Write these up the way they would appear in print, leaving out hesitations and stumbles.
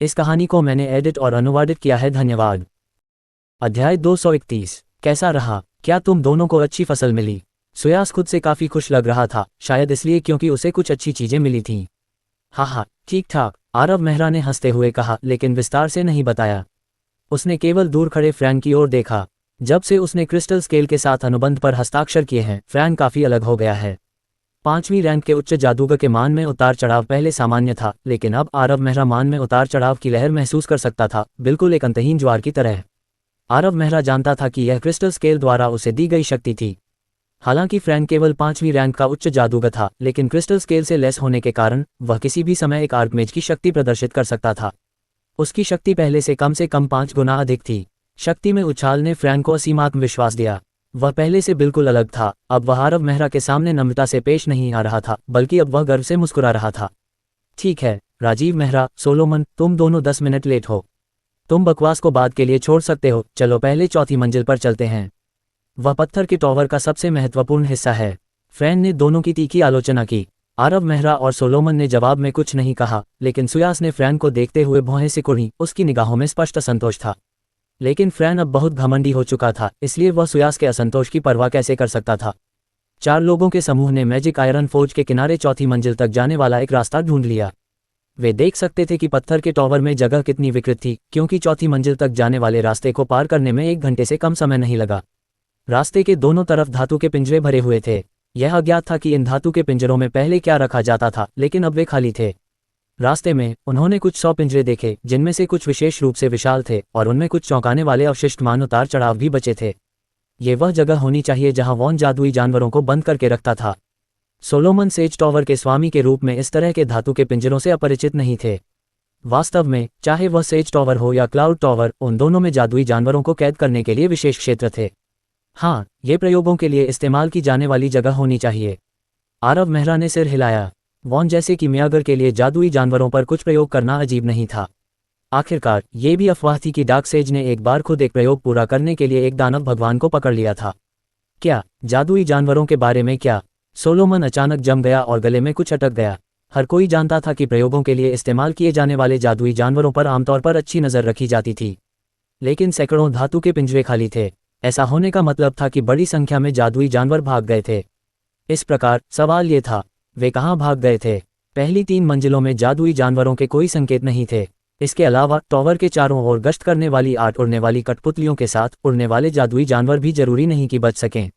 इस कहानी को मैंने एडिट और अनुवादित किया है। धन्यवाद। अध्याय 231। कैसा रहा? क्या तुम दोनों को अच्छी फसल मिली? सुयास खुद से काफ़ी खुश लग रहा था, शायद इसलिए क्योंकि उसे कुछ अच्छी चीज़ें मिली थीं। हाँ, ठीक ठाक, आरव मेहरा ने हंसते हुए कहा, लेकिन विस्तार से नहीं बताया। उसने केवल दूर खड़े फ्रैंक की ओर देखा। जब से उसने क्रिस्टल स्केल के साथ अनुबंध पर हस्ताक्षर किए हैं, फ्रैंक काफ़ी अलग हो गया है। 5वीं रैंक के उच्च जादूगर के मान में उतार चढ़ाव पहले सामान्य था, लेकिन अब आरव मेहरा मान में उतार चढ़ाव की लहर महसूस कर सकता था, बिल्कुल एक अंतहीन ज्वार की तरह। आरव मेहरा जानता था कि यह क्रिस्टल स्केल द्वारा उसे दी गई शक्ति थी। हालांकि फ्रैंक केवल 5वीं रैंक का उच्च जादूगर था, लेकिन क्रिस्टल स्केल से लेस होने के कारण वह किसी भी समय एक आर्कमेज की शक्ति प्रदर्शित कर सकता था। उसकी शक्ति पहले से कम 5 गुना अधिक थी। शक्ति में उछाल ने फ्रैंक को असीम विश्वास दिया। वह पहले से बिल्कुल अलग था। अब वह आरव मेहरा के सामने नम्रता से पेश नहीं आ रहा था, बल्कि अब वह गर्व से मुस्कुरा रहा था। ठीक है, राजीव मेहरा, सोलोमन, तुम दोनों 10 मिनट लेट हो। तुम बकवास को बाद के लिए छोड़ सकते हो। चलो पहले चौथी मंजिल पर चलते हैं। वह पत्थर के टॉवर का सबसे महत्वपूर्ण हिस्सा है। फ्रैंक ने दोनों की तीखी आलोचना की। आरव मेहरा और सोलोमन ने जवाब में कुछ नहीं कहा, लेकिन सुयास ने फ्रैंक को देखते हुए भौहें सिकुड़ी। उसकी निगाहों में स्पष्ट असंतोष था। लेकिन फ्रैंक अब बहुत घमंडी हो चुका था, इसलिए वह सुयास के असंतोष की परवाह कैसे कर सकता था। 4 लोगों के समूह ने मैजिक आयरन फोर्ज के किनारे चौथी मंजिल तक जाने वाला एक रास्ता ढूंढ लिया। वे देख सकते थे कि पत्थर के टॉवर में जगह कितनी विकृत थी, क्योंकि चौथी मंजिल तक जाने वाले रास्ते को पार करने में 1 घंटे से कम समय नहीं लगा। रास्ते के दोनों तरफ धातु के पिंजरे भरे हुए थे। यह अज्ञात था कि इन धातु के पिंजरों में पहले क्या रखा जाता था, लेकिन अब वे खाली थे। रास्ते में उन्होंने कुछ 100 पिंजरे देखे, जिनमें से कुछ विशेष रूप से विशाल थे और उनमें कुछ चौंकाने वाले अवशिष्ट मान उतार चढ़ाव भी बचे थे। ये वह जगह होनी चाहिए जहां वॉन जादुई जानवरों को बंद करके रखता था। सोलोमन सेज टॉवर के स्वामी के रूप में इस तरह के धातु के पिंजरों से अपरिचित नहीं थे। वास्तव में, चाहे वह सेज टॉवर हो या क्लाउड टॉवर, उन दोनों में जादुई जानवरों को कैद करने के लिए विशेष क्षेत्र थे। हाँ, ये प्रयोगों के लिए इस्तेमाल की जाने वाली जगह होनी चाहिए। आरव मेहरा ने सिर हिलाया। वॉन जैसे कीमियागर के लिए जादुई जानवरों पर कुछ प्रयोग करना अजीब नहीं था। आखिरकार ये भी अफवाह थी कि डार्क सेज ने एक बार खुद एक प्रयोग पूरा करने के लिए एक दानव भगवान को पकड़ लिया था। क्या जादुई जानवरों के बारे में? क्या? सोलोमन अचानक जम गया और गले में कुछ अटक गया। हर कोई जानता था कि प्रयोगों के लिए इस्तेमाल किए जाने वाले जादुई जानवरों पर आमतौर पर अच्छी नज़र रखी जाती थी, लेकिन सैकड़ों धातु के पिंजरे खाली थे। ऐसा होने का मतलब था कि बड़ी संख्या में जादुई जानवर भाग गए थे। इस प्रकार सवाल ये था, वे कहाँ भाग गए थे? पहली 3 मंजिलों में जादुई जानवरों के कोई संकेत नहीं थे। इसके अलावा टॉवर के चारों ओर गश्त करने वाली 8 उड़ने वाली कठपुतलियों के साथ उड़ने वाले जादुई जानवर भी जरूरी नहीं कि बच सकें।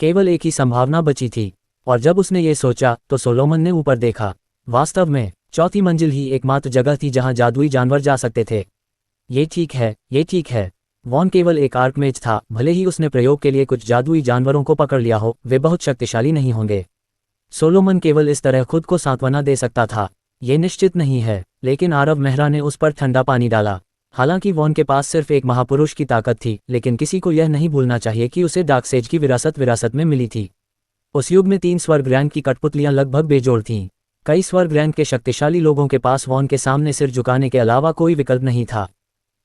केवल एक ही संभावना बची थी, और जब उसने ये सोचा तो सोलोमन ने ऊपर देखा। वास्तव में चौथी मंजिल ही एकमात्र जगह थी जहां जादुई जानवर जा सकते थे। ये ठीक है। वॉन केवल एक आर्कमेज था। भले ही उसने प्रयोग के लिए कुछ जादुई जानवरों को पकड़ लिया हो, वे बहुत शक्तिशाली नहीं होंगे। सोलोमन केवल इस तरह खुद को सांत्वना दे सकता था। ये निश्चित नहीं है, लेकिन आरव मेहरा ने उस पर ठंडा पानी डाला। हालांकि वॉन के पास सिर्फ एक महापुरुष की ताकत थी, लेकिन किसी को यह नहीं भूलना चाहिए कि उसे डार्कसेज की विरासत में मिली थी। उस युग में 3 स्वर्ग रैंक की कठपुतलियां लगभग बेजोड़ थीं। कई स्वर्ग रैंक के शक्तिशाली लोगों के पास वॉन के सामने सिर झुकाने के अलावा कोई विकल्प नहीं था।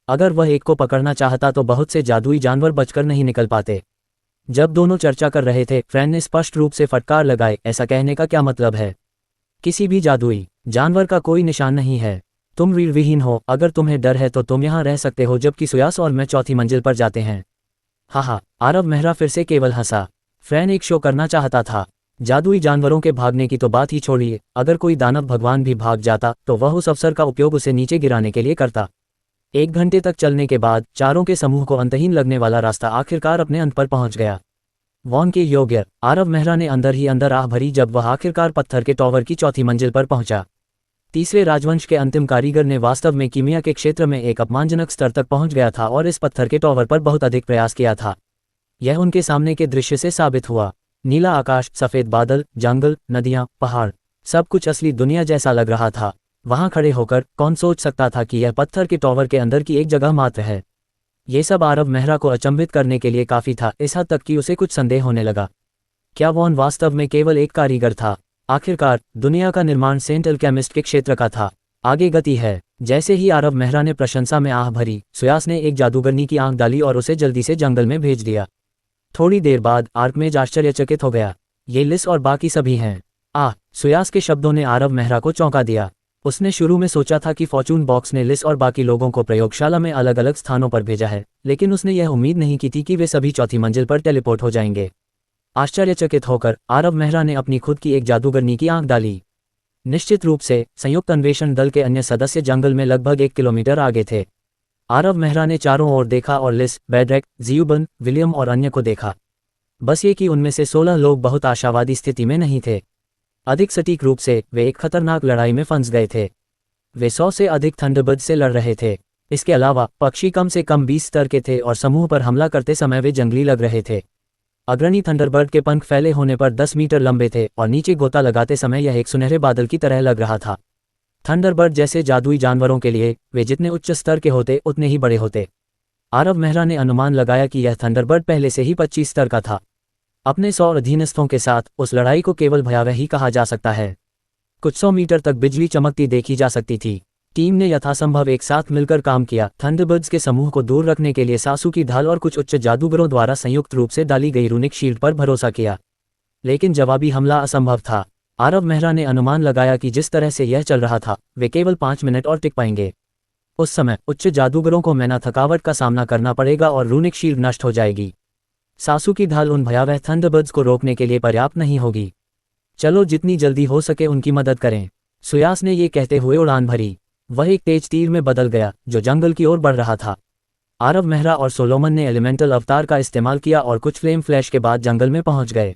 अगर वह एक को पकड़ना चाहता तो बहुत से जादुई जानवर बचकर नहीं निकल पाते। जब दोनों चर्चा कर रहे थे, फ्रैंक ने स्पष्ट रूप से फटकार लगाए, ऐसा कहने का क्या मतलब है? किसी भी जादुई जानवर का कोई निशान नहीं है। तुम वीरविहीन हो। अगर तुम्हें डर है तो तुम यहाँ रह सकते हो, जबकि सुयास और मैं चौथी मंजिल पर जाते हैं। हाँ, आरव मेहरा फिर से केवल हंसा। फ्रैंक एक शो करना चाहता था। जादुई जानवरों के भागने की तो बात ही छोड़िए, अगर कोई दानव भगवान भी भाग जाता तो वह उस अवसर का उपयोग उसे नीचे गिराने के लिए करता। 1 घंटे तक चलने के बाद चारों के समूह को अंतहीन लगने वाला रास्ता आखिरकार अपने अंत पर पहुंच गया। वॉन के योग्य आरव मेहरा ने अंदर ही अंदर आह भरी जब वह आखिरकार पत्थर के टॉवर की चौथी मंजिल पर पहुंचा। तीसरे राजवंश के अंतिम कारीगर ने वास्तव में कीमिया के क्षेत्र में एक अपमानजनक स्तर तक पहुंच गया था और इस पत्थर के टॉवर पर बहुत अधिक प्रयास किया था। यह उनके सामने के दृश्य से साबित हुआ। नीला आकाश, सफ़ेद बादल, जंगल, नदियाँ, पहाड़, सब कुछ असली दुनिया जैसा लग रहा था। वहां खड़े होकर कौन सोच सकता था कि यह पत्थर के टॉवर के अंदर की एक जगह मात्र है। ये सब आरव मेहरा को अचंभित करने के लिए काफ़ी था, इस हद तक कि उसे कुछ संदेह होने लगा। क्या वॉन वास्तव में केवल एक कारीगर था? आखिरकार दुनिया का निर्माण सेंट अल्केमिस्ट के क्षेत्र का था। आगे गति है। जैसे ही आरव मेहरा ने प्रशंसा में आह भरी, सुयास ने एक जादूगरनी की आंख डाली और उसे जल्दी से जंगल में भेज दिया। थोड़ी देर बाद आर्कमेज आश्चर्यचकित हो गया। ये लिस और बाकी सभी हैं। सुयास के शब्दों ने आरव मेहरा को चौंका दिया। उसने शुरू में सोचा था कि फॉर्चून बॉक्स ने लिस और बाकी लोगों को प्रयोगशाला में अलग अलग स्थानों पर भेजा है, लेकिन उसने यह उम्मीद नहीं की थी कि वे सभी चौथी मंजिल पर टेलीपोर्ट हो जाएंगे। आश्चर्यचकित होकर आरव मेहरा ने अपनी खुद की एक जादूगरनी की आंख डाली। निश्चित रूप से संयुक्त अन्वेषण दल के अन्य सदस्य जंगल में लगभग 1 किलोमीटर आगे थे। आरव मेहरा ने चारों ओर देखा और लिस, बेड्रेक, जियूबन, विलियम और अन्य को देखा। बस ये कि उनमें से 16 लोग बहुत आशावादी स्थिति में नहीं थे। अधिक सटीक रूप से वे एक खतरनाक लड़ाई में फंस गए थे। वे 100 से अधिक थंडरबर्ड से लड़ रहे थे। इसके अलावा पक्षी कम से कम 20 स्तर के थे और समूह पर हमला करते समय वे जंगली लग रहे थे। अग्रणी थंडरबर्ड के पंख फैले होने पर 10 मीटर लंबे थे और नीचे गोता लगाते समय यह एक सुनहरे बादल की तरह लग रहा था। थंडरबर्ड जैसे जादुई जानवरों के लिए वे जितने उच्च स्तर के होते उतने ही बड़े होते। आरव मेहरा ने अनुमान लगाया कि यह थंडरबर्ड पहले से ही 25 स्तर का था। अपने 100 अधीनस्थों के साथ उस लड़ाई को केवल भयावह ही कहा जा सकता है। कुछ 100 मीटर तक बिजली चमकती देखी जा सकती थी। टीम ने यथासंभव एक साथ मिलकर काम किया। थंडरबर्ड्स के समूह को दूर रखने के लिए सासू की ढाल और कुछ उच्च जादूगरों द्वारा संयुक्त रूप से डाली गई रूनिक शील्ड पर भरोसा किया, लेकिन जवाबी हमला असंभव था। आरव मेहरा ने अनुमान लगाया कि जिस तरह से यह चल रहा था वे केवल 5 मिनट और टिक पाएंगे। उस समय उच्च जादूगरों को मैना थकावट का सामना करना पड़ेगा और रूनिक शील्ड नष्ट हो जाएगी। सासू की ढाल उन भयावह थंडरबर्ड्स को रोकने के लिए पर्याप्त नहीं होगी। चलो जितनी जल्दी हो सके उनकी मदद करें। सुयास ने ये कहते हुए उड़ान भरी। वह एक तेज तीर में बदल गया जो जंगल की ओर बढ़ रहा था। आरव मेहरा और सोलोमन ने एलिमेंटल अवतार का इस्तेमाल किया और कुछ फ्लेम फ्लैश के बाद जंगल में पहुंच गए।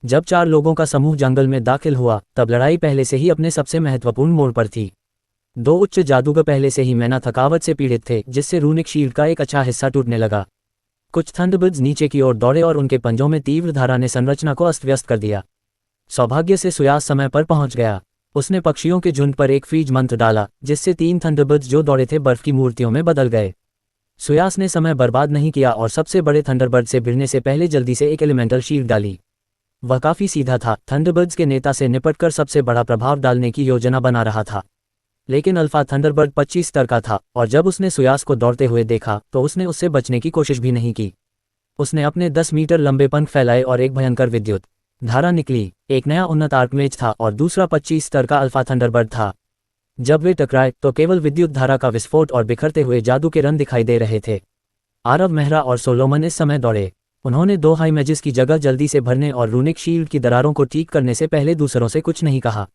जब 4 लोगों का समूह जंगल में दाखिल हुआ तब लड़ाई पहले से ही अपने सबसे महत्वपूर्ण मोड़ पर थी। 2 उच्च जादूगर पहले से ही मैना थकावट से पीड़ित थे, जिससे रूनिक शील्ड का एक अच्छा हिस्सा टूटने लगा। कुछ थंडरबर्ड्स नीचे की ओर दौड़े और उनके पंजों में तीव्र धारा ने संरचना को अस्त व्यस्त कर दिया। सौभाग्य से सुयास समय पर पहुंच गया। उसने पक्षियों के झुंड पर एक फ्रीज मंत्र डाला, जिससे 3 थंडरबर्ड्स जो दौड़े थे बर्फ की मूर्तियों में बदल गए। सुयास ने समय बर्बाद नहीं किया और सबसे बड़े थंडरबर्ड से भिड़ने से पहले जल्दी से एक एलिमेंटल शील्ड डाली। वह काफी सीधा था, थंडरबर्ड्स के नेता से निपटकर सबसे बड़ा प्रभाव डालने की योजना बना रहा था। लेकिन अल्फा थंडरबर्ड 25 स्तर का था और जब उसने सुयास को दौड़ते हुए देखा तो उसने उससे बचने की कोशिश भी नहीं की। उसने अपने 10 मीटर लंबे पंख फैलाए और एक भयंकर विद्युत धारा निकली। एक नया उन्नत आर्कमेज था और दूसरा 25 स्तर का अल्फा थंडरबर्ड था। जब वे टकराए तो केवल विद्युत धारा का विस्फोट और बिखरते हुए जादू के रन दिखाई दे रहे थे। आरव मेहरा और सोलोमन इस समय दौड़े। उन्होंने 2 हाई मैजेस की जगह जल्दी से भरने और रूनिक शील्ड की दरारों को ठीक करने से पहले दूसरों से कुछ नहीं कहा।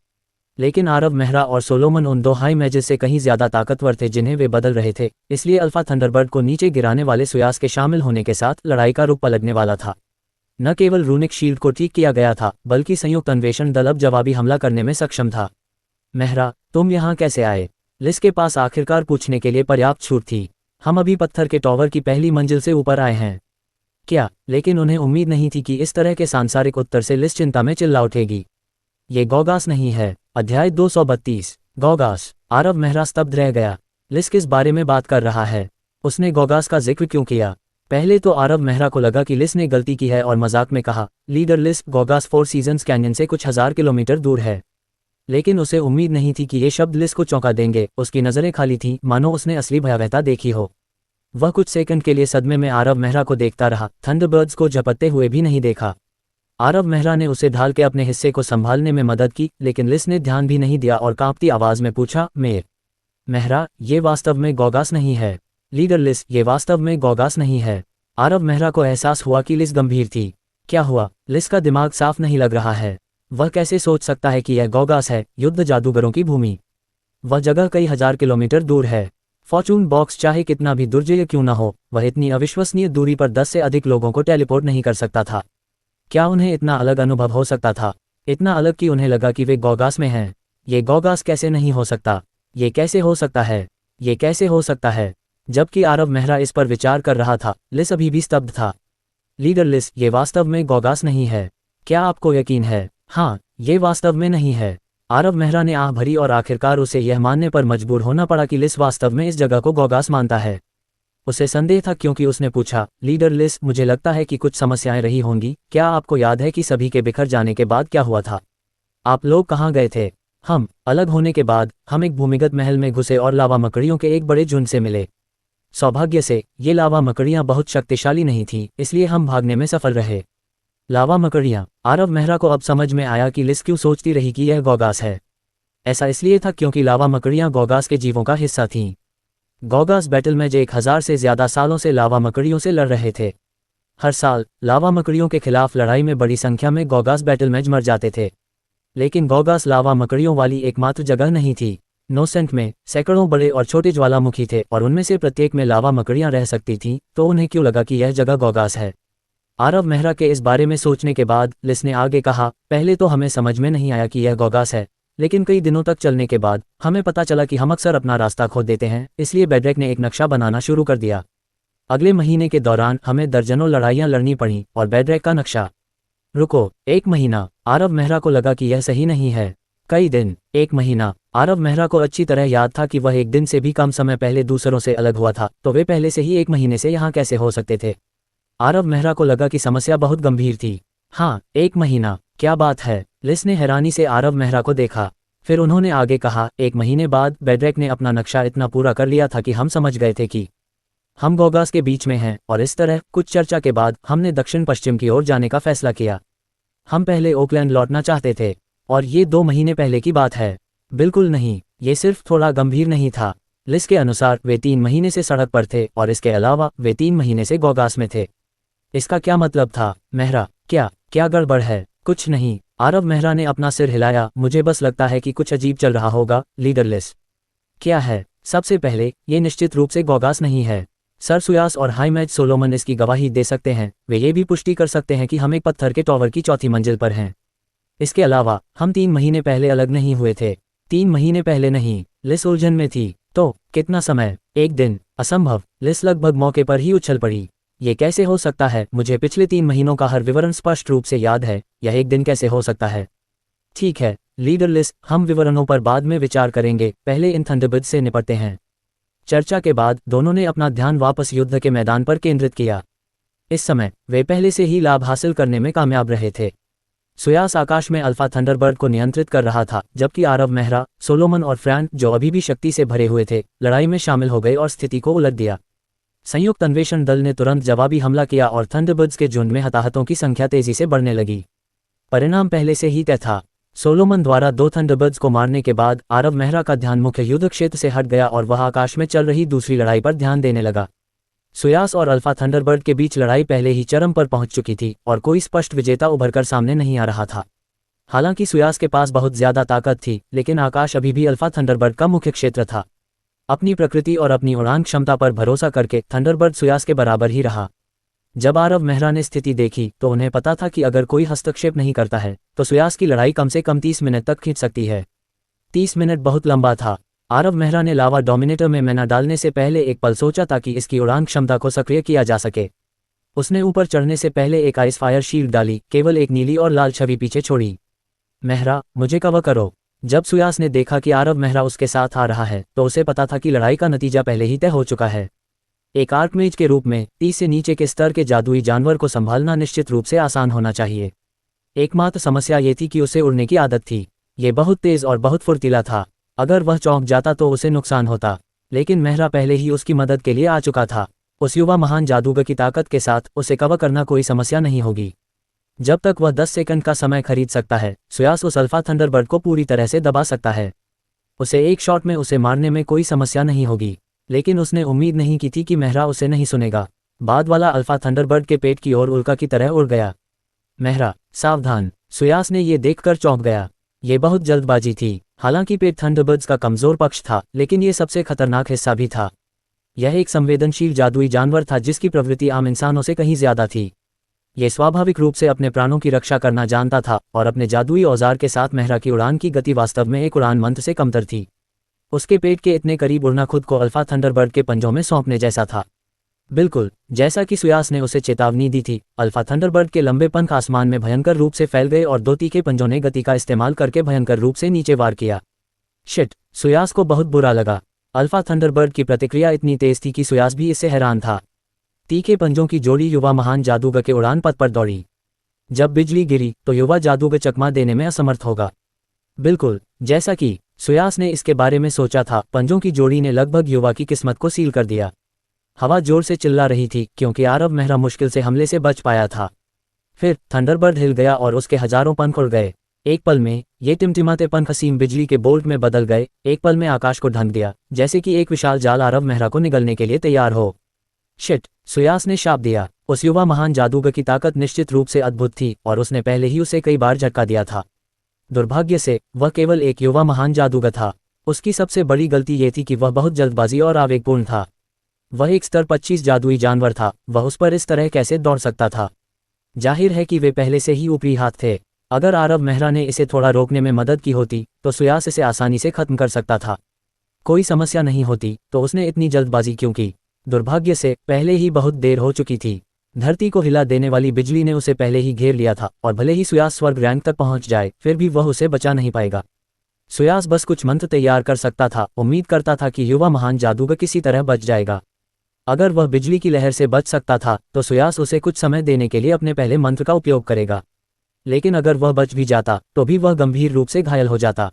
लेकिन आरव मेहरा और सोलोमन उन 2 हाई मैजेस से कहीं ज्यादा ताकतवर थे जिन्हें वे बदल रहे थे, इसलिए अल्फा थंडरबर्ड को नीचे गिराने वाले सुयास के शामिल होने के साथ लड़ाई का रुख पलटने वाला था। न केवल रूनिक शील्ड को ठीक किया गया था, बल्कि संयुक्त अन्वेषण दल अब जवाबी हमला करने में सक्षम था। मेहरा, तुम यहाँ कैसे आए? लिस के पास आखिरकार पूछने के लिए पर्याप्त छूट थी। हम अभी पत्थर के टॉवर की पहली मंजिल से ऊपर आए हैं। क्या? लेकिन उन्हें उम्मीद नहीं थी कि इस तरह के सांसारिक उत्तर से लिस चिंता में चिल्ला उठेगी। ये गौगास नहीं है। अध्याय 232। गौगास। आरव मेहरा स्तब्ध रह गया। लिस किस बारे में बात कर रहा है? उसने गौगास का जिक्र क्यों किया? पहले तो आरव मेहरा को लगा कि लिस ने गलती की है और मजाक में कहा, लीडर लिस, गौगास 4 सीजन्स कैन्यन से कुछ 1000 किलोमीटर दूर है। लेकिन उसे उम्मीद नहीं थी कि ये शब्द लिस को चौंका देंगे। उसकी नज़रें खाली थीं, मानो उसने असली भयावहता देखी हो। वह कुछ सेकंड के लिए सदमे में आरव मेहरा को देखता रहा, थंडरबर्ड्स को झपटते हुए भी नहीं देखा। आरव मेहरा ने उसे ढाल के अपने हिस्से को संभालने में मदद की, लेकिन लिस ने ध्यान भी नहीं दिया और कांपती आवाज में पूछा, मेहरा, ये वास्तव में गौगास नहीं है। लीडर लिस, ये वास्तव में गौगास नहीं है। आरव मेहरा को एहसास हुआ कि लिस गंभीर थी। क्या हुआ? लिस का दिमाग साफ नहीं लग रहा है। वह कैसे सोच सकता है कि यह गौगास है, युद्ध जादूगरों की भूमि? वह जगह कई 1000 किलोमीटर दूर है। फॉर्चून बॉक्स चाहे कितना भी दुर्जय क्यों न हो, वह इतनी अविश्वसनीय दूरी पर 10 से अधिक लोगों को टेलीपोर्ट नहीं कर सकता था। क्या उन्हें इतना अलग अनुभव हो सकता था? इतना अलग कि उन्हें लगा कि वे गौगास में हैं। ये गौगास कैसे नहीं हो सकता? ये कैसे हो सकता है? ये कैसे हो सकता है? जबकि आरव मेहरा इस पर विचार कर रहा था, लिस अभी भी स्तब्ध था। लीडर लिस, ये वास्तव में गौगास नहीं है। क्या आपको यकीन है? हाँ, ये वास्तव में नहीं है। आरव मेहरा ने आह भरी और आखिरकार उसे यह मानने पर मजबूर होना पड़ा कि लिस वास्तव में इस जगह को गौगास मानता है। उसे संदेह था क्योंकि उसने पूछा, लीडर लिस, मुझे लगता है कि कुछ समस्याएं रही होंगी। क्या आपको याद है कि सभी के बिखर जाने के बाद क्या हुआ था? आप लोग कहाँ गए थे? हम अलग होने के बाद हम एक भूमिगत महल में घुसे और लावा मकड़ियों के एक बड़े झुंड से मिले। सौभाग्य से ये लावा मकड़ियां बहुत शक्तिशाली नहीं थीं, इसलिए हम भागने में सफल रहे। लावा मकड़ियां। आरव मेहरा को अब समझ में आया कि लिस क्यों सोचती रही कि यह गौगास है। ऐसा इसलिए था क्योंकि लावा मकड़ियाँ गॉगास के जीवों का हिस्सा थीं। गॉगास बैटल मैज 1000 से ज़्यादा सालों से लावा मकड़ियों से लड़ रहे थे। हर साल लावा मकड़ियों के खिलाफ लड़ाई में बड़ी संख्या में गॉगास बैटल मैज मर जाते थे। लेकिन गॉगास लावा मकड़ियों वाली एकमात्र जगह नहीं थी। नोसेंट में सैकड़ों बड़े और छोटे ज्वालामुखी थे और उनमें से प्रत्येक में लावा मकड़ियां रह सकती थीं, तो उन्हें क्यों लगा कि यह जगह गॉगास है। आरव मेहरा के इस बारे में सोचने के बाद लिस ने आगे कहा, पहले तो हमें समझ में नहीं आया कि यह गॉगास है, लेकिन कई दिनों तक चलने के बाद हमें पता चला कि हम अक्सर अपना रास्ता खो देते हैं, इसलिए बेड्रेक ने एक नक्शा बनाना शुरू कर दिया। अगले महीने के दौरान हमें दर्जनों लड़ाइयां लड़नी पड़ीं और बेड्रेक का नक्शा। रुको, 1 महीना। आरव मेहरा को लगा कि यह सही नहीं है। कई दिन, 1 महीना। आरव मेहरा को अच्छी तरह याद था कि वह एक दिन से भी कम समय पहले दूसरों से अलग हुआ था, तो वे पहले से ही 1 महीने से यहाँ कैसे हो सकते थे। आरव मेहरा को लगा कि समस्या बहुत गंभीर थी। हाँ, 1 महीना, क्या बात है। लिस ने हैरानी से आरव मेहरा को देखा। फिर उन्होंने आगे कहा, 1 महीने बाद बेड्रेक ने अपना नक्शा इतना पूरा कर लिया था कि हम समझ गए थे कि हम गॉगास के बीच में हैं, और इस तरह कुछ चर्चा के बाद हमने दक्षिण पश्चिम की ओर जाने का फैसला किया। हम पहले ओकलैंड लौटना चाहते थे, और ये 2 महीने पहले की बात है। बिल्कुल नहीं, ये सिर्फ थोड़ा गंभीर नहीं था। लिस के अनुसार वे 3 महीने से सड़क पर थे और इसके अलावा वे 3 महीने से गॉगास में थे। इसका क्या मतलब था? मेहरा, क्या गड़बड़ है? कुछ नहीं। आरव मेहरा ने अपना सिर हिलाया, मुझे बस लगता है कि कुछ अजीब चल रहा होगा, लीडर लिस। क्या है? सबसे पहले, ये निश्चित रूप से गॉगास नहीं है। सर सुयास और हाईमैज सोलोमन इसकी गवाही दे सकते हैं। वे ये भी पुष्टि कर सकते हैं कि हम एक पत्थर के टॉवर की 4थी मंजिल पर हैं। इसके अलावा हम 3 महीने पहले अलग नहीं हुए थे। 3 महीने पहले नहीं। लिस उलझन में थी। तो कितना समय? 1 दिन। असंभव। लिस लगभग मौके पर ही उछल पड़ी। ये कैसे हो सकता है? मुझे पिछले 3 महीनों का हर विवरण स्पष्ट रूप से याद है, यह 1 दिन कैसे हो सकता है? ठीक है लीडर लिस, हम विवरणों पर बाद में विचार करेंगे, पहले इन थंडरबर्ड से निपटते हैं। चर्चा के बाद दोनों ने अपना ध्यान वापस युद्ध के मैदान पर केंद्रित किया। इस समय वे पहले से ही लाभ हासिल करने में कामयाब रहे थे। सुयास आकाश में अल्फा थंडरबर्ड को नियंत्रित कर रहा था, जबकि आरव मेहरा, सोलोमन और फ्रैंक, जो अभी भी शक्ति से भरे हुए थे, लड़ाई में शामिल हो गए और स्थिति को उलट दिया। संयुक्त अन्वेषण दल ने तुरंत जवाबी हमला किया और थंडरबर्ड्स के झुंड में हताहतों की संख्या तेजी से बढ़ने लगी। परिणाम पहले से ही तय था। सोलोमन द्वारा 2 थंडरबर्ड्स को मारने के बाद आरव मेहरा का ध्यान मुख्य युद्ध क्षेत्र से हट गया और वह आकाश में चल रही दूसरी लड़ाई पर ध्यान देने लगा। सुयास और अल्फा थंडरबर्ड के बीच लड़ाई पहले ही चरम पर पहुंच चुकी थी और कोई स्पष्ट विजेता उभरकर सामने नहीं आ रहा था। हालांकि सुयास के पास बहुत ज्यादा ताकत थी, लेकिन आकाश अभी भी अल्फा थंडरबर्ड का मुख्य क्षेत्र था। अपनी प्रकृति और अपनी उड़ान क्षमता पर भरोसा करके थंडरबर्ड सुयास के बराबर ही रहा। जब आरव मेहरा ने स्थिति देखी तो उन्हें पता था कि अगर कोई हस्तक्षेप नहीं करता है तो सुयास की लड़ाई कम से कम 30 मिनट तक खींच सकती है। 30 मिनट बहुत लंबा था। आरव मेहरा ने लावा डोमिनेटर में मैना डालने से पहले एक पल सोचा ताकि इसकी उड़ान क्षमता को सक्रिय किया जा सके। उसने ऊपर चढ़ने से पहले एक आइस फायर शील्ड डाली, केवल एक नीली और लाल छवि पीछे छोड़ी। मेहरा, मुझे कवर करो। जब सुयास ने देखा कि आरव मेहरा उसके साथ आ रहा है तो उसे पता था कि लड़ाई का नतीजा पहले ही तय हो चुका है। एक आर्कमेज के रूप में 30 से नीचे के स्तर के जादुई जानवर को संभालना निश्चित रूप से आसान होना चाहिए। एकमात्र समस्या ये थी कि उसे उड़ने की आदत थी। ये बहुत तेज और बहुत फुर्तीला था। अगर वह चौंक जाता तो उसे नुकसान होता, लेकिन मेहरा पहले ही उसकी मदद के लिए आ चुका था। उस युवा महान जादूगर की ताकत के साथ उसे कवर करना कोई समस्या नहीं होगी। जब तक वह 10 सेकंड का समय खरीद सकता है, सुयास उस अल्फा थंडरबर्ड को पूरी तरह से दबा सकता है। उसे एक शॉट में उसे मारने में कोई समस्या नहीं होगी, लेकिन उसने उम्मीद नहीं की थी कि मेहरा उसे नहीं सुनेगा। बाद वाला अल्फा थंडरबर्ड के पेट की ओर उल्का की तरह उड़ गया। मेहरा, सावधान। सुयास ने ये देखकर चौंक गया। ये बहुत जल्दबाजी थी। हालांकि पेट थंडरबर्ड्स का कमजोर पक्ष था, लेकिन ये सबसे खतरनाक हिस्सा भी था। यह एक संवेदनशील जादुई जानवर था जिसकी प्रवृत्ति आम इंसानों से कहीं ज्यादा थी। यह स्वाभाविक रूप से अपने प्राणों की रक्षा करना जानता था और अपने जादुई औजार के साथ मेहरा की उड़ान की गति वास्तव में एक उड़ान मंत्र से कमतर थी। उसके पेट के इतने करीब उड़ना खुद को अल्फा थंडरबर्ड के पंजों में सौंपने जैसा था। बिल्कुल जैसा कि सुयास ने उसे चेतावनी दी थी, अल्फा थंडरबर्ड के लंबे पंख आसमान में भयंकर रूप से फैल गए और 2 तीखे पंजों ने गति का इस्तेमाल करके भयंकर रूप से नीचे वार किया। शिट, सुयास को बहुत बुरा लगा। अल्फा थंडरबर्ड की प्रतिक्रिया इतनी तेज थी कि सुयास भी इससे हैरान था। तीखे पंजों की जोड़ी युवा महान जादूगर के उड़ान पथ पर दौड़ी। जब बिजली गिरी तो युवा जादूगर चकमा देने में असमर्थ होगा। बिल्कुल जैसा कि सुयास ने इसके बारे में सोचा था, पंजों की जोड़ी ने लगभग युवा की किस्मत को सील कर दिया। हवा जोर से चिल्ला रही थी क्योंकि आरव मेहरा मुश्किल से हमले से बच पाया था। फिर थंडरबर्ड हिल गया और उसके हजारों पंख उड़ गए। एक पल में ये टिमटिमाते पंख हसीम बिजली के बोल्ट में बदल गए, एक पल में आकाश को ढंक दिया, जैसे कि एक विशाल जाल आरव मेहरा को निगलने के लिए तैयार हो। शिट, सुयास ने शाप दिया। उस युवा महान जादूगर की ताकत निश्चित रूप से अद्भुत थी और उसने पहले ही उसे कई बार झटका दिया था। दुर्भाग्य से वह केवल एक युवा महान जादूगर था। उसकी सबसे बड़ी गलती ये थी कि वह बहुत जल्दबाजी और आवेगपूर्ण था। वह एक स्तर 25 जादुई जानवर था, वह उस पर इस तरह कैसे दौड़ सकता था? जाहिर है कि वे पहले से ही ऊपरी हाथ थे। अगर आरव मेहरा ने इसे थोड़ा रोकने में मदद की होती तो सुयास इसे आसानी से खत्म कर सकता था। कोई समस्या नहीं होती तो उसने इतनी जल्दबाजी क्यों की? दुर्भाग्य से पहले ही बहुत देर हो चुकी थी। धरती को हिला देने वाली बिजली ने उसे पहले ही घेर लिया था और भले ही सुयास स्वर्ग रैंक तक पहुंच जाए फिर भी वह उसे बचा नहीं पाएगा। सुयास बस कुछ मंत्र तैयार कर सकता था, उम्मीद करता था कि युवा महान जादूगर किसी तरह बच जाएगा। अगर वह बिजली की लहर से बच सकता था तो सुयास उसे कुछ समय देने के लिए अपने पहले मंत्र का उपयोग करेगा। लेकिन अगर वह बच भी जाता तो भी वह गंभीर रूप से घायल हो जाता।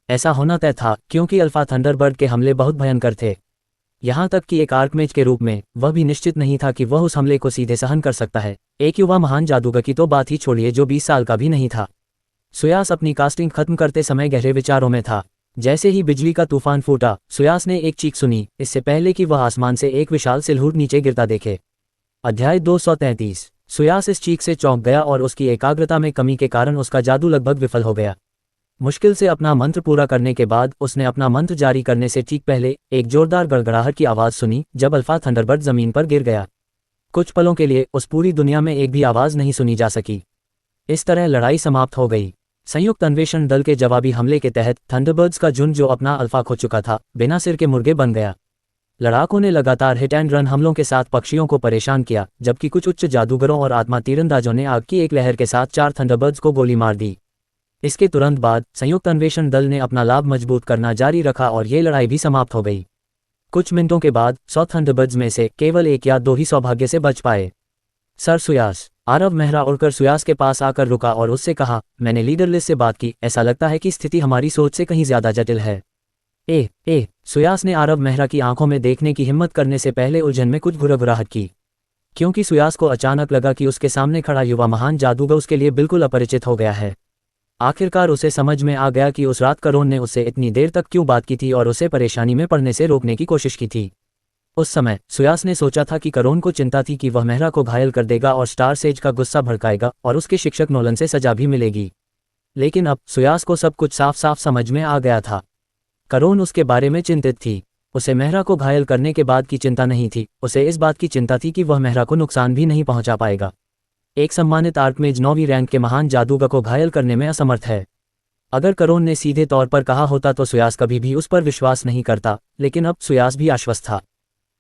ऐसा होना तय था क्योंकि अल्फा थंडरबर्ड के हमले बहुत भयंकर थे। यहाँ तक कि एक आर्कमेज के रूप में वह भी निश्चित नहीं था कि वह उस हमले को सीधे सहन कर सकता है। एक युवा महान जादूगर की तो बात ही छोड़िए जो 20 साल का भी नहीं था। सुयास अपनी कास्टिंग खत्म करते समय गहरे विचारों में था। जैसे ही बिजली का तूफान फूटा, सुयास ने एक चीख सुनी, इससे पहले कि वह आसमान से एक विशाल सिलहुट नीचे गिरता देखे। अध्याय 233। सुयास इस चीख से चौंक गया और उसकी एकाग्रता में कमी के कारण उसका जादू लगभग विफल हो गया। मुश्किल से अपना मंत्र पूरा करने के बाद उसने अपना मंत्र जारी करने से ठीक पहले एक जोरदार गड़गड़ाहट की आवाज़ सुनी जब अल्फा थंडरबर्ड जमीन पर गिर गया। कुछ पलों के लिए उस पूरी दुनिया में एक भी आवाज़ नहीं सुनी जा सकी। इस तरह लड़ाई समाप्त हो गई। संयुक्त अन्वेषण दल के जवाबी हमले के तहत थंडरबर्ड्स का झुंड जो अपना अल्फा खो चुका था बिना सिर के मुर्गे बन गया। लड़ाकों ने लगातार हिट एंड रन हमलों के साथ पक्षियों को परेशान किया, जबकि कुछ उच्च जादूगरों और आत्मा तीरंदाजों ने आग की एक लहर के साथ 4 थंडरबर्ड्स को गोली मार दी। इसके तुरंत बाद संयुक्त अन्वेषण दल ने अपना लाभ मजबूत करना जारी रखा और ये लड़ाई भी समाप्त हो गई। कुछ मिनटों के बाद 100 थंडरबर्ड्स में से केवल 1 या 2 ही सौभाग्य से बच पाए। सर सुयास, आरव मेहरा उड़कर सुयास के पास आकर रुका और उससे कहा, मैंने लीडर लिस्ट से बात की, ऐसा लगता है कि स्थिति हमारी सोच से कहीं ज्यादा जटिल है। सुयास ने आरव मेहरा की आंखों में देखने की हिम्मत करने से पहले उलझन में कुछ घुरघुराहट की, क्योंकि सुयास को अचानक लगा कि उसके सामने खड़ा युवा महान जादूगर उसके लिए बिल्कुल अपरिचित हो गया है। आखिरकार उसे समझ में आ गया कि उस रात करोन ने उससे इतनी देर तक क्यों बात की थी और उसे परेशानी में पड़ने से रोकने की कोशिश की थी। उस समय सुयास ने सोचा था कि करोन को चिंता थी कि वह मेहरा को घायल कर देगा और स्टार सेज का गुस्सा भड़काएगा और उसके शिक्षक नोलन से सजा भी मिलेगी। लेकिन अब सुयास को सब कुछ साफ साफ समझ में आ गया था। करोन उसके बारे में चिंतित थी। उसे मेहरा को घायल करने के बाद की चिंता नहीं थी, उसे इस बात की चिंता थी कि वह मेहरा को नुकसान भी नहीं पहुंचा पाएगा। एक सम्मानित आर्कमेज 9वीं रैंक के महान जादूगर को घायल करने में असमर्थ है। अगर करोन ने सीधे तौर पर कहा होता तो सुयास कभी भी उस पर विश्वास नहीं करता, लेकिन अब सुयास भी आश्वस्त था,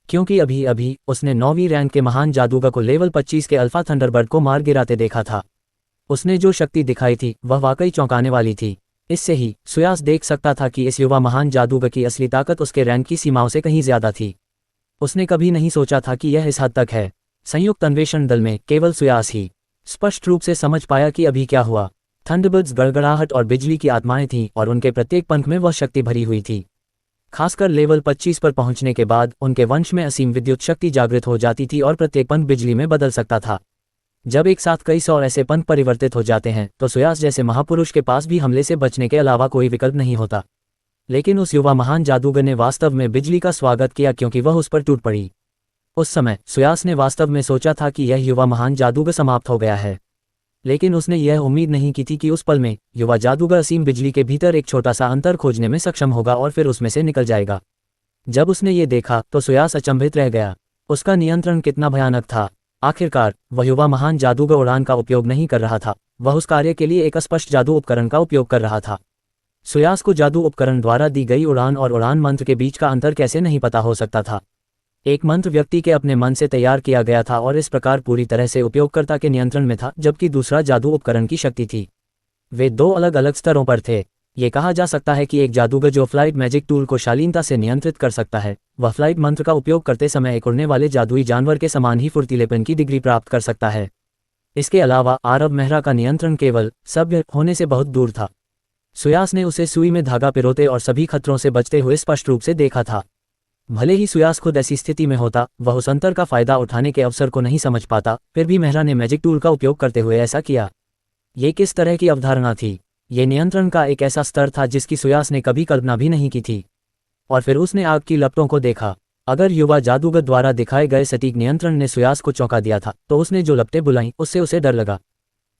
क्योंकि अभी अभी उसने 9वीं रैंक के महान जादूगर को लेवल 25 के अल्फा थंडरबर्ड को मार गिराते देखा था। उसने जो शक्ति दिखाई थी वह वाकई चौंकाने वाली थी। इससे ही सुयास देख सकता था कि इस युवा महान जादूगर की असली ताकत उसके रैंक की सीमाओं से कहीं ज्यादा थी। उसने कभी नहीं सोचा था कि यह इस हद तक है। संयुक्त अन्वेषण दल में केवल सुयास ही स्पष्ट रूप से समझ पाया कि अभी क्या हुआ। थंडरबर्ड्स गड़गड़ाहट और बिजली की आत्माएं थीं और उनके प्रत्येक पंख में वह शक्ति भरी हुई थी। खासकर लेवल 25 पर पहुंचने के बाद उनके वंश में असीम विद्युत शक्ति जागृत हो जाती थी और प्रत्येक पंख बिजली में बदल सकता था। जब एक साथ कई सौ ऐसे पंख परिवर्तित हो जाते हैं तो सुयास जैसे महापुरुष के पास भी हमले से बचने के अलावा कोई विकल्प नहीं होता। लेकिन उस युवा महान जादूगर ने वास्तव में बिजली का स्वागत किया क्योंकि वह उस पर टूट पड़ी। उस समय सुयास ने वास्तव में सोचा था कि यह युवा महान जादूगर समाप्त हो गया है, लेकिन उसने यह उम्मीद नहीं की थी कि उस पल में युवा जादूगर असीम बिजली के भीतर एक छोटा सा अंतर खोजने में सक्षम होगा और फिर उसमें से निकल जाएगा। जब उसने ये देखा तो सुयास अचंभित रह गया। उसका नियंत्रण कितना भयानक था। आखिरकार वह युवा महान जादूगर उड़ान का उपयोग नहीं कर रहा था, वह उस कार्य के लिए एक अस्पष्ट जादू उपकरण का उपयोग कर रहा था। सुयास को जादू उपकरण द्वारा दी गई उड़ान और उड़ान मंत्र के बीच का अंतर कैसे नहीं पता हो सकता था। एक मंत्र व्यक्ति के अपने मन से तैयार किया गया था और इस प्रकार पूरी तरह से उपयोगकर्ता के नियंत्रण में था, जबकि दूसरा जादू उपकरण की शक्ति थी। वे 2 अलग अलग स्तरों पर थे। ये कहा जा सकता है कि एक जादूगर जो फ्लाइट मैजिक टूल को शालीनता से नियंत्रित कर सकता है, वह फ्लाइट मंत्र का उपयोग करते समय एक उड़ने वाले जादुई जानवर के समान ही फुर्तीलेपन की डिग्री प्राप्त कर सकता है। इसके अलावा आरव मेहरा का नियंत्रण केवल सभ्य होने से बहुत दूर था। सुयास ने उसे सुई में धागा पिरोते और सभी खतरों से बचते हुए स्पष्ट रूप से देखा था। भले ही सुयास खुद ऐसी स्थिति में होता, वह उस अंतर का फायदा उठाने के अवसर को नहीं समझ पाता, फिर भी मेहरा ने मैजिक टूल का उपयोग करते हुए ऐसा किया। ये किस तरह की अवधारणा थी? ये नियंत्रण का एक ऐसा स्तर था जिसकी सुयास ने कभी कल्पना भी नहीं की थी। और फिर उसने आग की लपटों को देखा। अगर युवा जादूगर द्वारा दिखाए गए सटीक नियंत्रण ने सुयास को चौंका दिया था, तो उसने जो लपटें बुलाईं उससे उसे डर लगा।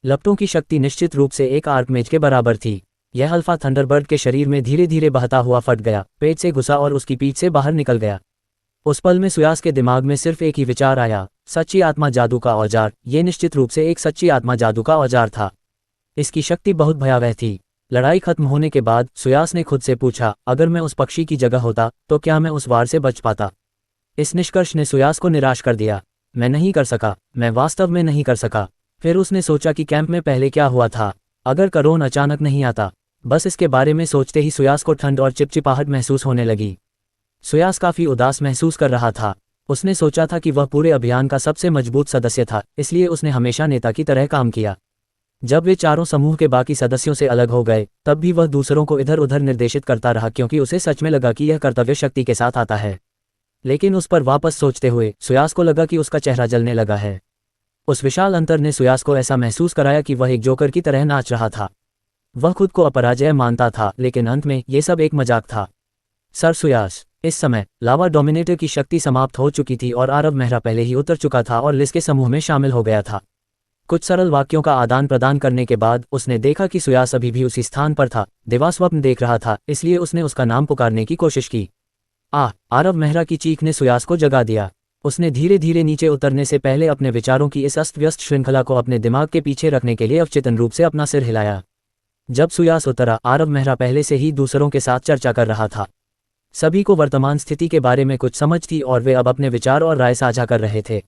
लपटों की शक्ति निश्चित रूप से एक आर्कमेज के बराबर थी। यह अल्फा थंडरबर्ड के शरीर में धीरे धीरे बहता हुआ फट गया, पेट से घुसा और उसकी पीठ से बाहर निकल गया। उस पल में सुयास के दिमाग में सिर्फ एक ही विचार आया, सच्ची आत्मा जादू का औजार। ये निश्चित रूप से एक सच्ची आत्मा जादू का औजार था। इसकी शक्ति बहुत भयावह थी। लड़ाई खत्म होने के बाद सुयास ने खुद से पूछा, अगर मैं उस पक्षी की जगह होता तो क्या मैं उस वार से बच पाता? इस निष्कर्ष ने सुयास को निराश कर दिया। मैं नहीं कर सका, मैं वास्तव में नहीं कर सका। फिर उसने सोचा कि कैंप में पहले क्या हुआ था, अगर करोन अचानक नहीं आता। बस इसके बारे में सोचते ही सुयास को ठंड और चिपचिपाहट महसूस होने लगी। सुयास काफी उदास महसूस कर रहा था। उसने सोचा था कि वह पूरे अभियान का सबसे मजबूत सदस्य था, इसलिए उसने हमेशा नेता की तरह काम किया। जब वे चारों समूह के बाकी सदस्यों से अलग हो गए, तब भी वह दूसरों को इधर उधर निर्देशित करता रहा, क्योंकि उसे सच में लगा कि यह कर्तव्य शक्ति के साथ आता है। लेकिन उस पर वापस सोचते हुए सुयास को लगा कि उसका चेहरा जलने लगा है। उस विशाल अंतर ने सुयास को ऐसा महसूस कराया कि वह एक जोकर की तरह नाच रहा था। वह खुद को अपराजय मानता था, लेकिन अंत में ये सब एक मजाक था। सर सुयास, इस समय लावा डोमिनेटर की शक्ति समाप्त हो चुकी थी और आरव मेहरा पहले ही उतर चुका था और लिस के समूह में शामिल हो गया था। कुछ सरल वाक्यों का आदान प्रदान करने के बाद उसने देखा कि सुयास अभी भी उसी स्थान पर था, दिवास्वप्न देख रहा था, इसलिए उसने उसका नाम पुकारने की कोशिश की। आरव मेहरा की चीख ने सुयास को जगा दिया। उसने धीरे धीरे नीचे उतरने से पहले अपने विचारों की इस अस्त व्यस्त श्रृंखला को अपने दिमाग के पीछे रखने के लिए अवचेतन रूप से अपना सिर हिलाया। जब सुयास उतरा, आरव मेहरा पहले से ही दूसरों के साथ चर्चा कर रहा था। सभी को वर्तमान स्थिति के बारे में कुछ समझ थी और वे अब अपने विचार और राय साझा कर रहे थे।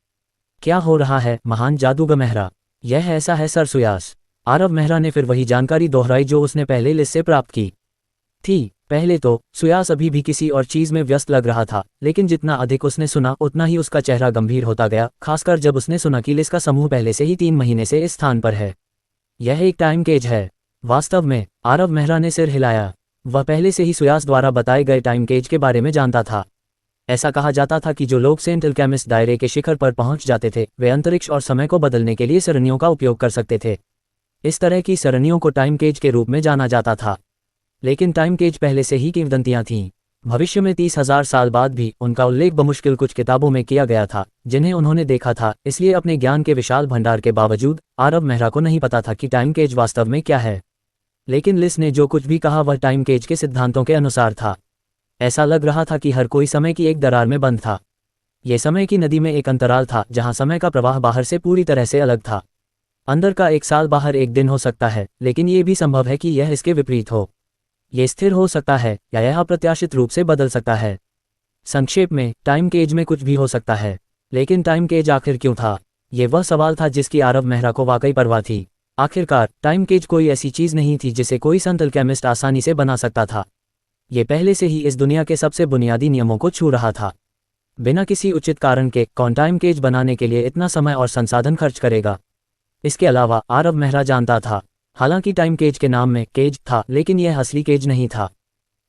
क्या हो रहा है महान जादूगर मेहरा? यह ऐसा है सर सुयास। आरव मेहरा ने फिर वही जानकारी दोहराई जो उसने पहले लिस से प्राप्त की थी। पहले तो सुयास अभी भी किसी और चीज में व्यस्त लग रहा था, लेकिन जितना अधिक उसने सुना उतना ही उसका चेहरा गंभीर होता गया, खासकर जब उसने सुना कि लिस का समूह पहले से ही 3 महीने से इस स्थान पर है। यह एक टाइम केज है। वास्तव में, आरव मेहरा ने सिर हिलाया। वह पहले से ही सुयास द्वारा बताए गए टाइम केज के बारे में जानता था। ऐसा कहा जाता था कि जो लोग सेंट अल्केमिस्ट दायरे के शिखर पर पहुंच जाते थे, वे अंतरिक्ष और समय को बदलने के लिए सरणियों का उपयोग कर सकते थे। इस तरह की सरणियों को टाइम केज के रूप में जाना जाता था। लेकिन टाइम केज पहले से ही किंवदंतियां थीं। भविष्य में 30,000 साल बाद भी उनका उल्लेख बमुश्किल कुछ किताबों में किया गया था, जिन्हें उन्होंने देखा था। इसलिए अपने ज्ञान के विशाल भंडार के बावजूद आरव मेहरा को नहीं पता था कि टाइम केज वास्तव में क्या है। लेकिन लिस ने जो कुछ भी कहा वह टाइम केज के सिद्धांतों के अनुसार था। ऐसा लग रहा था कि हर कोई समय की एक दरार में बंद था। ये समय की नदी में एक अंतराल था जहां समय का प्रवाह बाहर से पूरी तरह से अलग था। अंदर का एक साल बाहर एक दिन हो सकता है, लेकिन ये भी संभव है कि यह इसके विपरीत हो। ये स्थिर हो सकता है या यह अप्रत्याशित रूप से बदल सकता है। संक्षेप में, टाइम केज में कुछ भी हो सकता है। लेकिन टाइम केज आखिर क्यों था? ये वह सवाल था जिसकी आरव मेहरा को वाकई परवाह थी। आखिरकार टाइम केज कोई ऐसी चीज नहीं थी जिसे कोई संत अल्केमिस्ट आसानी से बना सकता था। ये पहले से ही इस दुनिया के सबसे बुनियादी नियमों को छू रहा था। बिना किसी उचित कारण के कौन टाइम केज बनाने के लिए इतना समय और संसाधन खर्च करेगा? इसके अलावा आरव मेहरा जानता था, हालांकि टाइम केज के नाम में केज था, लेकिन यह असली केज नहीं था।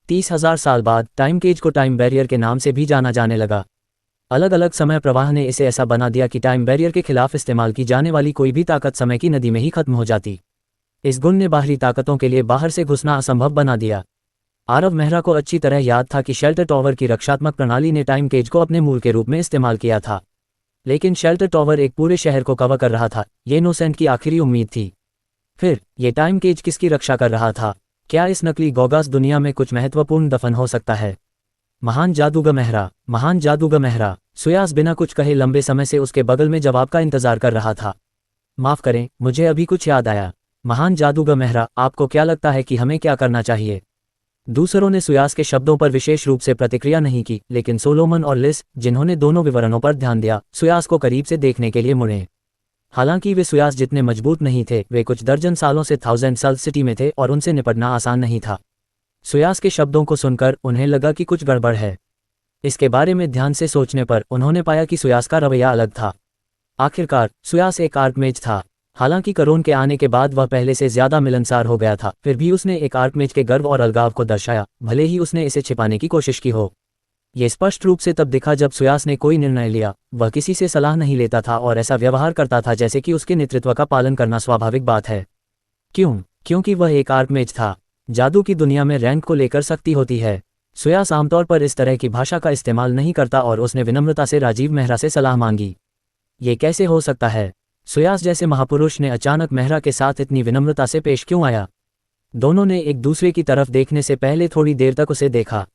30,000 साल बाद टाइम केज को टाइम बैरियर के नाम से भी जाना जाने लगा। अलग अलग समय प्रवाह ने इसे ऐसा बना दिया कि टाइम बैरियर के खिलाफ इस्तेमाल की जाने वाली कोई भी ताकत समय की नदी में ही खत्म हो जाती। इस गुण ने बाहरी ताकतों के लिए बाहर से घुसना असंभव बना दिया। आरव मेहरा को अच्छी तरह याद था कि शेल्टर टॉवर की रक्षात्मक प्रणाली ने टाइम केज को अपने मूल के रूप में इस्तेमाल किया था। लेकिन शेल्टर टॉवर एक पूरे शहर को कवर कर रहा था। ये नोसेंट की आखिरी उम्मीद थी। फिर ये टाइम केज किसकी रक्षा कर रहा था? क्या इस नकली गोगास दुनिया में कुछ महत्वपूर्ण दफन हो सकता है? महान जादूगर मेहरा, महान जादूगर मेहरा। सुयास बिना कुछ कहे लंबे समय से उसके बगल में जवाब का इंतजार कर रहा था। माफ करें, मुझे अभी कुछ याद आया। महान जादूगर मेहरा, आपको क्या लगता है कि हमें क्या करना चाहिए? दूसरों ने सुयास के शब्दों पर विशेष रूप से प्रतिक्रिया नहीं की, लेकिन सोलोमन और लिस, जिन्होंने दोनों विवरणों पर ध्यान दिया, सुयास को करीब से देखने के लिए मुड़े। हालांकि वे सुयास जितने मजबूत नहीं थे, वे कुछ दर्जन सालों से थाउजेंड सल सिटी में थे और उनसे निपटना आसान नहीं था। सुयास के शब्दों को सुनकर उन्हें लगा कि कुछ गड़बड़ है। इसके बारे में ध्यान से सोचने पर उन्होंने पाया कि सुयास का रवैया अलग था। आखिरकार सुयास एक आर्कमेज था। हालांकि करोन के आने के बाद वह पहले से ज्यादा मिलनसार हो गया था, फिर भी उसने एक आर्कमेज के गर्व और अलगाव को दर्शाया, भले ही उसने इसे छिपाने की कोशिश की हो। ये स्पष्ट रूप से तब दिखा जब सुयास ने कोई निर्णय लिया। वह किसी से सलाह नहीं लेता था और ऐसा व्यवहार करता था जैसे कि उसके नेतृत्व का पालन करना स्वाभाविक बात है। क्यों? क्योंकि वह एक आर्कमेज था। जादू की दुनिया में रैंक को लेकर सख्ती होती है। सुयास आमतौर पर इस तरह की भाषा का इस्तेमाल नहीं करता और उसने विनम्रता से राजीव मेहरा से सलाह मांगी। ये कैसे हो सकता है? सुयास जैसे महापुरुष ने अचानक मेहरा के साथ इतनी विनम्रता से पेश क्यों आया? दोनों ने एक दूसरे की तरफ देखने से पहले थोड़ी देर तक उसे देखा।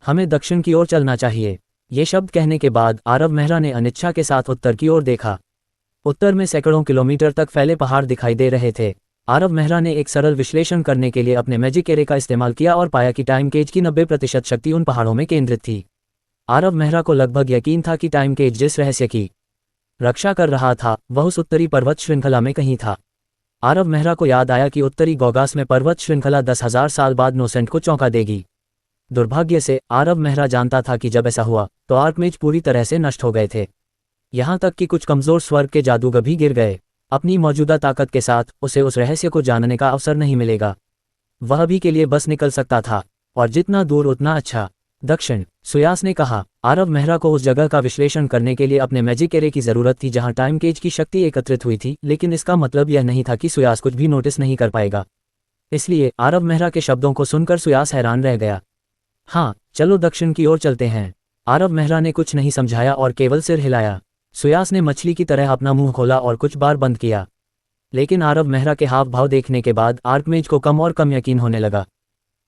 हमें दक्षिण की ओर चलना चाहिए, ये शब्द कहने के बाद आरव मेहरा ने अनिच्छा के साथ उत्तर की ओर देखा। उत्तर में सैकड़ों किलोमीटर तक फैले पहाड़ दिखाई दे रहे थे। आरव मेहरा ने एक सरल विश्लेषण करने के लिए अपने मैजिक एरे का इस्तेमाल किया और पाया कि टाइम केज की 90% शक्ति उन पहाड़ों में केंद्रित थी। आरव मेहरा को लगभग यकीन था कि टाइम केज जिस रहस्य की रक्षा कर रहा था वह उस उत्तरी पर्वत श्रृंखला में कहीं था। आरव मेहरा को याद आया कि उत्तरी गौगास में पर्वत श्रृंखला 10,000 साल बाद नोसेंट को चौंका देगी। दुर्भाग्य से आरव मेहरा जानता था कि जब ऐसा हुआ तो आर्कमेज पूरी तरह से नष्ट हो गए थे। यहाँ तक कि कुछ कमजोर स्वर्ग के जादूगर भी गिर गए। अपनी मौजूदा ताकत के साथ उसे उस रहस्य को जानने का अवसर नहीं मिलेगा। वह अभी के लिए बस निकल सकता था, और जितना दूर उतना अच्छा। दक्षिण, सुयास ने कहा। आरव मेहरा को उस जगह का विश्लेषण करने के लिए अपने मैजिक एरे की जरूरत थी जहां टाइम केज की शक्ति एकत्रित हुई थी, लेकिन इसका मतलब यह नहीं था कि सुयास कुछ भी नोटिस नहीं कर पाएगा। इसलिए आरव मेहरा के शब्दों को सुनकर सुयास हैरान रह गया। हाँ, चलो दक्षिण की ओर चलते हैं। आरव मेहरा ने कुछ नहीं समझाया और केवल सिर हिलाया। सुयास ने मछली की तरह अपना मुंह खोला और कुछ बार बंद किया, लेकिन आरव मेहरा के हाव भाव देखने के बाद आर्कमेज को कम और कम यकीन होने लगा।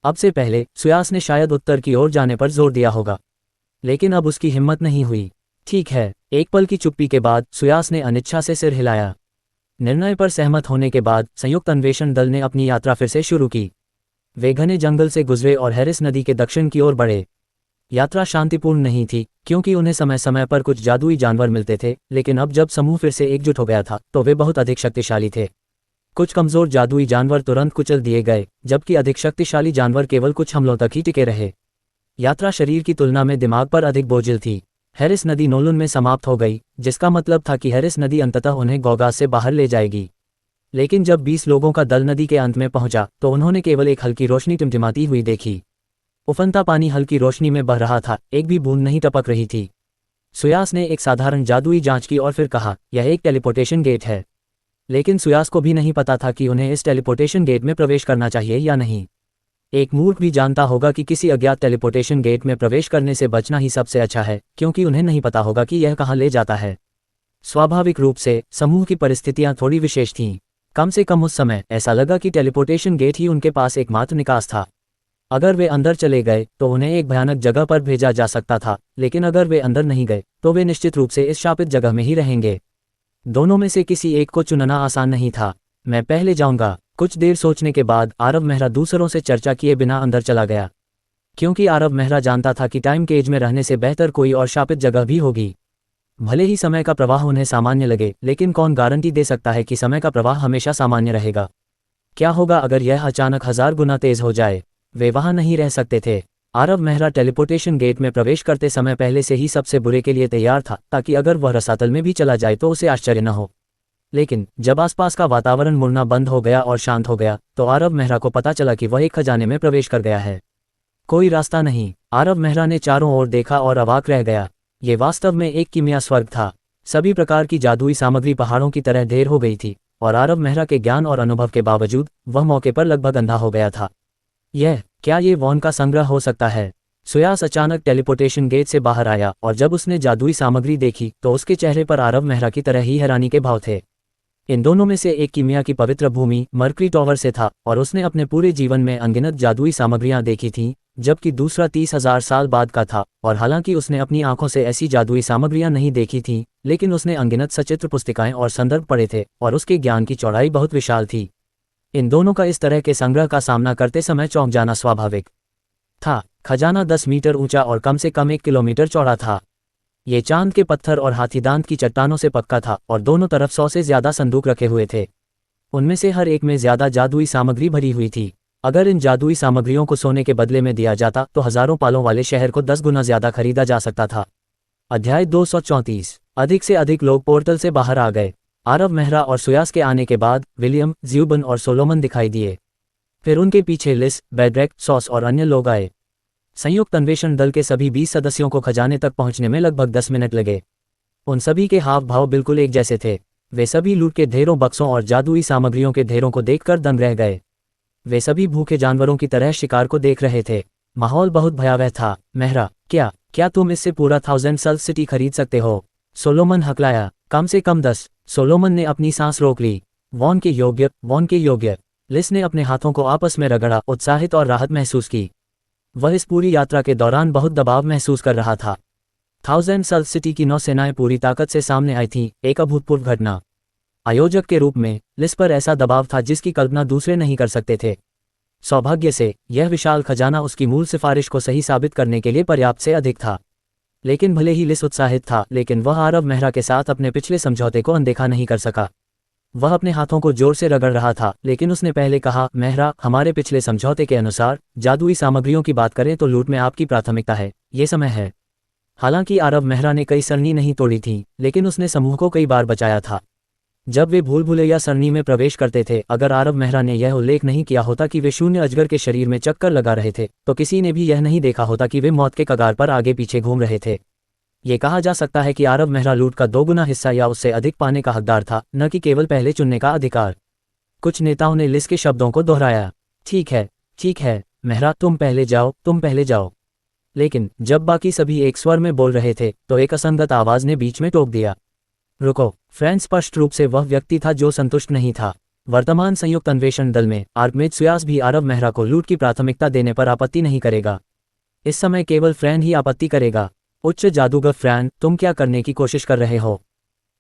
अब से पहले सुयास ने शायद उत्तर की ओर जाने पर जोर दिया होगा, लेकिन अब उसकी हिम्मत नहीं हुई। ठीक है, एक पल की चुप्पी के बाद सुयास ने अनिच्छा से सिर हिलाया। निर्णय पर सहमत होने के बाद संयुक्त अन्वेषण दल ने अपनी यात्रा फिर से शुरू की। वे घने जंगल से गुजरे और हैरिस नदी के दक्षिण की ओर बढ़े। यात्रा शांतिपूर्ण नहीं थी क्योंकि उन्हें समय समय पर कुछ जादुई जानवर मिलते थे, लेकिन अब जब समूह फिर से एकजुट हो गया था तो वे बहुत अधिक शक्तिशाली थे। कुछ कमजोर जादुई जानवर तुरंत कुचल दिए गए, जबकि अधिक शक्तिशाली जानवर केवल कुछ हमलों तक ही टिके रहे। यात्रा शरीर की तुलना में दिमाग पर अधिक बोझिल थी। हैरिस नदी नोलुन में समाप्त हो गई, जिसका मतलब था कि हैरिस नदी अंततः उन्हें गौगास से बाहर ले जाएगी। लेकिन जब 20 लोगों का दल नदी के अंत में पहुंचा तो उन्होंने केवल एक हल्की रोशनी टिमटिमाती हुई देखी। उफनता पानी हल्की रोशनी में बह रहा था, एक भी बूंद नहीं टपक रही थी। सुयास ने एक साधारण जादुई जांच की और फिर कहा, यह एक टेलीपोर्टेशन गेट है। लेकिन सुयास को भी नहीं पता था कि उन्हें इस टेलीपोर्टेशन गेट में प्रवेश करना चाहिए या नहीं। एक मूर्ख भी जानता होगा कि किसी अज्ञात टेलीपोर्टेशन गेट में प्रवेश करने से बचना ही सबसे अच्छा है, क्योंकि उन्हें नहीं पता होगा कि यह कहाँ ले जाता है। स्वाभाविक रूप से समूह की परिस्थितियां थोड़ी विशेष थीं। कम से कम उस समय ऐसा लगा कि टेलीपोर्टेशन गेट ही उनके पास एकमात्र निकास था। अगर वे अंदर चले गए तो उन्हें एक भयानक जगह पर भेजा जा सकता था, लेकिन अगर वे अंदर नहीं गए तो वे निश्चित रूप से इस शापित जगह में ही रहेंगे। दोनों में से किसी एक को चुनना आसान नहीं था। मैं पहले जाऊंगा। कुछ देर सोचने के बाद आरव मेहरा दूसरों से चर्चा किए बिना अंदर चला गया, क्योंकि आरव मेहरा जानता था कि टाइम केज में रहने से बेहतर कोई और शापित जगह भी होगी। भले ही समय का प्रवाह उन्हें सामान्य लगे, लेकिन कौन गारंटी दे सकता है कि समय का प्रवाह हमेशा सामान्य रहेगा? क्या होगा अगर यह अचानक 1000 गुना तेज हो जाए? वे वहां नहीं रह सकते थे। आरव मेहरा टेलीपोर्टेशन गेट में प्रवेश करते समय पहले से ही सबसे बुरे के लिए तैयार था, ताकि अगर वह रसातल में भी चला जाए तो उसे आश्चर्य न हो। लेकिन जब आसपास का वातावरण मुड़ना बंद हो गया और शांत हो गया तो आरव मेहरा को पता चला कि वह एक खजाने में प्रवेश कर गया है। कोई रास्ता नहीं। आरव मेहरा ने चारों ओर देखा और अवाक रह गया। ये वास्तव में एक कीमिया स्वर्ग था। सभी प्रकार की जादुई सामग्री पहाड़ों की तरह ढेर हो गई थी, और आरव मेहरा के ज्ञान और अनुभव के बावजूद वह मौके पर लगभग अंधा हो गया था। क्या ये वॉन का संग्रह हो सकता है? सुयास अचानक टेलीपोर्टेशन गेट से बाहर आया, और जब उसने जादुई सामग्री देखी तो उसके चेहरे पर आरव मेहरा की तरह ही हैरानी के भाव थे। इन दोनों में से एक कीमिया की पवित्र भूमि मर्करी टॉवर से था, और उसने अपने पूरे जीवन में अनगिनत जादुई सामग्रियां देखी थीं, जबकि दूसरा 30,000 साल बाद का था। और हालांकि उसने अपनी आंखों से ऐसी जादुई सामग्रियां नहीं देखी थीं, लेकिन उसने अनगिनत सचित्र पुस्तिकाएं और संदर्भ पढ़े थे, और उसके ज्ञान की चौड़ाई बहुत विशाल थी। इन दोनों का इस तरह के संग्रह का सामना करते समय चौंक जाना स्वाभाविक था। खजाना 10 मीटर ऊंचा और कम से कम 1 किलोमीटर चौड़ा था। ये चांद के पत्थर और हाथीदांत की चट्टानों से पक्का था, और दोनों तरफ 100 से ज्यादा संदूक रखे हुए थे। उनमें से हर एक में ज्यादा जादुई सामग्री भरी हुई थी। अगर इन जादुई सामग्रियों को सोने के बदले में दिया जाता तो हजारों पालों वाले शहर को 10 गुना ज्यादा खरीदा जा सकता था। अध्याय 234। अधिक से अधिक लोग पोर्टल से बाहर आ गए। आरव मेहरा और सुयास के आने के बाद विलियम, ज्यूबन और सोलोमन दिखाई दिए। फिर उनके पीछे लिस, बेड्रेक, सॉस और अन्य लोग आए। संयुक्त अन्वेषण दल के सभी 20 सदस्यों को खजाने तक पहुंचने में लगभग 10 मिनट लगे। उन सभी के हाव भाव बिल्कुल एक जैसे थे। वे सभी लूट के ढेरों, बक्सों और जादुई सामग्रियों के ढेरों को देखकर दंग रह गए। वे सभी भूखे जानवरों की तरह शिकार को देख रहे थे। माहौल बहुत भयावह था। मेहरा, क्या तुम इससे पूरा 1000 सल्स सिटी खरीद सकते हो? सोलोमन हकलाया। कम से कम 10। सोलोमन ने अपनी सांस रोक ली। वॉन के योग्य। लिस ने अपने हाथों को आपस में रगड़ा, उत्साहित और राहत महसूस की। वह इस पूरी यात्रा के दौरान बहुत दबाव महसूस कर रहा था। 1000 सल्स सिटी की नौसेनाएं पूरी ताकत से सामने आई थीं, एक अभूतपूर्व घटना। आयोजक के रूप में लिस पर ऐसा दबाव था जिसकी कल्पना दूसरे नहीं कर सकते थे। सौभाग्य से यह विशाल खजाना उसकी मूल सिफारिश को सही साबित करने के लिए पर्याप्त से अधिक था। लेकिन भले ही लिस उत्साहित था, लेकिन वह आरव मेहरा के साथ अपने पिछले समझौते को अनदेखा नहीं कर सका। वह अपने हाथों को जोर से रगड़ रहा था, लेकिन उसने पहले कहा, मेहरा, हमारे पिछले समझौते के अनुसार जादुई सामग्रियों की बात करें तो लूट में आपकी प्राथमिकता है। ये समय है। हालांकि आरव मेहरा ने कई सरनी नहीं तोड़ी थी, लेकिन उसने समूह को कई बार बचाया था। जब वे भूल भुलैया सरनी में प्रवेश करते थे, अगर आरव मेहरा ने यह उल्लेख नहीं किया होता कि वे शून्य अजगर के शरीर में चक्कर लगा रहे थे, तो किसी ने भी यह नहीं देखा होता कि वे मौत के कगार पर आगे पीछे घूम रहे थे। ये कहा जा सकता है कि आरव मेहरा लूट का 2 गुना हिस्सा या उससे अधिक पाने का हकदार था, न कि केवल पहले चुनने का अधिकार। कुछ नेताओं ने लिस के शब्दों को दोहराया। ठीक है, मेहरा, तुम पहले जाओ। लेकिन जब बाकी सभी एक स्वर में बोल रहे थे, तो एक असंगत आवाज ने बीच में टोक दिया। रुको। फ्रैन स्पष्ट रूप से वह व्यक्ति था जो संतुष्ट नहीं था। वर्तमान संयुक्त अन्वेषण दल में आर्कमेज सुयास भी आरव मेहरा को लूट की प्राथमिकता देने पर आपत्ति नहीं करेगा। इस समय केवल फ्रैन ही आपत्ति करेगा। उच्च जादूगर फ्रैन, तुम क्या करने की कोशिश कर रहे हो?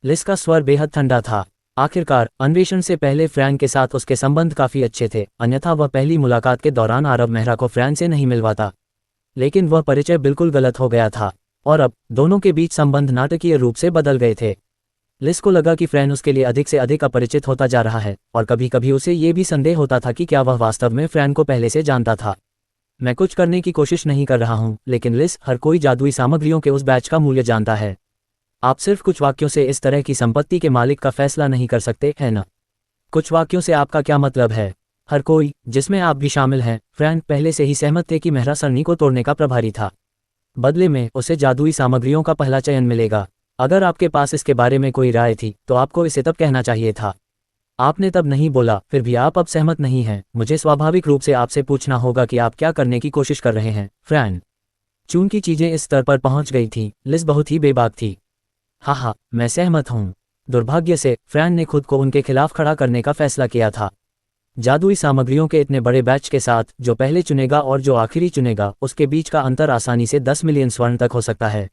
लिस का स्वर बेहद ठंडा था। आखिरकार अन्वेषण से पहले फ्रैन के साथ उसके संबंध काफी अच्छे थे, अन्यथा वह पहली मुलाकात के दौरान आरव मेहरा को फ्रैन से नहीं मिलवाता। लेकिन वह परिचय बिल्कुल गलत हो गया था, और अब दोनों के बीच संबंध नाटकीय रूप से बदल गए थे। लिस को लगा कि फ्रैन उसके लिए अधिक से अधिक अपरिचित होता जा रहा है, और कभी कभी उसे ये भी संदेह होता था कि क्या वह वास्तव में फ्रैन को पहले से जानता था। मैं कुछ करने की कोशिश नहीं कर रहा हूं, लेकिन लिस, हर कोई जादुई सामग्रियों के उस बैच का मूल्य जानता है। आप सिर्फ कुछ वाक्यों से इस तरह की संपत्ति के मालिक का फैसला नहीं कर सकते, है ना? कुछ वाक्यों से आपका क्या मतलब है? हर कोई, जिसमें आप भी शामिल हैं। फ्रैन पहले से ही सहमत थे कि मेहरा सरनी को तोड़ने का प्रभारी था। बदले में उसे जादुई सामग्रियों का पहला चयन मिलेगा। अगर आपके पास इसके बारे में कोई राय थी, तो आपको इसे तब कहना चाहिए था। आपने तब नहीं बोला, फिर भी आप अब सहमत नहीं हैं। मुझे स्वाभाविक रूप से आपसे पूछना होगा कि आप क्या करने की कोशिश कर रहे हैं, फ्रैन। चूंकि चीजें इस स्तर पर पहुंच गई थीं, लिस बहुत ही बेबाक थी। हाँ, मैं सहमत हूं। दुर्भाग्य से फ्रैन ने खुद को उनके खिलाफ खड़ा करने का फैसला किया था। जादुई सामग्रियों के इतने बड़े बैच के साथ, जो पहले चुनेगा और जो आखिरी चुनेगा, उसके बीच का अंतर आसानी से 10 मिलियन स्वर्ण तक हो सकता है।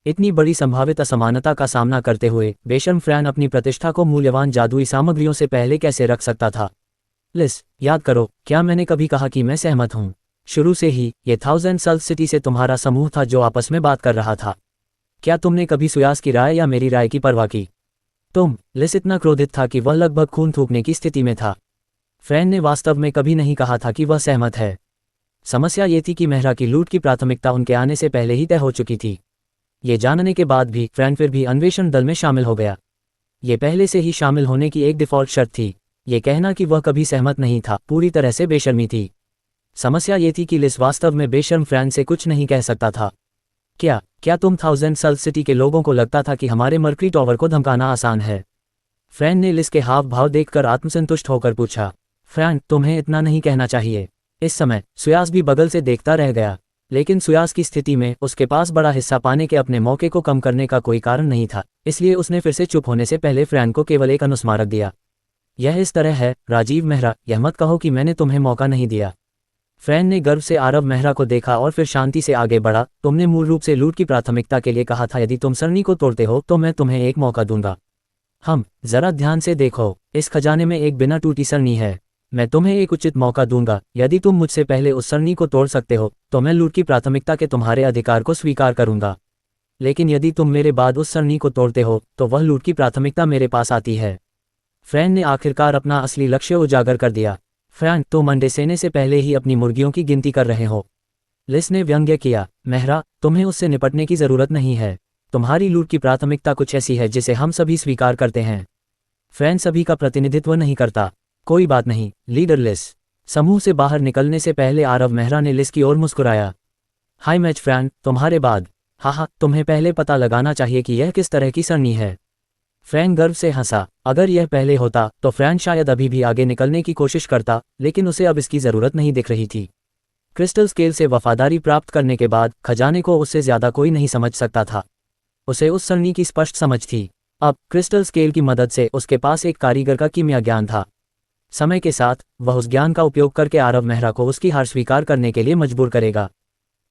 इतनी बड़ी संभावित असमानता का सामना करते हुए बेशर्म फ्रैन अपनी प्रतिष्ठा को मूल्यवान जादुई सामग्रियों से पहले कैसे रख सकता था? लिस, याद करो, क्या मैंने कभी कहा कि मैं सहमत हूं? शुरू से ही ये 1000 सल्स सिटी से तुम्हारा समूह था जो आपस में बात कर रहा था। क्या तुमने कभी सुयास की राय या मेरी राय की परवाह की? लिस इतना क्रोधित था कि वह लगभग खून थूकने की स्थिति में था। फ्रैन ने वास्तव में कभी नहीं कहा था कि वह सहमत है। समस्या ये थी कि मेहरा की लूट की प्राथमिकता उनके आने से पहले ही तय हो चुकी थी। ये जानने के बाद भी फ्रैन फिर भी अन्वेषण दल में शामिल हो गया। ये पहले से ही शामिल होने की एक डिफ़ॉल्ट शर्त थी। ये कहना कि वह कभी सहमत नहीं था पूरी तरह से बेशर्मी थी। समस्या ये थी कि लिस वास्तव में बेशर्म फ्रैन से कुछ नहीं कह सकता था। क्या तुम 1000 सल्स सिटी के लोगों को लगता था कि हमारे मर्करी टॉवर को धमकाना आसान है? फ्रैन ने लिस के हाव भाव देखकर आत्मसंतुष्ट होकर पूछा। फ्रैन, तुम्हें इतना नहीं कहना चाहिए। इस समय सुयास भी बगल से देखता रह गया, लेकिन सुयास की स्थिति में उसके पास बड़ा हिस्सा पाने के अपने मौके को कम करने का कोई कारण नहीं था, इसलिए उसने फिर से चुप होने से पहले फ्रैन को केवल एक अनुस्मारक दिया। यह इस तरह है, राजीव मेहरा, यह मत कहो कि मैंने तुम्हें मौका नहीं दिया। फ्रैन ने गर्व से आरव मेहरा को देखा और फिर शांति से आगे बढ़ा। तुमने मूल रूप से लूट की प्राथमिकता के लिए कहा था, यदि तुम सरनी को तोड़ते हो तो मैं तुम्हें एक मौका दूंगा। जरा ध्यान से देखो, इस खजाने में एक बिना टूटी सरनी है। मैं तुम्हें एक उचित मौका दूंगा। यदि तुम मुझसे पहले उस सरनी को तोड़ सकते हो, तो मैं लूट की प्राथमिकता के तुम्हारे अधिकार को स्वीकार करूंगा। लेकिन यदि तुम मेरे बाद उस सरनी को तोड़ते हो, तो वह लूट की प्राथमिकता मेरे पास आती है। फ्रैन ने आखिरकार अपना असली लक्ष्य उजागर कर दिया। फ्रैन, तुम अंडे सेने से पहले ही अपनी मुर्गियों की गिनती कर रहे हो। लिस ने व्यंग्य किया। मेहरा, तुम्हें उससे निपटने की जरूरत नहीं है। तुम्हारी लूट की प्राथमिकता कुछ ऐसी है जिसे हम सभी स्वीकार करते हैं। फ्रैन सभी का प्रतिनिधित्व नहीं करता। कोई बात नहीं, लीडर लिस। समूह से बाहर निकलने से पहले आरव मेहरा ने लिस की ओर मुस्कुराया। हाय मैच फ्रैन, तुम्हारे बाद। हाँ, तुम्हें पहले पता लगाना चाहिए कि यह किस तरह की सरनी है। फ्रैंक गर्व से हंसा। अगर यह पहले होता तो फ्रैंक शायद अभी भी आगे निकलने की कोशिश करता, लेकिन उसे अब इसकी ज़रूरत नहीं दिख रही थी। क्रिस्टल स्केल से वफादारी प्राप्त करने के बाद खजाने को उससे ज़्यादा कोई नहीं समझ सकता था। उसे उस सरणी की स्पष्ट समझ थी। अब क्रिस्टल स्केल की मदद से उसके पास एक कारीगर का कीमिया ज्ञान था। समय के साथ वह उस ज्ञान का उपयोग करके आरव मेहरा को उसकी हार स्वीकार करने के लिए मजबूर करेगा।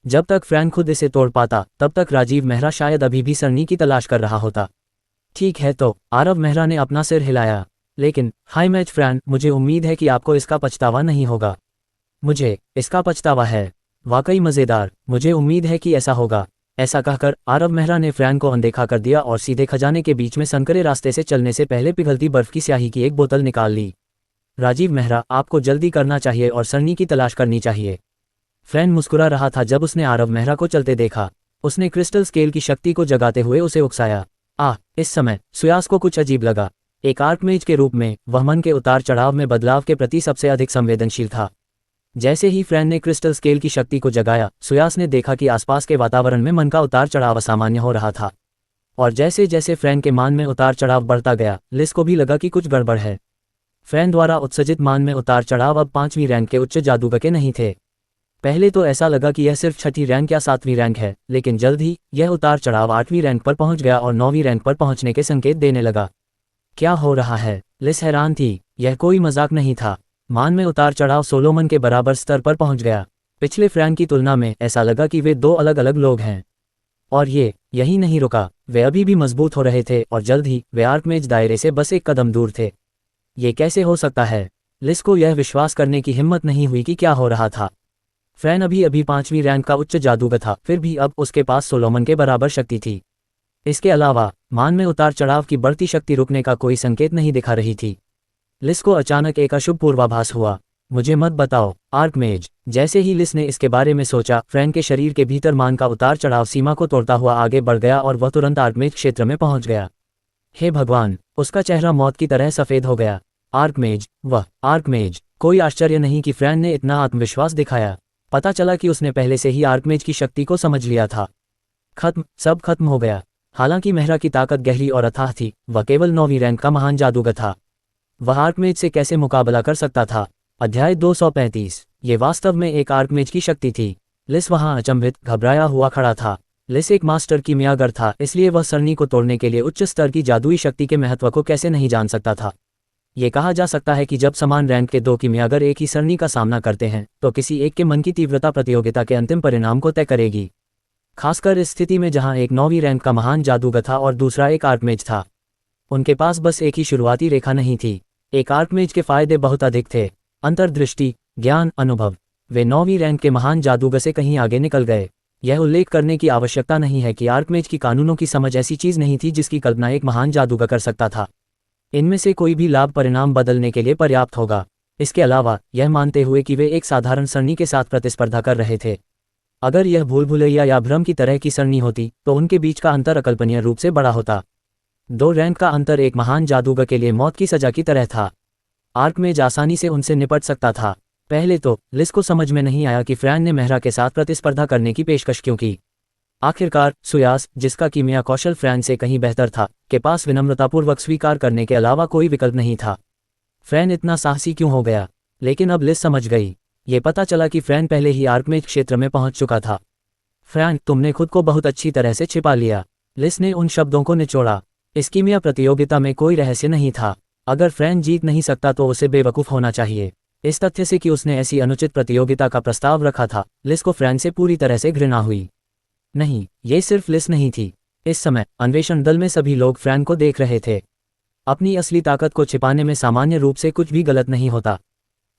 जब तक फ्रैंक खुद इसे तोड़ पाता तब तक राजीव मेहरा शायद अभी भी सरणी की तलाश कर रहा होता। ठीक है तो, आरव मेहरा ने अपना सिर हिलाया। लेकिन हाई मैच फ्रैंक, मुझे उम्मीद है कि आपको इसका पछतावा नहीं होगा। मुझे इसका पछतावा है। वाकई मज़ेदार, मुझे उम्मीद है कि ऐसा होगा। ऐसा कहकर आरव मेहरा ने फ्रैंक को अनदेखा कर दिया और सीधे खजाने के बीच में संकरे रास्ते से चलने से पहले पिघलती बर्फ की स्याही की एक बोतल निकाल ली। राजीव मेहरा, आपको जल्दी करना चाहिए और सरणी की तलाश करनी चाहिए। फ्रैंक मुस्कुरा रहा था जब उसने आरव मेहरा को चलते देखा। उसने क्रिस्टल स्केल की शक्ति को जगाते हुए उसे उकसाया। इस समय सुयास को कुछ अजीब लगा। एक आर्कमेज के रूप में वह मन के उतार चढ़ाव में बदलाव के प्रति सबसे अधिक संवेदनशील था। जैसे ही फ्रैंक ने क्रिस्टल स्केल की शक्ति को जगाया, सुयास ने देखा कि आसपास के वातावरण में मन का उतार चढ़ाव असामान्य हो रहा था। और जैसे जैसे फ्रैंक के मान में उतार चढ़ाव बढ़ता गया, लिस को भी लगा कि कुछ गड़बड़ है। फ्रैंक द्वारा उत्सर्जित मान में उतार चढ़ाव अब 5वीं रैंक के उच्च जादूगर के नहीं थे। पहले तो ऐसा लगा कि यह सिर्फ 6ठी रैंक या 7वीं रैंक है, लेकिन जल्द ही यह उतार चढ़ाव 8वीं रैंक पर पहुंच गया और 9वीं रैंक पर पहुंचने के संकेत देने लगा। क्या हो रहा है? लिस हैरान थी। यह कोई मजाक नहीं था। मान में उतार चढ़ाव सोलोमन के बराबर स्तर पर पहुंच गया। पिछले फ्रैंक की तुलना में ऐसा लगा कि वे दो अलग अलग लोग हैं। और यही नहीं रुका, वे अभी भी मजबूत हो रहे थे और जल्द ही वे आर्कमेज दायरे से बस एक कदम दूर थे। ये कैसे हो सकता है? लिस को यह विश्वास करने की हिम्मत नहीं हुई कि क्या हो रहा था। फ्रैंक अभी अभी 5वीं रैंक का उच्च जादूगर था, फिर भी अब उसके पास सोलोमन के बराबर शक्ति थी। इसके अलावा मान में उतार चढ़ाव की बढ़ती शक्ति रुकने का कोई संकेत नहीं दिखा रही थी। लिस को अचानक एक अशुभ पूर्वाभास हुआ। मुझे मत बताओ, आर्कमेज। जैसे ही लिस ने इसके बारे में सोचा, फ्रैंक के शरीर के भीतर मान का उतार चढ़ाव सीमा को तोड़ता हुआ आगे बढ़ गया और वह तुरंत आर्कमेज क्षेत्र में पहुंच गया। हे भगवान! उसका चेहरा मौत की तरह सफ़ेद हो गया। आर्कमेज, वह आर्कमेज! कोई आश्चर्य नहीं कि फ्रैंक ने इतना आत्मविश्वास दिखाया। पता चला कि उसने पहले से ही आर्कमेज की शक्ति को समझ लिया था। सब खत्म हो गया। हालांकि मेहरा की ताकत गहरी और अथाह थी, वह केवल 9वीं रैंक का महान जादूगर था। वह आर्कमेज से कैसे मुकाबला कर सकता था? अध्याय 235। ये वास्तव में एक आर्कमेज की शक्ति थी। लिस वहां अचंभित, घबराया हुआ खड़ा था। लिस एक मास्टर कीमियागर था, इसलिए वह सरणी को तोड़ने के लिए उच्च स्तर की जादुई शक्ति के महत्व को कैसे नहीं जान सकता था। ये कहा जा सकता है कि जब समान रैंक के दो कीमियागर एक ही सरणी का सामना करते हैं, तो किसी एक के मन की तीव्रता प्रतियोगिता के अंतिम परिणाम को तय करेगी। खासकर इस स्थिति में जहां एक 9वीं रैंक का महान जादूगर था और दूसरा एक आर्कमेज था। उनके पास बस एक ही शुरुआती रेखा नहीं थी। एक आर्कमेज के फायदे बहुत अधिक थे। अंतर्दृष्टि, ज्ञान, अनुभव। वे 9वीं रैंक के महान जादूगर से कहीं आगे निकल गए। यह उल्लेख करने की आवश्यकता नहीं है कि आर्कमेज की कानूनों की समझ ऐसी चीज़ नहीं थी जिसकी कल्पना एक महान जादूगर कर सकता था। इनमें से कोई भी लाभ परिणाम बदलने के लिए पर्याप्त होगा। इसके अलावा यह मानते हुए कि वे एक साधारण सरणी के साथ प्रतिस्पर्धा कर रहे थे। अगर यह भूल-भुलैया या भ्रम की तरह की सरणी होती तो उनके बीच का अंतर अकल्पनीय रूप से बड़ा होता। 2 रैंक का अंतर एक महान जादूगर के लिए मौत की सजा की तरह था। आर्कमेज आसानी से उनसे निपट सकता था। पहले तो लिस को समझ में नहीं आया कि फ्रैंक ने मेहरा के साथ प्रतिस्पर्धा करने की पेशकश क्यों की। आखिरकार सुयास, जिसका कीमिया कौशल फ्रैंक से कहीं बेहतर था, के पास विनम्रतापूर्वक स्वीकार करने के अलावा कोई विकल्प नहीं था। फ्रैंक इतना साहसी क्यों हो गया? लेकिन अब लिस समझ गई। ये पता चला कि फ्रैंक पहले ही आर्कमेज क्षेत्र में पहुंच चुका था। फ्रैंक, तुमने खुद को बहुत अच्छी तरह से छिपा लिया। लिस ने उन शब्दों को निचोड़ा। इस कीमिया प्रतियोगिता में कोई रहस्य नहीं था। अगर फ्रैंक जीत नहीं सकता तो उसे बेवकूफ़ होना चाहिए। इस तथ्य से कि उसने ऐसी अनुचित प्रतियोगिता का प्रस्ताव रखा था, लिस को फ्रैंक से पूरी तरह से घृणा हुई। नहीं, ये सिर्फ लिस नहीं थी। इस समय अन्वेषण दल में सभी लोग फ्रैंक को देख रहे थे। अपनी असली ताकत को छिपाने में सामान्य रूप से कुछ भी गलत नहीं होता।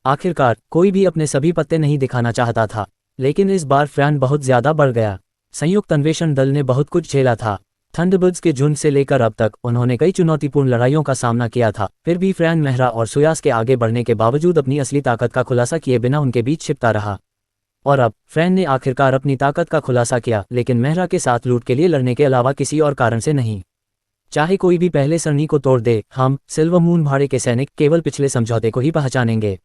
आखिरकार कोई भी अपने सभी पत्ते नहीं दिखाना चाहता था, लेकिन इस बार फ्रैंक बहुत ज्यादा बढ़ गया। संयुक्त अन्वेषण दल ने बहुत कुछ झेला था। थंडरबर्ड्स के झुंड से लेकर अब तक उन्होंने कई चुनौतीपूर्ण लड़ाइयों का सामना किया था। फिर भी फ्रैंक मेहरा और सुयास के आगे बढ़ने के बावजूद अपनी असली ताकत का खुलासा किए बिना उनके बीच छिपता रहा। और अब फ्रैंक ने आखिरकार अपनी ताकत का खुलासा किया, लेकिन मेहरा के साथ लूट के लिए लड़ने के अलावा किसी और कारण से नहीं। चाहे कोई भी पहले सरणी को तोड़ दे, हम सिल्वर मून भाड़े के सैनिक केवल पिछले समझौते को ही पहचानेंगे।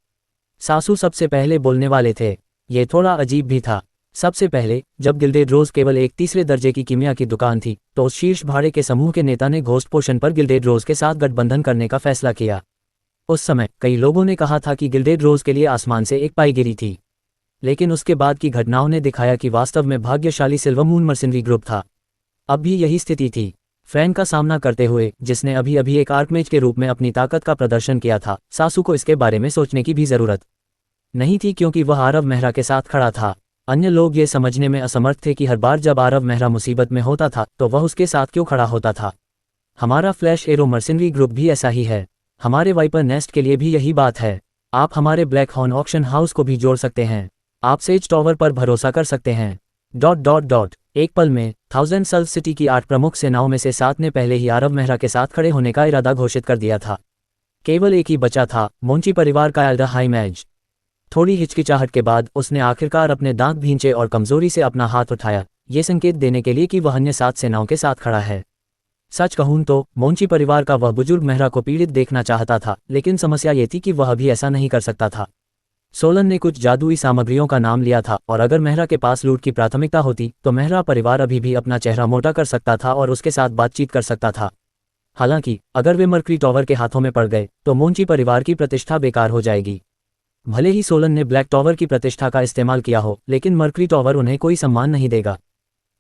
सासू सबसे पहले बोलने वाले थे। ये थोड़ा अजीब भी था। सबसे पहले जब गिल्डेड रोज केवल एक तीसरे दर्जे की कीमिया की दुकान थी, तो उस शीर्ष भाड़े के समूह के नेता ने घोस्ट पोषण पर गिल्डेड रोज के साथ गठबंधन करने का फैसला किया। उस समय कई लोगों ने कहा था कि गिल्डेड रोज के लिए आसमान से एक पाई गिरी थी, लेकिन उसके बाद की घटनाओं ने दिखाया कि वास्तव में भाग्यशाली सिल्वर मून मर्सिनरी ग्रुप था। अब भी यही स्थिति थी। फ्रैन का सामना करते हुए, जिसने अभी अभी एक आर्कमेज के रूप में अपनी ताकत का प्रदर्शन किया था, सासू को इसके बारे में सोचने की भी जरूरत नहीं थी, क्योंकि वह आरव मेहरा के साथ खड़ा था। अन्य लोग ये समझने में असमर्थ थे कि हर बार जब आरव मेहरा मुसीबत में होता था तो वह उसके साथ क्यों खड़ा होता था। हमारा फ्लैश एरो मर्सिनरी ग्रुप भी ऐसा ही है। हमारे वाइपर नेस्ट के लिए भी यही बात है। आप हमारे ब्लैक हॉर्न ऑक्शन हाउस को भी जोड़ सकते हैं। आप सेज टॉवर पर भरोसा कर सकते हैं। ... एक पल में 1000 सल्व सिटी की 8 प्रमुख सेनाओं में से 7 ने पहले ही आरव मेहरा के साथ खड़े होने का इरादा घोषित कर दिया था। केवल एक ही बचा था, मोंची परिवार का एल्डर हाइमेज। थोड़ी हिचकिचाहट के बाद उसने आखिरकार अपने दांत भींचे और कमजोरी से अपना हाथ उठाया, ये संकेत देने के लिए कि वह अन्य 7 सेनाओं के साथ खड़ा है। सच कहूं तो मोंची परिवार का वह बुजुर्ग मेहरा को पीड़ित देखना चाहता था, लेकिन समस्या ये थी कि वह भी ऐसा नहीं कर सकता था। सोलन ने कुछ जादुई सामग्रियों का नाम लिया था, और अगर मेहरा के पास लूट की प्राथमिकता होती तो मेहरा परिवार अभी भी अपना चेहरा मोटा कर सकता था और उसके साथ बातचीत कर सकता था। हालांकि अगर वे मर्करी टॉवर के हाथों में पड़ गए तो मोंची परिवार की प्रतिष्ठा बेकार हो जाएगी। भले ही सोलन ने ब्लैक टॉवर की प्रतिष्ठा का इस्तेमाल किया हो, लेकिन मर्करी टॉवर उन्हें कोई सम्मान नहीं देगा।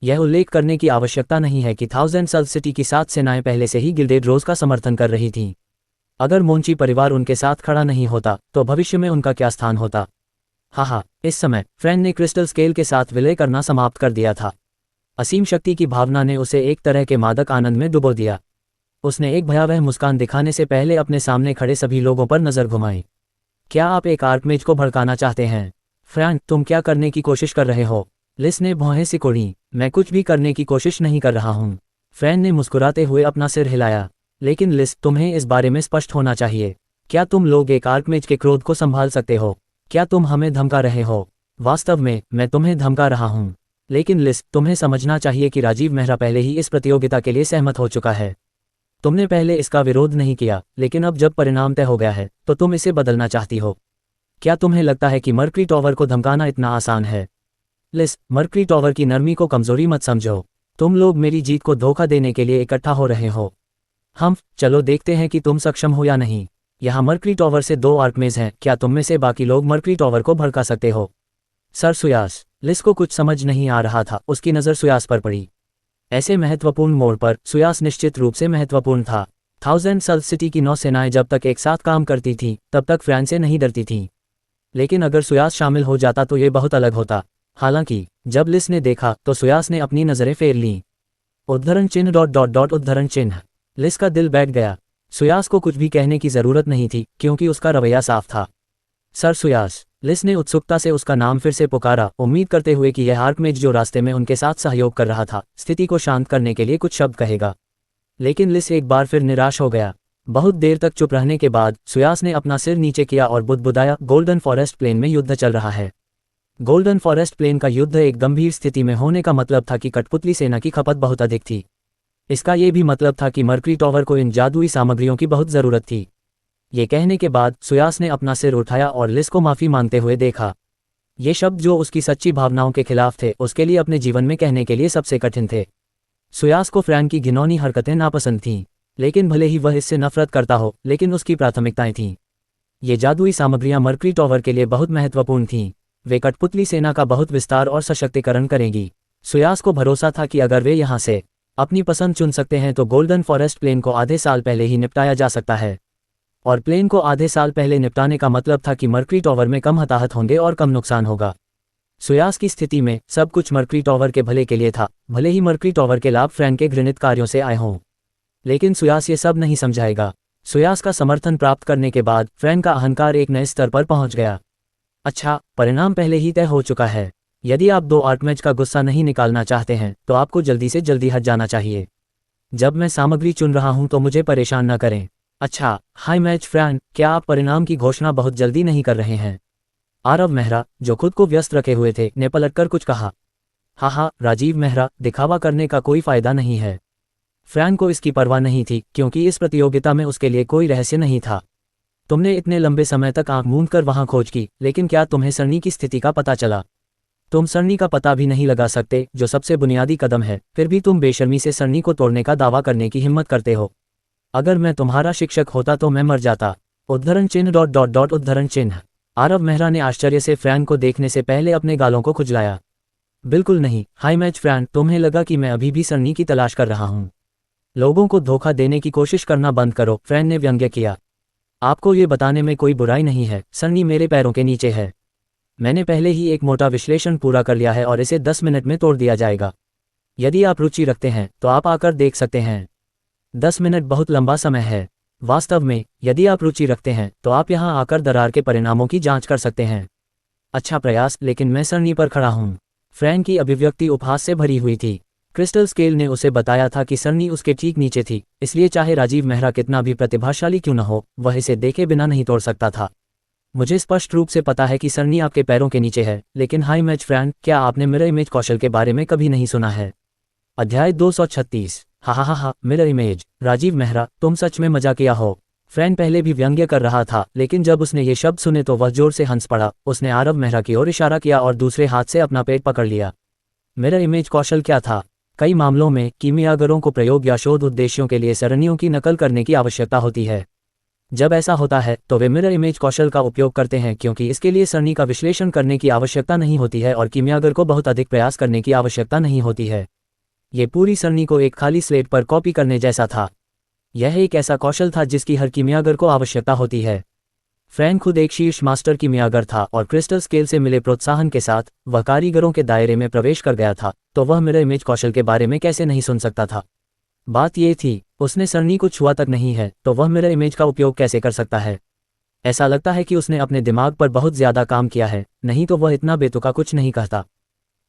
यह उल्लेख करने की आवश्यकता नहीं है कि 1000 सल्व सिटी की 7 सेनाएं पहले से ही गिल्डेड रोज का समर्थन कर रही थीं। अगर मोंची परिवार उनके साथ खड़ा नहीं होता तो भविष्य में उनका क्या स्थान होता। हाँ, इस समय फ्रैन ने क्रिस्टल स्केल के साथ विलय करना समाप्त कर दिया था। असीम शक्ति की भावना ने उसे एक तरह के मादक आनंद में डुबो दिया। उसने एक भयावह मुस्कान दिखाने से पहले अपने सामने खड़े सभी लोगों पर नजर घुमाई। क्या आप एक आर्कमेज को भड़काना चाहते हैं? फ्रैन, तुम क्या करने की कोशिश कर रहे हो? लिस ने भौहें सिकोड़ी। मैं कुछ भी करने की कोशिश नहीं कर रहा हूँ। फ्रैन ने मुस्कुराते हुए अपना सिर हिलाया। लेकिन लिस, तुम्हें इस बारे में स्पष्ट होना चाहिए। क्या तुम लोग एक आर्कमेज के क्रोध को संभाल सकते हो? क्या तुम हमें धमका रहे हो? वास्तव में मैं तुम्हें धमका रहा हूँ। लेकिन लिस, तुम्हें समझना चाहिए कि राजीव मेहरा पहले ही इस प्रतियोगिता के लिए सहमत हो चुका है। तुमने पहले इसका विरोध नहीं किया, लेकिन अब जब परिणाम तय हो गया है तो तुम इसे बदलना चाहती हो। क्या तुम्हें लगता है कि मर्करी टॉवर को धमकाना इतना आसान है? लिस, मर्करी टॉवर की नरमी को कमजोरी मत समझो। तुम लोग मेरी जीत को धोखा देने के लिए इकट्ठा हो रहे हो। चलो देखते हैं कि तुम सक्षम हो या नहीं। यहाँ मर्करी टॉवर से 2 आर्कमेज हैं, क्या तुम में से बाकी लोग मर्करी टॉवर को भड़का सकते हो? सर सुयास। लिस को कुछ समझ नहीं आ रहा था। उसकी नज़र सुयास पर पड़ी। ऐसे महत्वपूर्ण मोड़ पर सुयास निश्चित रूप से महत्वपूर्ण था। 1000 सल्व सिटी की 9 सेनाएं जब तक एक साथ काम करती थीं, तब तक फ्रैन से नहीं डरती थीं। लेकिन अगर सुयास शामिल हो जाता तो ये बहुत अलग होता। हालांकि जब लिस ने देखा तो सुयास ने अपनी नज़रें फेर लीं। उद्धरण चिन्ह ... उद्धरण चिन्ह। लिस का दिल बैठ गया। सुयास को कुछ भी कहने की जरूरत नहीं थी, क्योंकि उसका रवैया साफ था। सर सुयास। लिस ने उत्सुकता से उसका नाम फिर से पुकारा, उम्मीद करते हुए कि यह आर्कमेज जो रास्ते में उनके साथ सहयोग कर रहा था, स्थिति को शांत करने के लिए कुछ शब्द कहेगा। लेकिन लिस एक बार फिर निराश हो गया। बहुत देर तक चुप रहने के बाद सुयास ने अपना सिर नीचे किया और बुदबुदाया, गोल्डन फॉरेस्ट प्लेन में युद्ध चल रहा है। गोल्डन फॉरेस्ट प्लेन का युद्ध एक गंभीर स्थिति में होने का मतलब था कि कठपुतली सेना की खपत बहुत अधिक थी। इसका यह भी मतलब था कि मर्करी टॉवर को इन जादुई सामग्रियों की बहुत ज़रूरत थी। ये कहने के बाद सुयास ने अपना सिर उठाया और लिस को माफ़ी मांगते हुए देखा। ये शब्द जो उसकी सच्ची भावनाओं के खिलाफ थे, उसके लिए अपने जीवन में कहने के लिए सबसे कठिन थे। सुयास को फ्रैन की घिनौनी हरकतें नापसंद थीं, लेकिन भले ही वह इससे नफरत करता हो, लेकिन उसकी प्राथमिकताएं थीं। ये जादुई सामग्रियां मर्करी टॉवर के लिए बहुत महत्वपूर्ण थीं। वे कठपुतली सेना का बहुत विस्तार और सशक्तिकरण करेंगी। सुयास को भरोसा था कि अगर वे यहाँ से अपनी पसंद चुन सकते हैं तो गोल्डन फॉरेस्ट प्लेन को आधे साल पहले ही निपटाया जा सकता है। और प्लेन को आधे साल पहले निपटाने का मतलब था कि मर्करी टॉवर में कम हताहत होंगे और कम नुकसान होगा। सुयास की स्थिति में सब कुछ मर्करी टॉवर के भले के लिए था, भले ही मर्करी टॉवर के लाभ फ्रैन के घृणित कार्यों से आए हों। लेकिन सुयास ये सब नहीं समझाएगा। सुयास का समर्थन प्राप्त करने के बाद फ्रैन का अहंकार एक नए स्तर पर पहुंच गया। अच्छा, परिणाम पहले ही तय हो चुका है। यदि आप 2 आर्कमेज का गुस्सा नहीं निकालना चाहते हैं तो आपको जल्दी से जल्दी हट जाना चाहिए। जब मैं सामग्री चुन रहा हूं तो मुझे परेशान न करें। अच्छा, हाई मैच फ्रैन, क्या आप परिणाम की घोषणा बहुत जल्दी नहीं कर रहे हैं? आरव मेहरा, जो खुद को व्यस्त रखे हुए थे, ने पलटकर कुछ कहा। हाँ, राजीव मेहरा, दिखावा करने का कोई फायदा नहीं है। फ्रैन को इसकी परवाह नहीं थी, क्योंकि इस प्रतियोगिता में उसके लिए कोई रहस्य नहीं था। तुमने इतने लंबे समय तक आंख मूंद कर वहां खोज की, लेकिन क्या तुम्हें सरनी की स्थिति का पता चला? तुम सरनी का पता भी नहीं लगा सकते, जो सबसे बुनियादी कदम है, फिर भी तुम बेशर्मी से सरनी को तोड़ने का दावा करने की हिम्मत करते हो। अगर मैं तुम्हारा शिक्षक होता तो मैं मर जाता। उद्धरण चिन्ह उद्धरण चिन्ह। आरव मेहरा ने आश्चर्य से फ्रैन को देखने से पहले अपने गालों को खुजलाया। बिल्कुल नहीं, हाई मैच फ्रैन, तुम्हें लगा कि मैं अभी भी सरनी की तलाश कर रहा हूँ। लोगों को धोखा देने की कोशिश करना बंद करो, फ्रैन ने व्यंग्य किया। आपको ये बताने में कोई बुराई नहीं है, सरनी मेरे पैरों के नीचे है। मैंने पहले ही एक मोटा विश्लेषण पूरा कर लिया है और इसे 10 मिनट में तोड़ दिया जाएगा। यदि आप रुचि रखते हैं तो आप आकर देख सकते हैं। 10 मिनट बहुत लंबा समय है। वास्तव में, यदि आप रुचि रखते हैं तो आप यहाँ आकर दरार के परिणामों की जांच कर सकते हैं। अच्छा प्रयास, लेकिन मैं सरनी पर खड़ा हूँ। फ्रैन की अभिव्यक्ति उपहास से भरी हुई थी। क्रिस्टल स्केल ने उसे बताया था कि सरनी उसके ठीक नीचे थी, इसलिए चाहे राजीव मेहरा कितना भी प्रतिभाशाली क्यों न हो, वह इसे देखे बिना नहीं तोड़ सकता था। मुझे स्पष्ट रूप से पता है कि सरनी आपके पैरों के नीचे है, लेकिन हाई मैच फ्रैन, क्या आपने मिरर इमेज कौशल के बारे में कभी नहीं सुना है? अध्याय 236। हा, मिरर इमेज। राजीव मेहरा, तुम सच में मजाकिया हो। फ्रैन पहले भी व्यंग्य कर रहा था, लेकिन जब उसने ये शब्द सुने तो वह जोर से हंस पड़ा। उसने आरव मेहरा की ओर इशारा किया और दूसरे हाथ से अपना पेट पकड़ लिया। मिरर इमेज कौशल क्या था? कई मामलों में कीमियागरों को प्रयोग या शोध उद्देश्यों के लिए सरणियों की नकल करने की आवश्यकता होती है। जब ऐसा होता है तो वे मिरर इमेज कौशल का उपयोग करते हैं, क्योंकि इसके लिए सरणी का विश्लेषण करने की आवश्यकता नहीं होती है और कीमियागर को बहुत अधिक प्रयास करने की आवश्यकता नहीं होती है। ये पूरी सरणी को एक खाली स्लेट पर कॉपी करने जैसा था। यह एक ऐसा कौशल था जिसकी हर कीमियागर को आवश्यकता होती है। फ्रैन खुद एक शीर्ष मास्टर कीमियागर था और क्रिस्टल स्केल से मिले प्रोत्साहन के साथ वह कारीगरों के दायरे में प्रवेश कर गया था, तो वह मिरर इमेज कौशल के बारे में कैसे नहीं सुन सकता था? बात यह थी, उसने सरणी को छुआ तक नहीं है, तो वह मिरर इमेज का उपयोग कैसे कर सकता है? ऐसा लगता है कि उसने अपने दिमाग पर बहुत ज्यादा काम किया है, नहीं तो वह इतना बेतुका कुछ नहीं कहता।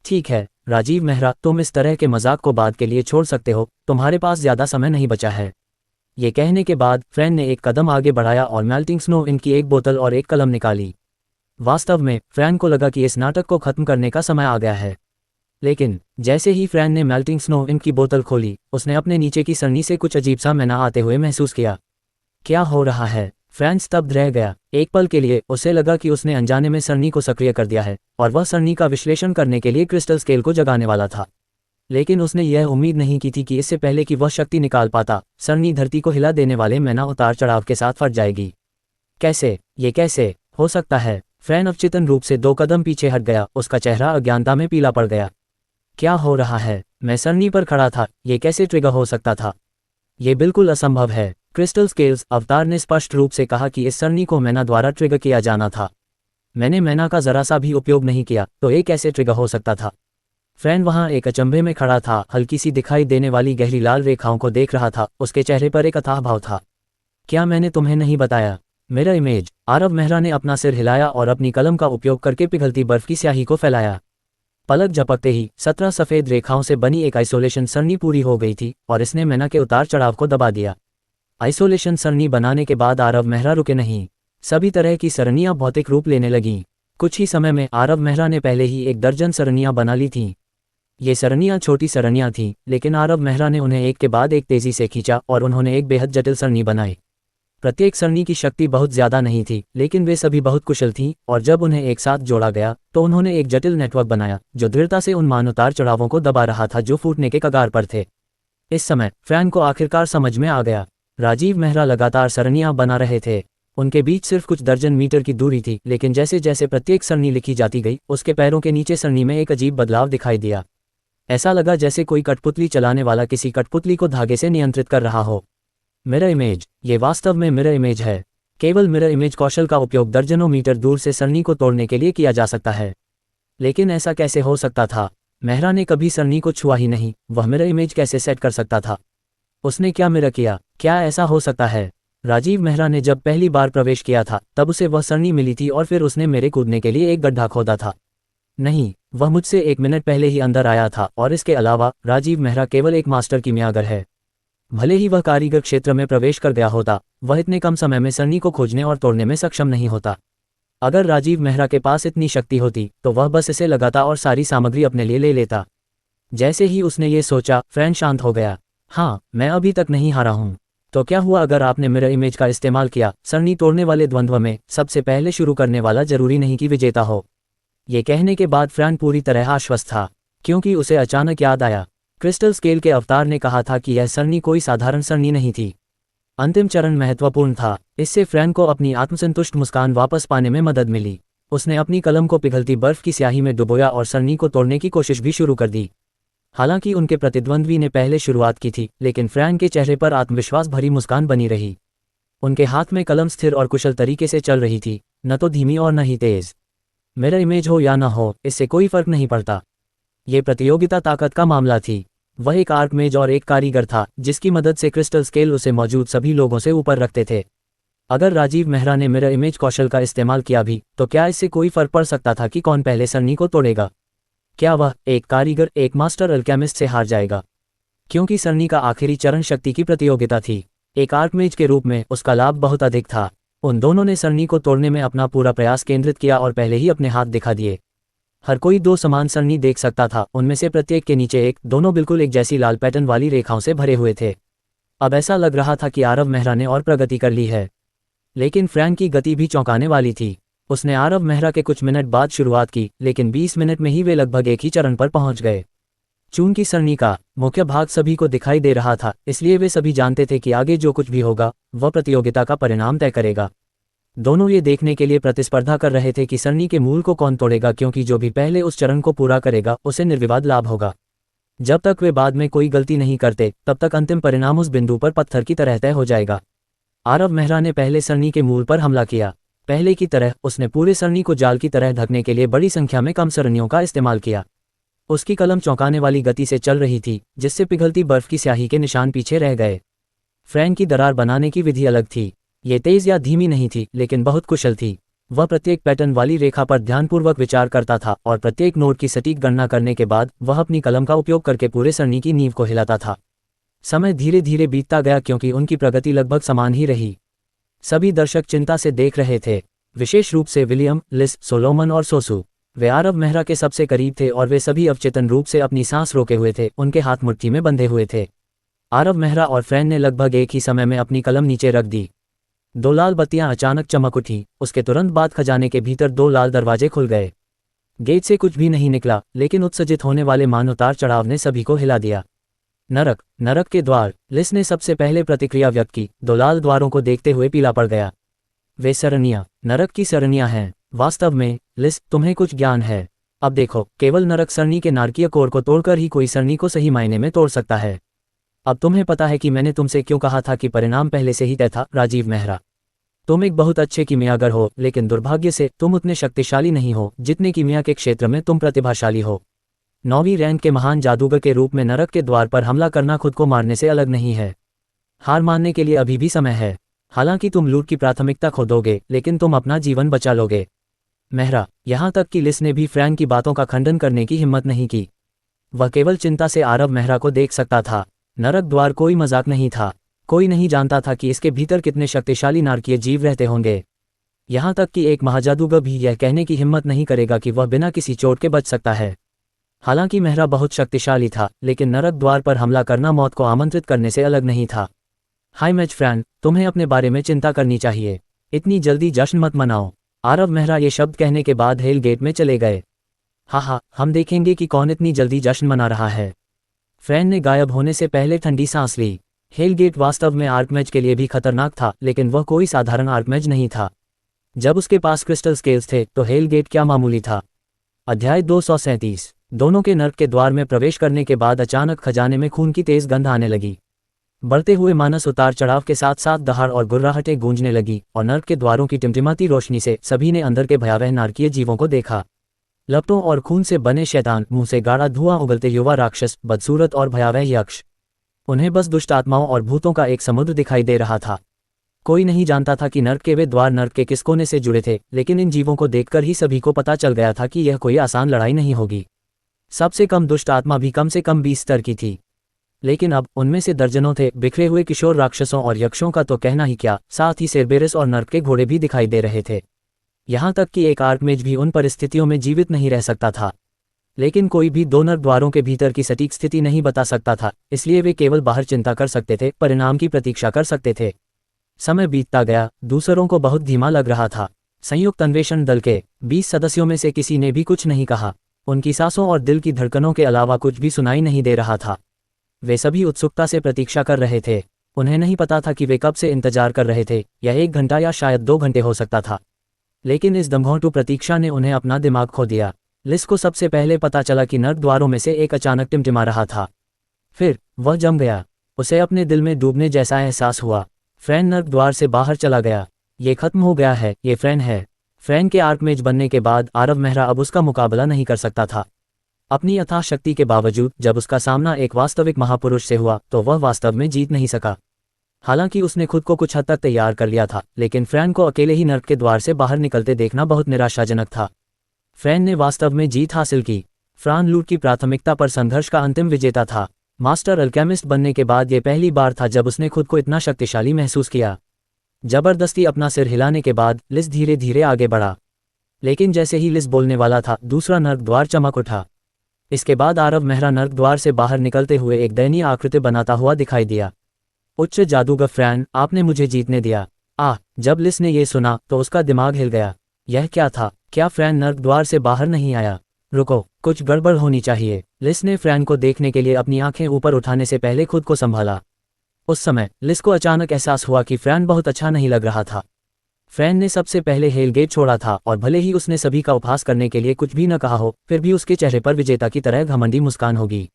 ठीक है राजीव मेहरा, तुम इस तरह के मजाक को बाद के लिए छोड़ सकते हो, तुम्हारे पास ज्यादा समय नहीं बचा है। ये कहने के बाद फ्रैन ने एक कदम आगे बढ़ाया और मेल्टिंग स्नो इंक की एक बोतल और एक कलम निकाली। वास्तव में फ्रैन को लगा कि इस नाटक को खत्म करने का समय आ गया है। लेकिन जैसे ही फ्रैन ने मेल्टिंग स्नो इंक की बोतल खोली, उसने अपने नीचे की सरणी से कुछ अजीब सा मैना आते हुए महसूस किया। क्या हो रहा है? फ्रैन स्तब्ध रह गया। एक पल के लिए उसे लगा कि उसने अनजाने में सरणी को सक्रिय कर दिया है और वह सरणी का विश्लेषण करने के लिए क्रिस्टल स्केल को जगाने वाला था। लेकिन उसने यह उम्मीद नहीं की थी कि इससे पहले कि वह शक्ति निकाल पाता, सरणी धरती को हिला देने वाले मैना उतार चढ़ाव के साथ फट जाएगी। कैसे? ये कैसे हो सकता है? फ्रैन अवचेतन रूप से 2 कदम पीछे हट गया, उसका चेहरा अज्ञानता में पीला पड़ गया। क्या हो रहा है? मैं सरणी पर खड़ा था, ये कैसे ट्रिगर हो सकता था? ये बिल्कुल असंभव है। क्रिस्टल स्केल्स अवतार ने स्पष्ट रूप से कहा कि इस सरणी को मैना द्वारा ट्रिगर किया जाना था। मैंने मैना का जरा सा भी उपयोग नहीं किया, तो ये कैसे ट्रिगर हो सकता था? फ्रैन वहां एक अचंभे में खड़ा था, हल्की सी दिखाई देने वाली गहरी लाल रेखाओं को देख रहा था। उसके चेहरे पर एक अथाह भाव था। क्या मैंने तुम्हें नहीं बताया? मेरा इमेज। आरव मेहरा ने अपना सिर हिलाया और अपनी कलम का उपयोग करके पिघलती बर्फ की स्याही को फैलाया। पलक झपकते ही 17 सफेद रेखाओं से बनी एक आइसोलेशन सरणी पूरी हो गई थी और इसने मैना के उतार चढ़ाव को दबा दिया। आइसोलेशन सरणी बनाने के बाद आरव मेहरा रुके नहीं। सभी तरह की सरणियां भौतिक रूप लेने लगीं। कुछ ही समय में आरव मेहरा ने पहले ही 1 दर्जन सरणियां बना ली थीं। ये सरणियां छोटी सरणियां थीं, लेकिन आरव मेहरा ने उन्हें एक के बाद एक तेजी से खींचा और उन्होंने एक बेहद जटिल सरणी बनाई। प्रत्येक सरणी की शक्ति बहुत ज्यादा नहीं थी, लेकिन वे सभी बहुत कुशल थीं और जब उन्हें एक साथ जोड़ा गया तो उन्होंने एक जटिल नेटवर्क बनाया जो दृढ़ता से उन मान उतार चढ़ावों को दबा रहा था जो फूटने के कगार पर थे। इस समय फ्रैन को आखिरकार समझ में आ गया। राजीव मेहरा लगातार सरणियां बना रहे थे। उनके बीच सिर्फ कुछ दर्जन मीटर की दूरी थी, लेकिन जैसे जैसे प्रत्येक सरणी लिखी जाती गई, उसके पैरों के नीचे सरणी में एक अजीब बदलाव दिखाई दिया। ऐसा लगा जैसे कोई कठपुतली चलाने वाला किसी कठपुतली को धागे से नियंत्रित कर रहा हो। Mirror image. ये वास्तव में मिरर इमेज है। केवल मिरर इमेज कौशल का उपयोग दर्जनों मीटर दूर से सरणी को तोड़ने के लिए किया जा सकता है। लेकिन ऐसा कैसे हो सकता था? मेहरा ने कभी सरणी को छुआ ही नहीं, वह मिरर इमेज कैसे सेट कर सकता था? उसने क्या मिरर किया? क्या ऐसा हो सकता है? राजीव मेहरा ने जब पहली बार प्रवेश किया था तब उसे वह सरणी मिली थी और फिर उसने मेरे कूदने के लिए एक गड्ढा खोदा था। नहीं, वह मुझसे 1 मिनट पहले ही अंदर आया था और इसके अलावा राजीव मेहरा केवल एक मास्टर कीमियागर है। भले ही वह कारीगर क्षेत्र में प्रवेश कर गया होता, वह इतने कम समय में सरणी को खोजने और तोड़ने में सक्षम नहीं होता। अगर राजीव मेहरा के पास इतनी शक्ति होती तो वह बस इसे लगाता और सारी सामग्री अपने लिए ले लेता। जैसे ही उसने ये सोचा, फ्रैन शांत हो गया। हाँ, मैं अभी तक नहीं हारा हूँ। तो क्या हुआ अगर आपने मिरर इमेज का इस्तेमाल किया? सरणी तोड़ने वाले द्वंद्व में सबसे पहले शुरू करने वाला जरूरी नहीं कि विजेता हो। ये कहने के बाद फ्रैन पूरी तरह आश्वस्त था, क्योंकि उसे अचानक याद आया क्रिस्टल स्केल के अवतार ने कहा था कि यह सरनी कोई साधारण सरनी नहीं थी। अंतिम चरण महत्वपूर्ण था। इससे फ्रैन को अपनी आत्मसंतुष्ट मुस्कान वापस पाने में मदद मिली। उसने अपनी कलम को पिघलती बर्फ की स्याही में डुबोया और सरनी को तोड़ने की कोशिश भी शुरू कर दी। हालांकि उनके प्रतिद्वंद्वी ने पहले शुरुआत की थी, लेकिन फ्रैन के चेहरे पर आत्मविश्वास भरी मुस्कान बनी रही। उनके हाथ में कलम स्थिर और कुशल तरीके से चल रही थी, न तो धीमी और न ही तेज। मेरा इमेज हो या न हो, इससे कोई फर्क नहीं पड़ता। ये प्रतियोगिता ताकत का मामला थी। वह एक आर्कमेज और एक कारीगर था, जिसकी मदद से क्रिस्टल स्केल उसे मौजूद सभी लोगों से ऊपर रखते थे। अगर राजीव मेहरा ने मिरर इमेज कौशल का इस्तेमाल किया भी, तो क्या इससे कोई फर्क पड़ सकता था कि कौन पहले सरनी को तोड़ेगा? क्या वह, एक कारीगर, एक मास्टर अल्केमिस्ट से हार जाएगा? क्योंकि सरनी का आखिरी चरण शक्ति की प्रतियोगिता थी। एक आर्कमेज के रूप में उसका लाभ बहुत अधिक था। उन दोनों ने सरनी को तोड़ने में अपना पूरा प्रयास केंद्रित किया और पहले ही अपने हाथ दिखा दिए। हर कोई दो समान सरनी देख सकता था, उनमें से प्रत्येक के नीचे एक, दोनों बिल्कुल एक जैसी लाल पैटर्न वाली रेखाओं से भरे हुए थे। अब ऐसा लग रहा था कि आरव मेहरा ने और प्रगति कर ली है। लेकिन फ्रैन की गति भी चौंकाने वाली थी। उसने आरव मेहरा के कुछ मिनट बाद शुरुआत की, लेकिन 20 मिनट में ही वे लगभग एक ही चरण पर पहुंच गए। चून की सरनी का मुख्य भाग सभी को दिखाई दे रहा था, इसलिए वे सभी जानते थे कि आगे जो कुछ भी होगा वह प्रतियोगिता का परिणाम तय करेगा। दोनों ये देखने के लिए प्रतिस्पर्धा कर रहे थे कि सरनी के मूल को कौन तोड़ेगा, क्योंकि जो भी पहले उस चरण को पूरा करेगा उसे निर्विवाद लाभ होगा। जब तक वे बाद में कोई गलती नहीं करते, तब तक अंतिम परिणाम उस बिंदु पर पत्थर की तरह तय हो जाएगा। आरव मेहरा ने पहले सरनी के मूल पर हमला किया। पहले की तरह उसने पूरे सरनी को जाल की तरह ढकने के लिए बड़ी संख्या में कम सरनियों का इस्तेमाल किया। उसकी कलम चौंकाने वाली गति से चल रही थी, जिससे पिघलती बर्फ की स्याही के निशान पीछे रह गए। फ्रैन की दरार बनाने की विधि अलग थी। ये तेज या धीमी नहीं थी, लेकिन बहुत कुशल थी। वह प्रत्येक पैटर्न वाली रेखा पर ध्यानपूर्वक विचार करता था और प्रत्येक नोड की सटीक गणना करने के बाद वह अपनी कलम का उपयोग करके पूरे सरनी की नींव को हिलाता था। समय धीरे धीरे बीतता गया, क्योंकि उनकी प्रगति लगभग समान ही रही। सभी दर्शक चिंता से देख रहे थे, विशेष रूप से विलियम, लिस, सोलोमन और सोसू। वे आरव मेहरा के सबसे करीब थे और वे सभी अवचेतन रूप से अपनी सांस रोके हुए थे, उनके हाथ मुट्ठी में बंधे हुए थे। आरव मेहरा और फ्रैन ने लगभग एक ही समय में अपनी कलम नीचे रख दी। दो लाल बत्तियां अचानक चमक उठी। उसके तुरंत बाद खजाने के भीतर दो लाल दरवाजे खुल गए। गेट से कुछ भी नहीं निकला, लेकिन उत्सर्जित होने वाले मान उतार चढ़ाव ने सभी को हिला दिया। नरक के द्वार। लिस ने सबसे पहले प्रतिक्रिया व्यक्त की। दो लाल द्वारों को देखते हुए पीला पड़ गया। वे सरनियां, नरक की सरनियां हैं। वास्तव में लिस, तुम्हें कुछ ज्ञान है। अब देखो, केवल नरक सरनी के नारकीय कोर को तोड़कर ही कोई सरनी को सही मायने में तोड़ सकता है। अब तुम्हें पता है कि मैंने तुमसे क्यों कहा था कि परिणाम पहले से ही तय था। राजीव मेहरा, तुम एक बहुत अच्छे कीमियागर हो, लेकिन दुर्भाग्य से तुम उतने शक्तिशाली नहीं हो जितने कीमिया के क्षेत्र में तुम प्रतिभाशाली हो। 9वीं रैंक के महान जादूगर के रूप में नरक के द्वार पर हमला करना खुद को मारने से अलग नहीं है। हार मानने के लिए अभी भी समय है। हालांकि तुम लूट की प्राथमिकता खो दोगे, लेकिन तुम अपना जीवन बचा लोगे। मेहरा, यहां तक कि लिस ने भी फ्रैन की बातों का खंडन करने की हिम्मत नहीं की। वह केवल चिंता से आरव मेहरा को देख सकता था। नरक द्वार कोई मजाक नहीं था। कोई नहीं जानता था कि इसके भीतर कितने शक्तिशाली नारकीय जीव रहते होंगे। यहां तक कि एक महाजादूगर भी यह कहने की हिम्मत नहीं करेगा कि वह बिना किसी चोट के बच सकता है। हालांकि मेहरा बहुत शक्तिशाली था, लेकिन नरक द्वार पर हमला करना मौत को आमंत्रित करने से अलग नहीं था। हाय मैच फ्रैन, तुम्हें अपने बारे में चिंता करनी चाहिए। इतनी जल्दी जश्न मत मनाओ। आरव मेहरा ये शब्द कहने के बाद हेल गेट में चले गए। हाँ, हम देखेंगे कि कौन इतनी जल्दी जश्न मना रहा है। फ्रैन ने गायब होने से पहले ठंडी सांस ली। हेल गेट वास्तव में आर्कमेज के लिए भी खतरनाक था, लेकिन वह कोई साधारण आर्कमेज नहीं था। जब उसके पास क्रिस्टल स्केल्स थे, तो हेल गेट क्या मामूली था। अध्याय 237। दोनों के नर्क के द्वार में प्रवेश करने के बाद अचानक खजाने में खून की तेज गंध आने लगी। बढ़ते हुए मानस उतार चढ़ाव के साथ साथ दहाड़ और गुर्राहटें गूंजने लगी, और नर्क के द्वारों की टिमटिमाती रोशनी से सभी ने अंदर के भयावह नारकीय जीवों को देखा। लपटों और खून से बने शैतान, मुंह से गाढ़ा धुआं उगलते युवा राक्षस, बदसूरत और भयावह यक्ष। उन्हें बस दुष्ट आत्माओं और भूतों का एक समुद्र दिखाई दे रहा था। कोई नहीं जानता था कि नर्क के वे द्वार नर्क के किस कोने से जुड़े थे, लेकिन इन जीवों को देखकर ही सभी को पता चल गया था कि यह कोई आसान लड़ाई नहीं होगी। सबसे कम दुष्ट आत्मा भी कम से कम 20 स्तर की थी, लेकिन अब उनमें से दर्जनों थे। बिखरे हुए किशोर राक्षसों और यक्षों का तो कहना ही क्या, साथ ही सेरबेरस और नर्क के घोड़े भी दिखाई दे रहे थे। यहाँ तक कि एक आर्कमेज भी उन परिस्थितियों में जीवित नहीं रह सकता था। लेकिन कोई भी दो नर्क द्वारों के भीतर की सटीक स्थिति नहीं बता सकता था, इसलिए वे केवल बाहर चिंता कर सकते थे, परिणाम की प्रतीक्षा कर सकते थे। समय बीतता गया, दूसरों को बहुत धीमा लग रहा था। संयुक्त अन्वेषण दल के 20 सदस्यों में से किसी ने भी कुछ नहीं कहा। उनकी सांसों और दिल की धड़कनों के अलावा कुछ भी सुनाई नहीं दे रहा था। वे सभी उत्सुकता से प्रतीक्षा कर रहे थे। उन्हें नहीं पता था कि वे कब से इंतजार कर रहे थे, यह 1 घंटा या शायद 2 घंटे हो सकता था। लेकिन इस दमघोंटू प्रतीक्षा ने उन्हें अपना दिमाग खो दिया। लिस को सबसे पहले पता चला कि नर्क द्वारों में से एक अचानक टिमटिमा रहा था। फिर वह जम गया। उसे अपने दिल में डूबने जैसा एहसास हुआ। फ्रैन नर्क द्वार से बाहर चला गया। ये खत्म हो गया है, ये फ्रैन है। फ्रैन के आर्कमेज बनने के बाद आरव मेहरा अब उसका मुकाबला नहीं कर सकता था। अपनी अथाह शक्ति के बावजूद जब उसका सामना एक वास्तविक महापुरुष से हुआ तो वह वास्तव में जीत नहीं सका। हालांकि उसने खुद को कुछ हद तक तैयार कर लिया था, लेकिन फ्रैन को अकेले ही नर्क के द्वार से बाहर निकलते देखना बहुत निराशाजनक था। फ्रैन ने वास्तव में जीत हासिल की। फ्रान लूट की प्राथमिकता पर संघर्ष का अंतिम विजेता था। मास्टर अल्केमिस्ट बनने के बाद यह पहली बार था जब उसने खुद को इतना शक्तिशाली महसूस किया। जबरदस्ती अपना सिर हिलाने के बाद लिस धीरे धीरे आगे बढ़ा। लेकिन जैसे ही लिस बोलने वाला था, दूसरा नर्क द्वार चमक उठा। इसके बाद आरव मेहरा नर्क द्वार से बाहर निकलते हुए एक दयनीय आकृति बनाता हुआ दिखाई दिया। उच्च जादूगर फ्रैन, आपने मुझे जीतने दिया। जब लिस ने यह सुना तो उसका दिमाग हिल गया। यह क्या था? क्या फ्रैन नर्क द्वार से बाहर नहीं आया? रुको, कुछ गड़बड़ होनी चाहिए। लिस ने फ्रैन को देखने के लिए अपनी आंखें ऊपर उठाने से पहले खुद को संभाला। उस समय लिस को अचानक एहसास हुआ कि फ्रैन बहुत अच्छा नहीं लग रहा था। फ्रैन ने सबसे पहले हेलगेट छोड़ा था और भले ही उसने सभी का उपहास करने के लिए कुछ भी न कहा हो, फिर भी उसके चेहरे पर विजेता की तरह घमंडी मुस्कान होगी।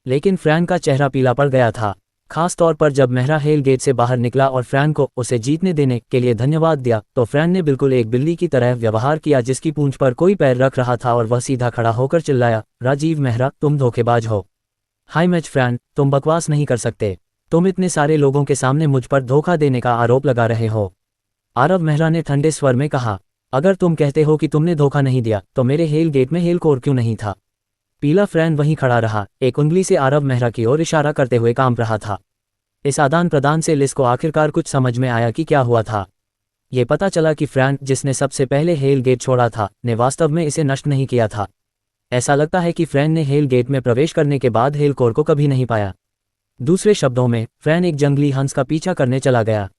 लेकिन फ्रैन का चेहरा पीला पड़ गया था, खास तौर पर जब मेहरा हेलगेट से बाहर निकला और फ्रैन को उसे जीतने देने के लिए धन्यवाद दिया तो फ्रैन ने बिल्कुल एक बिल्ली की तरह व्यवहार किया जिसकी पूंछ पर कोई पैर रख रहा था और वह सीधा खड़ा होकर चिल्लाया, राजीव मेहरा, तुम धोखेबाज हो। हाय मैच फ्रैन, तुम बकवास नहीं कर सकते। तुम इतने सारे लोगों के सामने मुझ पर धोखा देने का आरोप लगा रहे हो। आरव मेहरा ने ठंडे स्वर में कहा, अगर तुम कहते हो कि तुमने धोखा नहीं दिया तो मेरे हेल गेट में हेल कोर क्यों नहीं था? पीला फ्रैन वहीं खड़ा रहा, एक उंगली से आरव मेहरा की ओर इशारा करते हुए कांप रहा था। इस आदान प्रदान से लिस को आखिरकार कुछ समझ में आया कि क्या हुआ था। ये पता चला कि फ्रैन, जिसने सबसे पहले हेल गेट छोड़ा था, ने वास्तव में इसे नष्ट नहीं किया था। ऐसा लगता है कि फ्रैन ने हेल गेट में प्रवेश करने के बाद हेल कोर को कभी नहीं पाया। दूसरे शब्दों में, फ्रैन एक जंगली हंस का पीछा करने चला गया।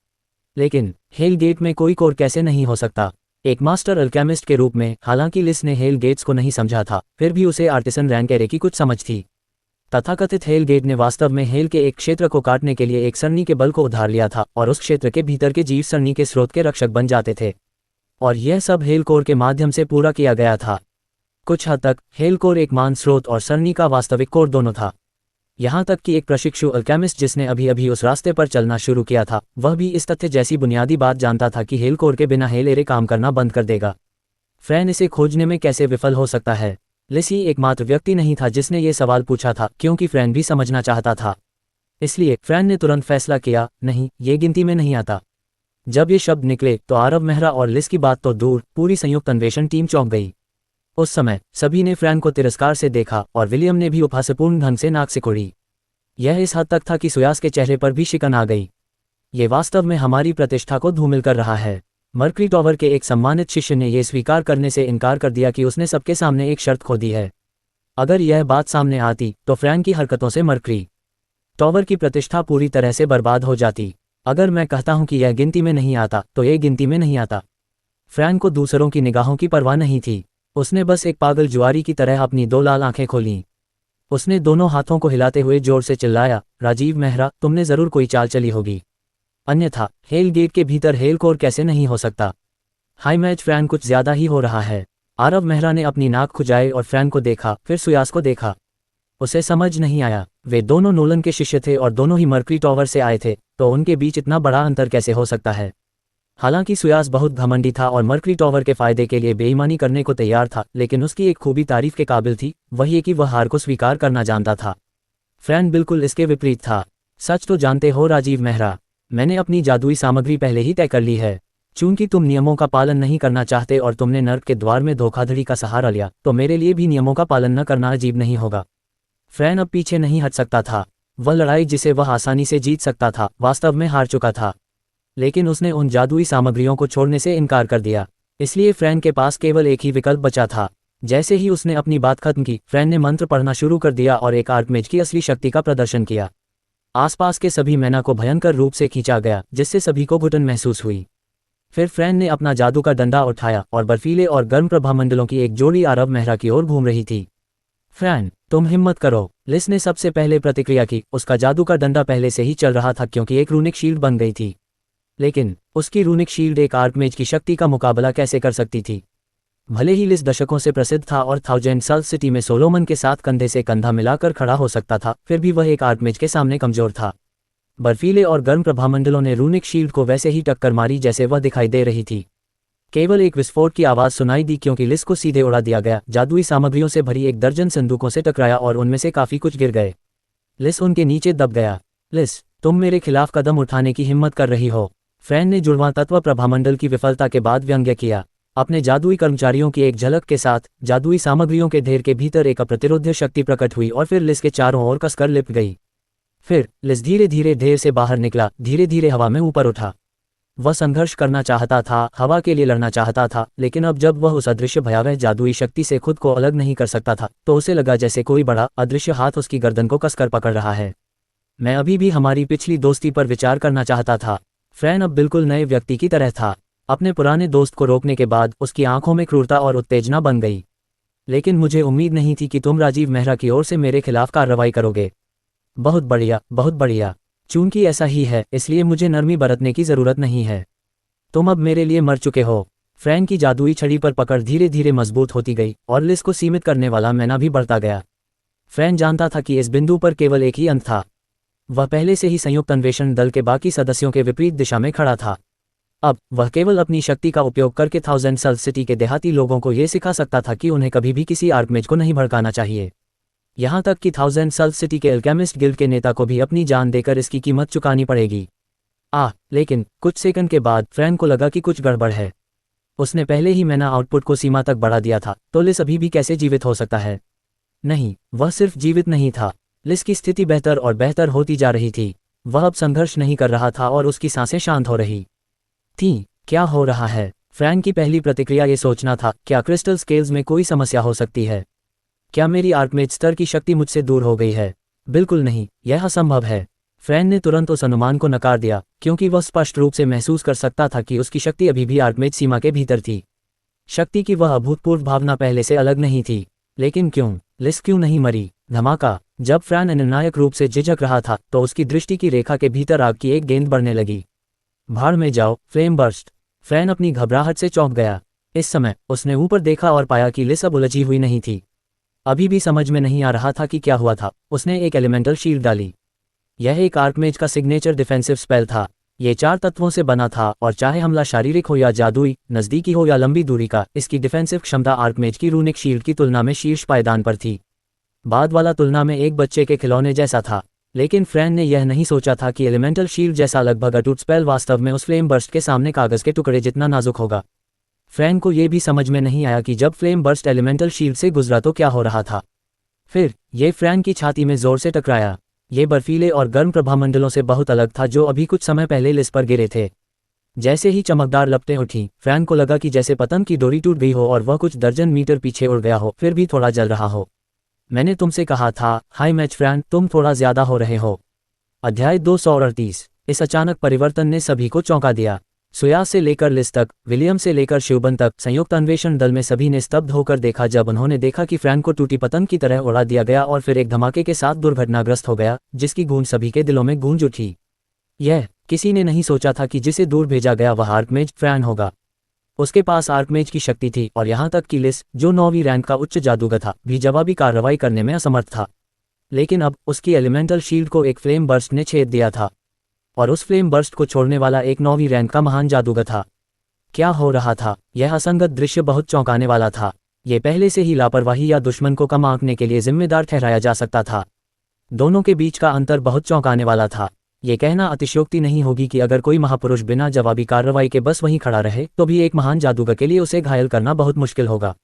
लेकिन हेल गेट में कोई कोर कैसे नहीं हो सकता? एक मास्टर अल्केमिस्ट के रूप में, हालांकि लिस ने हेल गेट्स को नहीं समझा था, फिर भी उसे आर्टिसन रैनकेरे की कुछ समझ थी। तथाकथित हेल गेट ने वास्तव में हेल के एक क्षेत्र को काटने के लिए एक सरनी के बल को उधार लिया था और उस क्षेत्र के भीतर के जीव सरनी के स्रोत के रक्षक बन जाते थे। और यह सब हेल कोर के माध्यम से पूरा किया गया था। कुछ हद तक हेल कोर एक मान स्रोत और सरनी का वास्तविक कोर दोनों था। यहाँ तक कि एक प्रशिक्षु अल्केमिस्ट जिसने अभी अभी उस रास्ते पर चलना शुरू किया था, वह भी इस तथ्य जैसी बुनियादी बात जानता था कि हेल कोर के बिना हेल एरे काम करना बंद कर देगा। फ्रैन इसे खोजने में कैसे विफल हो सकता है? लिसी एकमात्र व्यक्ति नहीं था जिसने ये सवाल पूछा था, क्योंकि फ्रैन भी समझना चाहता था। इसलिए फ्रैन ने तुरंत फैसला किया, नहीं, ये गिनती में नहीं आता। जब ये शब्द निकले तो आरव मेहरा और लिस की बात तो दूर, पूरी संयुक्त अन्वेषण टीम चौंक गई। उस समय सभी ने फ्रैन को तिरस्कार से देखा और विलियम ने भी उपहासपूर्ण ढंग से नाक सिकोड़ी। यह इस हद तक था कि सुयास के चेहरे पर भी शिकन आ गई। ये वास्तव में हमारी प्रतिष्ठा को धूमिल कर रहा है। मर्करी टॉवर के एक सम्मानित शिष्य ने यह स्वीकार करने से इनकार कर दिया कि उसने सबके सामने एक शर्त खो दी है। अगर यह बात सामने आती तो फ्रैन की हरकतों से मर्करी टॉवर की प्रतिष्ठा पूरी तरह से बर्बाद हो जाती। अगर मैं कहता हूं कि यह गिनती में नहीं आता तो यह गिनती में नहीं आता। फ्रैन को दूसरों की निगाहों की परवाह नहीं थी। उसने बस एक पागल जुआरी की तरह अपनी 2 लाल आंखें खोलीं। उसने दोनों हाथों को हिलाते हुए जोर से चिल्लाया, राजीव मेहरा, तुमने जरूर कोई चाल चली होगी, अन्यथा हेल गेट के भीतर हेल कोर कैसे नहीं हो सकता? हाई मैच फ्रैन, कुछ ज्यादा ही हो रहा है। आरव मेहरा ने अपनी नाक खुजाई और फ्रैन को देखा, फिर सुयास को देखा। उसे समझ नहीं आया। वे दोनों नोलन के शिष्य थे और दोनों ही मर्करी टॉवर से आए थे, तो उनके बीच इतना बड़ा अंतर कैसे हो सकता है? हालांकि सुयास बहुत घमंडी था और मर्करी टॉवर के फायदे के लिए बेईमानी करने को तैयार था, लेकिन उसकी एक खूबी तारीफ के काबिल थी, वही है कि वह हार को स्वीकार करना जानता था। फ्रैन बिल्कुल इसके विपरीत था। सच तो जानते हो राजीव मेहरा, मैंने अपनी जादुई सामग्री पहले ही तय कर ली है। चूंकि तुम नियमों का पालन नहीं करना चाहते और तुमने नर्क के द्वार में धोखाधड़ी का सहारा लिया, तो मेरे लिए भी नियमों का पालन न करना अजीब नहीं होगा। फ्रैन अब पीछे नहीं हट सकता था। वह लड़ाई जिसे वह आसानी से जीत सकता था, वास्तव में हार चुका था। लेकिन उसने उन जादुई सामग्रियों को छोड़ने से इनकार कर दिया। इसलिए फ्रैन के पास केवल एक ही विकल्प बचा था। जैसे ही उसने अपनी बात खत्म की, फ्रैन ने मंत्र पढ़ना शुरू कर दिया और एक आर्कमेज की असली शक्ति का प्रदर्शन किया। आसपास के सभी मैना को भयंकर रूप से खींचा गया, जिससे सभी को घुटन महसूस हुई। फिर फ्रैन ने अपना जादू का डंडा उठाया और बर्फीले और गर्म प्रभामंडलों की एक जोड़ी अरब मेहरा की ओर घूम रही थी। फ्रैन, तुम हिम्मत करो, लिस ने सबसे पहले प्रतिक्रिया की। उसका जादू का डंडा पहले से ही चल रहा था क्योंकि एक रूनिक शील्ड बन गई थी। लेकिन उसकी रूनिक शील्ड एक आर्कमेज की शक्ति का मुकाबला कैसे कर सकती थी? भले ही लिस दशकों से प्रसिद्ध था और थाउजेंड साल सिटी में सोलोमन के साथ कंधे से कंधा मिलाकर खड़ा हो सकता था, फिर भी वह एक आर्कमेज के सामने कमजोर था। बर्फीले और गर्म प्रभामंडलों ने रूनिक शील्ड को वैसे ही टक्कर मारी जैसे वह दिखाई दे रही थी। केवल एक विस्फोट की आवाज़ सुनाई दी क्योंकि लिस को सीधे उड़ा दिया गया। जादुई सामग्रियों से भरी एक दर्जन संदूकों से टकराया और उनमें से काफ़ी कुछ गिर गए। लिस उनके नीचे दब गया। लिस, तुम मेरे खिलाफ कदम उठाने की हिम्मत कर रही हो? फ्रैन ने जुड़वां तत्व प्रभामंडल की विफलता के बाद व्यंग्य किया। अपने जादुई कर्मचारियों की एक झलक के साथ जादुई सामग्रियों के ढेर के भीतर एक अप्रतिरोध्य शक्ति प्रकट हुई और फिर लिस के चारों ओर कसकर लिपट गई। फिर लिस धीरे धीरे ढेर से बाहर निकला, धीरे धीरे हवा में ऊपर उठा। वह संघर्ष करना चाहता था, हवा के लिए लड़ना चाहता था, लेकिन अब जब वह उस अदृश्य भयावह जादुई शक्ति से खुद को अलग नहीं कर सकता था तो उसे लगा जैसे कोई बड़ा अदृश्य हाथ उसकी गर्दन को कसकर पकड़ रहा है। मैं अभी भी हमारी पिछली दोस्ती पर विचार करना चाहता था। फ्रैन अब बिल्कुल नए व्यक्ति की तरह था। अपने पुराने दोस्त को रोकने के बाद उसकी आंखों में क्रूरता और उत्तेजना बन गई। लेकिन मुझे उम्मीद नहीं थी कि तुम राजीव मेहरा की ओर से मेरे खिलाफ कार्रवाई करोगे। बहुत बढ़िया, बहुत बढ़िया। चूंकि ऐसा ही है, इसलिए मुझे नरमी बरतने की जरूरत नहीं है। तुम अब मेरे लिए मर चुके हो। फ्रैन की जादुई छड़ी पर पकड़ धीरे धीरे मजबूत होती गई और लिस को सीमित करने वाला मैना भी बढ़ता गया। फ्रैन जानता था कि इस बिंदु पर केवल एक ही अंत था। वह पहले से ही संयुक्त अन्वेषण दल के बाकी सदस्यों के विपरीत दिशा में खड़ा था। अब वह केवल अपनी शक्ति का उपयोग करके थाउजेंड सल सिटी के देहाती लोगों को यह सिखा सकता था कि उन्हें कभी भी किसी आर्कमेज को नहीं भड़काना चाहिए। यहाँ तक कि थाउजेंड सल सिटी के अल्केमिस्ट गिल्ड के नेता को भी अपनी जान देकर इसकी कीमत चुकानी पड़ेगी। लेकिन कुछ सेकंड के बाद फ्रैन को लगा कि कुछ गड़बड़ है। उसने पहले ही मैना आउटपुट को सीमा तक बढ़ा दिया था, तो लिस अभी भी कैसे जीवित हो सकता है? नहीं, वह सिर्फ जीवित नहीं था, लिस की स्थिति बेहतर और बेहतर होती जा रही थी। वह अब संघर्ष नहीं कर रहा था और उसकी सांसें शांत हो रही थीं। क्या हो रहा है? फ्रैन की पहली प्रतिक्रिया ये सोचना था, क्या क्रिस्टल स्केल्स में कोई समस्या हो सकती है? क्या मेरी आर्कमेज स्तर की शक्ति मुझसे दूर हो गई है? बिल्कुल नहीं, यह असंभव है। फ्रैन ने तुरंत उस अनुमान को नकार दिया क्योंकि वह स्पष्ट रूप से महसूस कर सकता था कि उसकी शक्ति अभी भी आर्कमेज सीमा के भीतर थी। शक्ति की वह अभूतपूर्व भावना पहले से अलग नहीं थी। लेकिन क्यों? लिस क्यों नहीं मरी? धमाका! जब फ्रैन निर्णायक रूप से झिझक रहा था तो उसकी दृष्टि की रेखा के भीतर आग की एक गेंद बढ़ने लगी। भाड़ में जाओ, फ्लेम बर्स्ट! फ्रैन अपनी घबराहट से चौंक गया। इस समय उसने ऊपर देखा और पाया कि लिस अब उलझी हुई नहीं थी। अभी भी समझ में नहीं आ रहा था कि क्या हुआ था। उसने एक एलिमेंटल शील्ड डाली। यह एक आर्कमेज का सिग्नेचर डिफेंसिव स्पेल था। ये 4 तत्वों से बना था और चाहे हमला शारीरिक हो या जादुई, नज़दीकी हो या लंबी दूरी का, इसकी डिफेंसिव क्षमता आर्कमेज की रूनिक शील्ड की तुलना में शीर्ष पायदान पर थी। बाद वाला तुलना में एक बच्चे के खिलौने जैसा था। लेकिन फ्रैन ने यह नहीं सोचा था कि एलिमेंटल शील्ड जैसा लगभग अटूट स्पेल वास्तव में उस फ्लेम बर्स्ट के सामने कागज के टुकड़े जितना नाजुक होगा। फ्रैन को यह भी समझ में नहीं आया कि जब फ्लेम बर्स्ट एलिमेंटल शील्ड से गुजरा तो क्या हो रहा था। फिर ये फ्रैन की छाती में जोर से टकराया। ये बर्फीले और गर्म प्रभामंडलों से बहुत अलग था जो अभी कुछ समय पहले लिस पर गिरे थे। जैसे ही चमकदार लपटें उठीं, फ्रैन को लगा कि जैसे पतंग की डोरी टूट गई हो और वह कुछ दर्जन मीटर पीछे उड़ गया हो, फिर भी थोड़ा जल रहा हो। मैंने तुमसे कहा था, हाई मैच फ्रैन, तुम थोड़ा ज्यादा हो रहे हो। अध्याय 238। इस अचानक परिवर्तन ने सभी को चौंका दिया। सुयास से लेकर लिस तक, विलियम से लेकर शिवबन तक, संयुक्त अन्वेषण दल में सभी ने स्तब्ध होकर देखा जब उन्होंने देखा कि फ्रैन को टूटी पतंग की तरह उड़ा दिया गया और फिर एक धमाके के साथ दुर्घटनाग्रस्त हो गया, जिसकी गूंज सभी के दिलों में गूंज उठी। यह किसी ने नहीं सोचा था कि जिसे दूर भेजा गया वह आर्कमेज फ्रैन होगा। उसके पास आर्कमेज की शक्ति थी और यहाँ तक कि लिस, जो 9वीं रैंक का उच्च जादूगर था, भी जवाबी कार्रवाई करने में असमर्थ था। लेकिन अब उसकी एलिमेंटल शील्ड को एक फ्लेम बर्स्ट ने छेद दिया था और उस फ्लेम बर्स्ट को छोड़ने वाला एक 9वीं रैंक का महान जादूगर था। क्या हो रहा था? यह असंगत दृश्य बहुत चौंकाने वाला था। ये पहले से ही लापरवाही या दुश्मन को कम आंकने के लिए जिम्मेदार ठहराया जा सकता था। दोनों के बीच का अंतर बहुत चौंकाने वाला था। ये कहना अतिशयोक्ति नहीं होगी कि अगर कोई महापुरुष बिना जवाबी कार्रवाई के बस वहीं खड़ा रहे तो भी एक महान जादूगर के लिए उसे घायल करना बहुत मुश्किल होगा।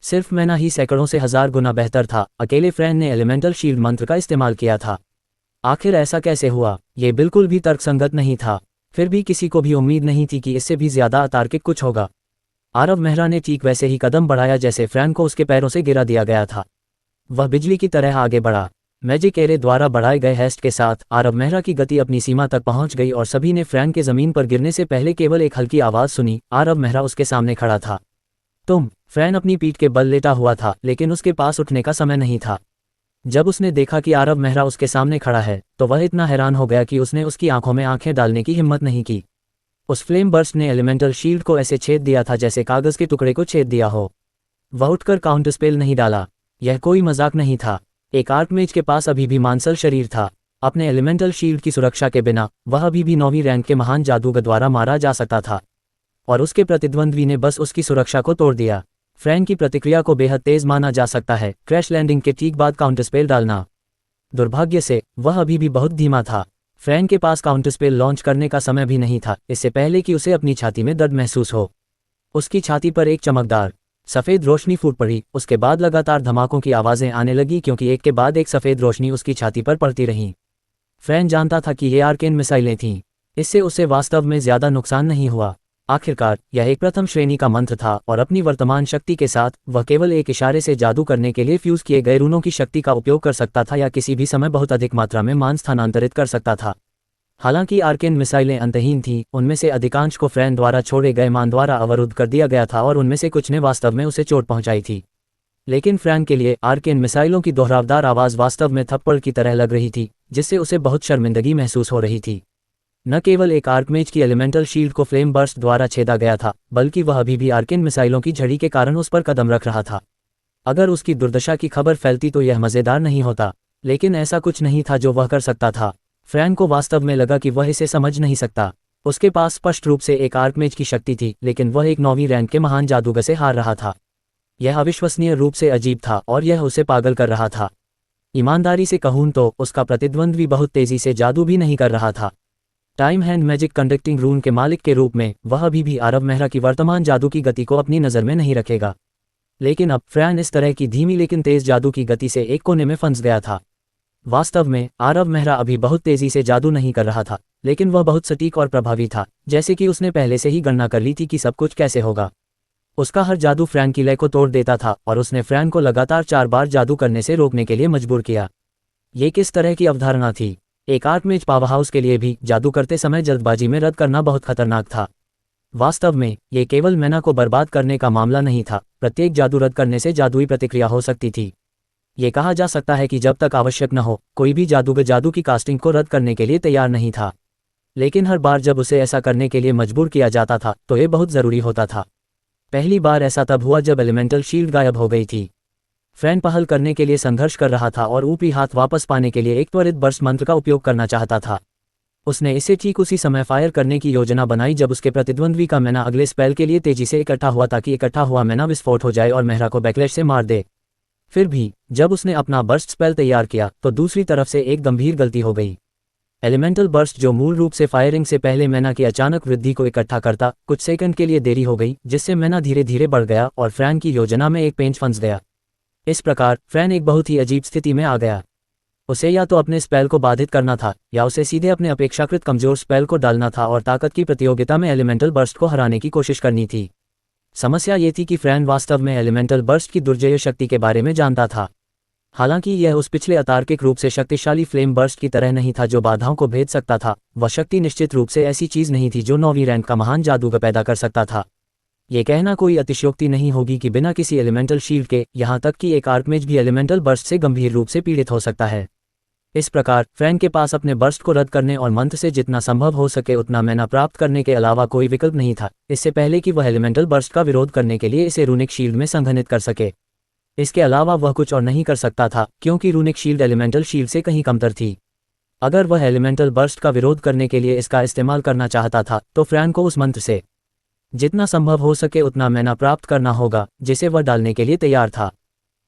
सिर्फ मैना ही सैकड़ों से 1000 गुना बेहतर था। अकेले फ्रैन ने एलिमेंटल शील्ड मंत्र का इस्तेमाल किया था। आखिर ऐसा कैसे हुआ? ये बिल्कुल भी तर्कसंगत नहीं था। फिर भी किसी को भी उम्मीद नहीं थी कि इससे भी ज्यादा अतार्किक कुछ होगा। आरव मेहरा ने ठीक वैसे ही कदम बढ़ाया जैसे फ्रैन को उसके पैरों से गिरा दिया गया था। वह बिजली की तरह आगे बढ़ा। मैजिक एरे द्वारा बढ़ाए गए हेस्ट के साथ आरव मेहरा की गति अपनी सीमा तक पहुंच गई और सभी ने फ्रैंक के जमीन पर गिरने से पहले केवल एक हल्की आवाज़ सुनी। आरव मेहरा उसके सामने खड़ा था। फ्रैन अपनी पीठ के बल लेटा हुआ था, लेकिन उसके पास उठने का समय नहीं था। जब उसने देखा कि आरव मेहरा उसके सामने खड़ा है तो वह इतना हैरान हो गया कि उसने उसकी आंखों में आंखें डालने की हिम्मत नहीं की। उस फ्लेम बर्स्ट ने एलिमेंटल शील्ड को ऐसे छेद दिया था जैसे कागज के टुकड़े को छेद दिया हो। वह उठकर काउंटर स्पेल नहीं डाला। यह कोई मजाक नहीं था। एक आर्कमेज के पास अभी भी मांसल शरीर था। अपने एलिमेंटल शील्ड की सुरक्षा के बिना वह अभी भी 9वीं रैंक के महान जादूगर द्वारा मारा जा सकता था, और उसके प्रतिद्वंद्वी ने बस उसकी सुरक्षा को तोड़ दिया। फ्रैंक की प्रतिक्रिया को बेहद तेज माना जा सकता है। क्रैश लैंडिंग के ठीक बाद काउंटर स्पेल डालना। दुर्भाग्य से वह अभी भी बहुत धीमा था। फ्रैंक के पास काउंटर स्पेल लॉन्च करने का समय भी नहीं था, इससे पहले कि उसे अपनी छाती में दर्द महसूस हो। उसकी छाती पर एक चमकदार सफ़ेद रोशनी फूट पड़ी। उसके बाद लगातार धमाकों की आवाज़ें आने लगी क्योंकि एक के बाद एक सफ़ेद रोशनी उसकी छाती पर पड़ती रहीं। फ्रैंक जानता था कि ये आर्केन मिसाइलें थीं। इससे उसे वास्तव में ज़्यादा नुकसान नहीं हुआ। आखिरकार यह एक प्रथम श्रेणी का मंत्र था और अपनी वर्तमान शक्ति के साथ वह केवल एक इशारे से जादू करने के लिए फ्यूज़ किए गए रूनों की शक्ति का उपयोग कर सकता था या किसी भी समय बहुत अधिक मात्रा में मान स्थानांतरित कर सकता था। हालांकि आर्केन मिसाइलें अंतहीन थीं, उनमें से अधिकांश को फ्रैन द्वारा छोड़े गए मान द्वारा अवरुद्ध कर दिया गया था और उनमें से कुछ ने वास्तव में उसे चोट पहुंचाई थी। लेकिन फ्रैन के लिए आर्केन मिसाइलों की दोहरावदार आवाज़ वास्तव में थप्पड़ की तरह लग रही थी, जिससे उसे बहुत शर्मिंदगी महसूस हो रही थी। न केवल एक आर्कमेज की एलिमेंटल शील्ड को फ्लेम बर्स्ट द्वारा छेदा गया था, बल्कि वह अभी भी आर्केन मिसाइलों की झड़ी के कारण उस पर कदम रख रहा था। अगर उसकी दुर्दशा की खबर फैलती तो यह मज़ेदार नहीं होता, लेकिन ऐसा कुछ नहीं था जो वह कर सकता था। फ्रैन को वास्तव में लगा कि वह इसे समझ नहीं सकता। उसके पास स्पष्ट रूप से एक आर्कमेज की शक्ति थी, लेकिन वह एक 9वीं रैंक के महान जादूगर से हार रहा था। यह अविश्वसनीय रूप से अजीब था और यह उसे पागल कर रहा था। ईमानदारी से कहूं तो उसका प्रतिद्वंद्वी बहुत तेजी से जादू भी नहीं कर रहा था। टाइम हैंड मैजिक कंडक्टिंग रून के मालिक के रूप में वह अभी भी आरव मेहरा की वर्तमान जादू की गति को अपनी नज़र में नहीं रखेगा। लेकिन अब फ्रैन इस तरह की धीमी लेकिन तेज जादू की गति से एक कोने में फंस गया था। वास्तव में आरव मेहरा अभी बहुत तेजी से जादू नहीं कर रहा था, लेकिन वह बहुत सटीक और प्रभावी था, जैसे कि उसने पहले से ही गणना कर ली थी कि सब कुछ कैसे होगा। उसका हर जादू फ्रैन की लय को तोड़ देता था और उसने फ्रैन को लगातार 4 बार जादू करने से रोकने के लिए मजबूर किया। ये किस तरह की अवधारणा थी? एक आर्कमेज पावरहाउस के लिए भी जादू करते समय जल्दबाजी में रद्द करना बहुत खतरनाक था। वास्तव में ये केवल मैना को बर्बाद करने का मामला नहीं था। प्रत्येक जादू रद्द करने से जादुई प्रतिक्रिया हो सकती थी। ये कहा जा सकता है कि जब तक आवश्यक न हो, कोई भी जादूगर जादू की कास्टिंग को रद्द करने के लिए तैयार नहीं था। लेकिन हर बार जब उसे ऐसा करने के लिए मजबूर किया जाता था तो ये बहुत ज़रूरी होता था। पहली बार ऐसा तब हुआ जब एलिमेंटल शील्ड गायब हो गई थी। फ्रैन पहल करने के लिए संघर्ष कर रहा था और ऊपरी हाथ वापस पाने के लिए एक त्वरित बर्स्ट मंत्र का उपयोग करना चाहता था। उसने इसे ठीक उसी समय फायर करने की योजना बनाई जब उसके प्रतिद्वंद्वी का मैना अगले स्पेल के लिए तेजी से इकट्ठा हुआ ताकि इकट्ठा हुआ मैना विस्फोट हो जाए और मेहरा को बैकलैश से मार दे। फिर भी जब उसने अपना बर्स्ट स्पेल तैयार किया तो दूसरी तरफ से एक गंभीर गलती हो गई। एलिमेंटल बर्स्ट, जो मूल रूप से फायरिंग से पहले मैना की अचानक वृद्धि को इकट्ठा करता, कुछ सेकंड के लिए देरी हो गई, जिससे मैना धीरे धीरे बढ़ गया और फ्रैन की योजना में एक पेंच फंस गया। इस प्रकार फ्रैन एक बहुत ही अजीब स्थिति में आ गया। उसे या तो अपने स्पेल को बाधित करना था या उसे सीधे अपने अपेक्षाकृत कमजोर स्पेल को डालना था और ताकत की प्रतियोगिता में एलिमेंटल बर्स्ट को हराने की कोशिश करनी थी। समस्या ये थी कि फ्रैन वास्तव में एलिमेंटल बर्स्ट की दुर्जेय शक्ति के बारे में जानता था। हालांकि यह उस पिछले अतार्किक रूप से शक्तिशाली फ्लेम बर्स्ट की तरह नहीं था जो बाधाओं को भेद सकता था। वह शक्ति निश्चित रूप से ऐसी चीज़ नहीं थी जो 9वीं रैंक का महान जादूगर पैदा कर सकता था। ये कहना कोई अतिशयोक्ति नहीं होगी कि बिना किसी एलिमेंटल शील्ड के, यहाँ तक कि एक आर्कमेज भी एलिमेंटल बर्स्ट से गंभीर रूप से पीड़ित हो सकता है। इस प्रकार फ्रैन के पास अपने बर्स्ट को रद्द करने और मंत्र से जितना संभव हो सके उतना मैना प्राप्त करने के अलावा कोई विकल्प नहीं था, इससे पहले कि वह एलिमेंटल बर्स्ट का विरोध करने के लिए इसे रूनिक शील्ड में संघनित कर सके। इसके अलावा वह कुछ और नहीं कर सकता था, क्योंकि रूनिक शील्ड एलिमेंटल शील्ड से कहीं कमतर थी। अगर वह एलिमेंटल बर्स्ट का विरोध करने के लिए इसका इस्तेमाल करना चाहता था तो फ्रैन को उस मंत्र से जितना संभव हो सके उतना मैना प्राप्त करना होगा, जिसे वह डालने के लिए तैयार था।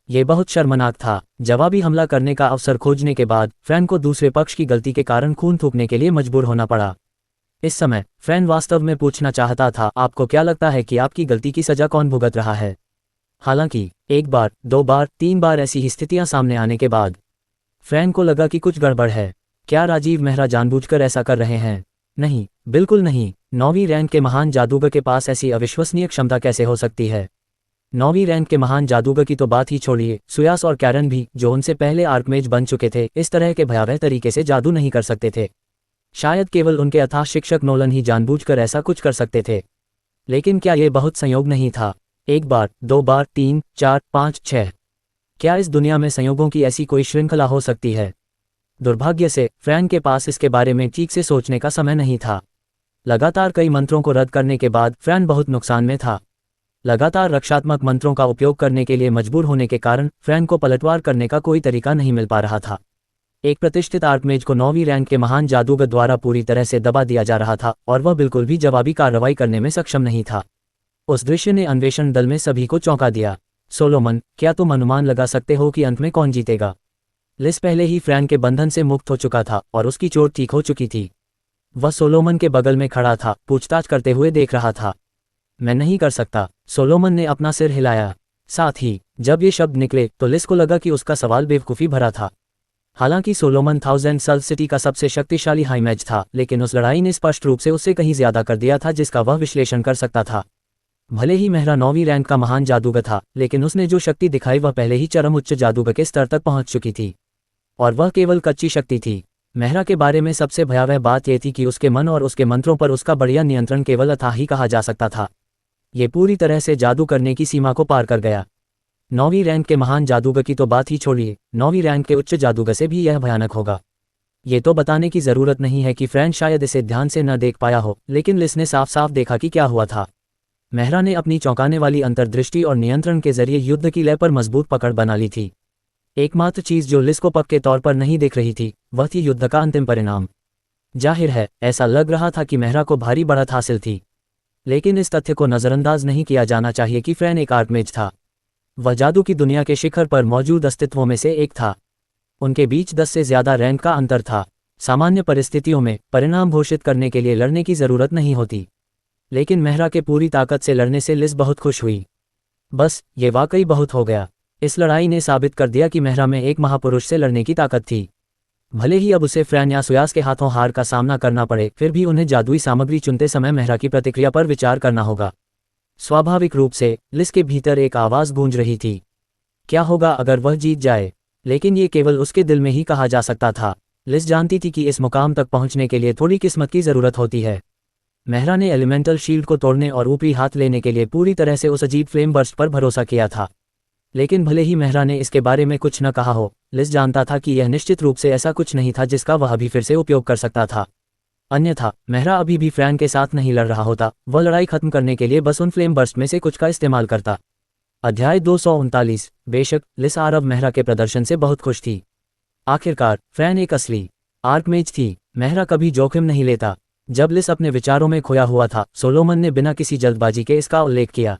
ये बहुत शर्मनाक था। जवाबी हमला करने का अवसर खोजने के बाद फ्रैन को दूसरे पक्ष की गलती के कारण खून थूकने के लिए मजबूर होना पड़ा। इस समय फ्रैन वास्तव में पूछना चाहता था, आपको क्या लगता है कि आपकी गलती की सजा कौन भुगत रहा है? हालांकि 1 बार, 2 बार, 3 बार ऐसी ही स्थितियां सामने आने के बाद फ्रैन को लगा कि कुछ गड़बड़ है। क्या राजीव मेहरा जानबूझकर ऐसा कर रहे हैं? नहीं, बिल्कुल नहीं। 9वीं रैंक के महान जादूगर के पास ऐसी अविश्वसनीय क्षमता कैसे हो सकती है? 9वीं रैंक के महान जादूगर की तो बात ही छोड़िए, सुयास और कैरन भी, जो उनसे पहले आर्कमेज बन चुके थे, इस तरह के भयावह तरीके से जादू नहीं कर सकते थे। शायद केवल उनके अथाह शिक्षक नोलन ही जानबूझकर ऐसा कुछ कर सकते थे। लेकिन क्या ये बहुत संयोग नहीं था? 1 बार, 2 बार, 3, 4, 5, 6। क्या इस दुनिया में संयोगों की ऐसी कोई श्रृंखला हो सकती है? दुर्भाग्य से फ्रैन के पास इसके बारे में ठीक से सोचने का समय नहीं था। लगातार कई मंत्रों को रद्द करने के बाद फ्रैन बहुत नुकसान में था। लगातार रक्षात्मक मंत्रों का उपयोग करने के लिए मजबूर होने के कारण फ्रैन को पलटवार करने का कोई तरीका नहीं मिल पा रहा था। एक प्रतिष्ठित आर्कमेज को 9वीं रैंक के महान जादूगर द्वारा पूरी तरह से दबा दिया जा रहा था और वह बिल्कुल भी जवाबी कार्रवाई करने में सक्षम नहीं था। उस दृश्य ने अन्वेषण दल में सभी को चौंका दिया। सोलोमन, क्या तुम अनुमान लगा सकते हो कि अंत में कौन जीतेगा? लिस पहले ही फ्रैन के बंधन से मुक्त हो चुका था और उसकी चोट ठीक हो चुकी थी। वह सोलोमन के बगल में खड़ा था, पूछताछ करते हुए देख रहा था। मैं नहीं कर सकता, सोलोमन ने अपना सिर हिलाया। साथ ही जब ये शब्द निकले तो लिस को लगा कि उसका सवाल बेवकूफ़ी भरा था। हालांकि सोलोमन 1000 सल सिटी का सबसे शक्तिशाली हाई मैच था, लेकिन उस लड़ाई ने स्पष्ट रूप से उससे कहीं ज्यादा कर दिया था जिसका वह विश्लेषण कर सकता था। भले ही मेहरा 9वीं रैंक का महान जादूगर था, लेकिन उसने जो शक्ति दिखाई वह पहले ही चरम उच्च जादूगर के स्तर तक पहुंच चुकी थी, और वह केवल कच्ची शक्ति थी। मेहरा के बारे में सबसे भयावह बात यह थी कि उसके मन और उसके मंत्रों पर उसका बढ़िया नियंत्रण केवल अथाह ही कहा जा सकता था। ये पूरी तरह से जादू करने की सीमा को पार कर गया। 9वीं रैंक के महान जादूगर की तो बात ही छोड़िए, 9वीं रैंक के उच्च जादूगर से भी यह भयानक होगा। ये तो बताने की जरूरत नहीं है कि फ्रैन शायद इसे ध्यान से न देख पाया हो, लेकिन लिस ने साफ साफ देखा कि क्या हुआ था। मेहरा ने अपनी चौंकाने वाली अंतर्दृष्टि और नियंत्रण के जरिए युद्ध की लय पर मजबूत पकड़ बना ली थी। एकमात्र चीज जो लिस को पक्के तौर पर नहीं दिख रही थी वह थी युद्ध का अंतिम परिणाम। जाहिर है ऐसा लग रहा था कि मेहरा को भारी बढ़त हासिल थी, लेकिन इस तथ्य को नजरअंदाज नहीं किया जाना चाहिए कि फ्रैन एक आर्कमेज था। वह जादू की दुनिया के शिखर पर मौजूद अस्तित्वों में से एक था। उनके बीच 10 से ज्यादा रैंक का अंतर था। सामान्य परिस्थितियों में परिणाम घोषित करने के लिए लड़ने की जरूरत नहीं होती, लेकिन मेहरा के पूरी ताकत से लड़ने से लिस बहुत खुश हुई। बस ये वाकई बहुत हो गया। इस लड़ाई ने साबित कर दिया कि मेहरा में एक महापुरुष से लड़ने की ताकत थी। भले ही अब उसे फ्रैन या सुयास के हाथों हार का सामना करना पड़े, फिर भी उन्हें जादुई सामग्री चुनते समय मेहरा की प्रतिक्रिया पर विचार करना होगा। स्वाभाविक रूप से लिस के भीतर एक आवाज़ गूंज रही थी, क्या होगा अगर वह जीत जाए? लेकिन ये केवल उसके दिल में ही कहा जा सकता था। लिस जानती थी कि इस मुकाम तक पहुंचने के लिए थोड़ी किस्मत की ज़रूरत होती है। मेहरा ने एलिमेंटल शील्ड को तोड़ने और ऊपरी हाथ लेने के लिए पूरी तरह से उस अजीब फ्लेम बर्स्ट पर भरोसा किया था। लेकिन भले ही मेहरा ने इसके बारे में कुछ न कहा हो, लिस जानता था कि यह निश्चित रूप से ऐसा कुछ नहीं था जिसका वह अभी फिर से उपयोग कर सकता था। अन्यथा मेहरा अभी भी फ्रैन के साथ नहीं लड़ रहा होता, वह लड़ाई खत्म करने के लिए बस उन फ्लेम बर्स्ट में से कुछ का इस्तेमाल करता। अध्याय 239। बेशक लिस आरब मेहरा के प्रदर्शन से बहुत खुश थी। आखिरकार फ्रैन एक असली आर्कमेज थी। मेहरा कभी जोखिम नहीं लेता। जब लिस अपने विचारों में खोया हुआ था, सोलोमन ने बिना किसी जल्दबाजी के इसका उल्लेख किया।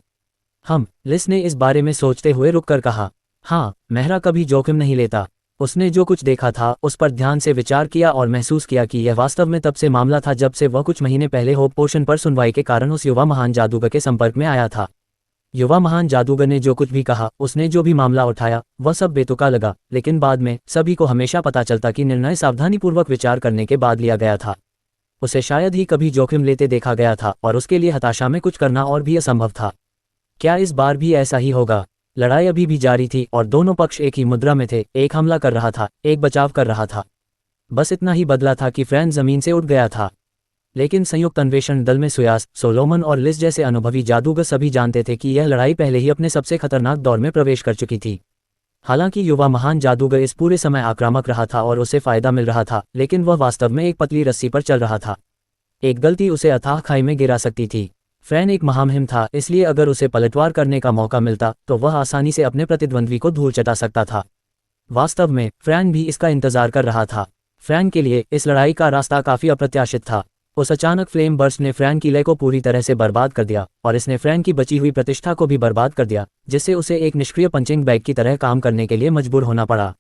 लिस ने इस बारे में सोचते हुए रुककर कहा, हाँ, मेहरा कभी जोखिम नहीं लेता। उसने जो कुछ देखा था उस पर ध्यान से विचार किया और महसूस किया कि यह वास्तव में तब से मामला था जब से वह कुछ महीने पहले होप पोशन पर सुनवाई के कारण उस युवा महान जादूगर के संपर्क में आया था। युवा महान जादूगर ने जो कुछ भी कहा, उसने जो भी मामला उठाया, वह सब बेतुका लगा, लेकिन बाद में सभी को हमेशा पता चलता कि निर्णय सावधानीपूर्वक विचार करने के बाद लिया गया था। उसे शायद ही कभी जोखिम लेते देखा गया था और उसके लिए हताशा में कुछ करना और भी असंभव था। क्या इस बार भी ऐसा ही होगा? लड़ाई अभी भी जारी थी और दोनों पक्ष एक ही मुद्रा में थे। एक हमला कर रहा था, एक बचाव कर रहा था। बस इतना ही बदला था कि फ्रैन जमीन से उठ गया था। लेकिन संयुक्त अन्वेषण दल में सुयास, सोलोमन और लिस जैसे अनुभवी जादूगर सभी जानते थे कि यह लड़ाई पहले ही अपने सबसे खतरनाक दौर में प्रवेश कर चुकी थी। हालांकि युवा महान जादूगर इस पूरे समय आक्रामक रहा था और उसे फायदा मिल रहा था, लेकिन वह वास्तव में एक पतली रस्सी पर चल रहा था। एक गलती उसे अथाह खाई में गिरा सकती थी। फ्रैन एक महामहिम था, इसलिए अगर उसे पलटवार करने का मौका मिलता तो वह आसानी से अपने प्रतिद्वंद्वी को धूल चटा सकता था। वास्तव में फ्रैन भी इसका इंतजार कर रहा था। फ्रैन के लिए इस लड़ाई का रास्ता काफी अप्रत्याशित था। उस अचानक फ्लेम बर्स्ट ने फ्रैन की लय को पूरी तरह से बर्बाद कर दिया और इसने फ्रैन की बची हुई प्रतिष्ठा को भी बर्बाद कर दिया, जिससे उसे एक निष्क्रिय पंचिंग बैग की तरह काम करने के लिए मजबूर होना पड़ा।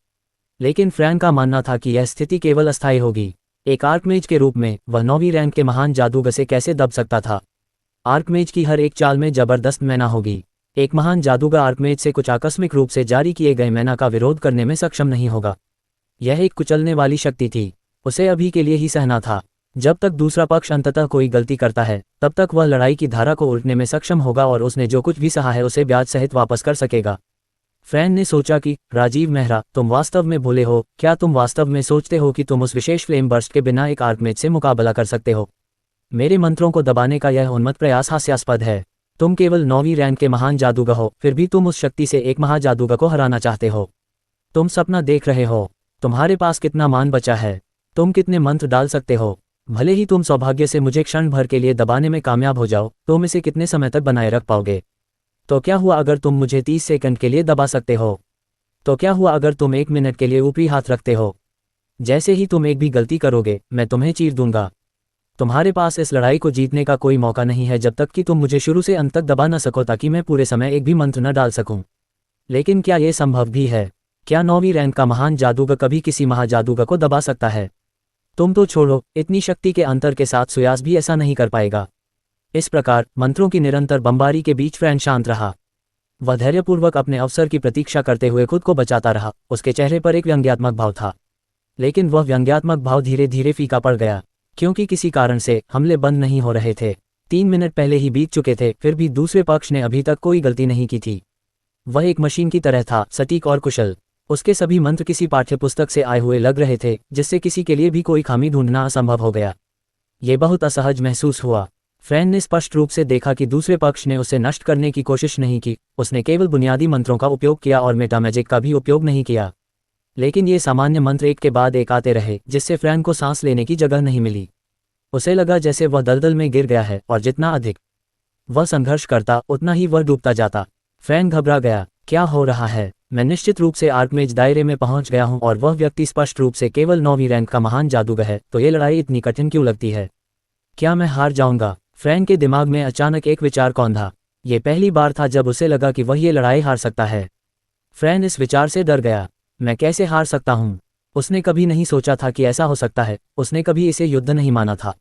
लेकिन फ्रैन का मानना था कि यह स्थिति केवल अस्थायी होगी। एक आर्कमेज के रूप में वह 9वीं रैंक के महान जादूगर से कैसे दब सकता था? आर्कमेज की हर एक चाल में जबरदस्त मैना होगी। एक महान जादूगर आर्कमेज से कुछ आकस्मिक रूप से जारी किए गए मैना का विरोध करने में सक्षम नहीं होगा। यह एक कुचलने वाली शक्ति थी, उसे अभी के लिए ही सहना था। जब तक दूसरा पक्ष अंततः कोई गलती करता है तब तक वह लड़ाई की धारा को उलटने में सक्षम होगा और उसने जो कुछ भी सहा है उसे ब्याज सहित वापस कर सकेगा। फ्रैन ने सोचा कि राजीव मेहरा, तुम वास्तव में भोले हो। क्या तुम वास्तव में सोचते हो कि तुम उस विशेष फ्लेम बर्स्ट के बिना एक आर्कमेज से मुकाबला कर सकते हो? मेरे मंत्रों को दबाने का यह उन्मत्त प्रयास हास्यास्पद है। तुम केवल 9वीं रैंक के महान जादूगर हो, फिर भी तुम उस शक्ति से एक महाजादूगर को हराना चाहते हो। तुम सपना देख रहे हो। तुम्हारे पास कितना मान बचा है? तुम कितने मंत्र डाल सकते हो? भले ही तुम सौभाग्य से मुझे क्षण भर के लिए दबाने में कामयाब हो जाओ, तुम इसे कितने समय तक बनाए रख पाओगे? तो क्या हुआ अगर तुम मुझे 30 सेकंड के लिए दबा सकते हो? तो क्या हुआ अगर तुम 1 मिनट के लिए ऊपरी हाथ रखते हो? जैसे ही तुम एक भी गलती करोगे, मैं तुम्हें चीर दूंगा। तुम्हारे पास इस लड़ाई को जीतने का कोई मौका नहीं है जब तक कि तुम मुझे शुरू से अंत तक दबा न सको, ताकि मैं पूरे समय एक भी मंत्र न डाल सकूं। लेकिन क्या यह संभव भी है? क्या 9वीं रैंक का महान जादूगर कभी किसी महाजादूगर को दबा सकता है? तुम तो छोड़ो, इतनी शक्ति के अंतर के साथ सुयास भी ऐसा नहीं कर पाएगा। इस प्रकार मंत्रों की निरंतर बमबारी के बीच फ्रैन शांत रहा। वह धैर्यपूर्वक अपने अवसर की प्रतीक्षा करते हुए खुद को बचाता रहा। उसके चेहरे पर एक व्यंग्यात्मक भाव था, लेकिन वह व्यंग्यात्मक भाव धीरे धीरे फीका पड़ गया, क्योंकि किसी कारण से हमले बंद नहीं हो रहे थे। 3 मिनट पहले ही बीत चुके थे, फिर भी दूसरे पक्ष ने अभी तक कोई गलती नहीं की थी। वह एक मशीन की तरह था, सटीक और कुशल। उसके सभी मंत्र किसी पाठ्यपुस्तक से आए हुए लग रहे थे, जिससे किसी के लिए भी कोई खामी ढूंढना असंभव हो गया। ये बहुत असहज महसूस हुआ। फ्रैन ने स्पष्ट रूप से देखा कि दूसरे पक्ष ने उसे नष्ट करने की कोशिश नहीं की। उसने केवल बुनियादी मंत्रों का उपयोग किया और मेटामैजिक का भी उपयोग नहीं किया। लेकिन ये सामान्य मंत्र एक के बाद एक आते रहे, जिससे फ्रैन को सांस लेने की जगह नहीं मिली। उसे लगा जैसे वह दलदल में गिर गया है, और जितना अधिक वह संघर्ष करता उतना ही वह डूबता जाता। फ्रैन घबरा गया। क्या हो रहा है? मैं निश्चित रूप से आर्कमेज दायरे में पहुंच गया हूं और वह व्यक्ति स्पष्ट रूप से केवल 9वीं रैंक का महान जादूगर है, तो ये लड़ाई इतनी कठिन क्यों लगती है? क्या मैं हार जाऊंगा? फ्रैन के दिमाग में अचानक एक विचार कौंधा। ये पहली बार था जब उसे लगा कि वह ये लड़ाई हार सकता है। फ्रैन इस विचार से डर गया। मैं कैसे हार सकता हूं? उसने कभी नहीं सोचा था कि ऐसा हो सकता है। उसने कभी इसे युद्ध नहीं माना था।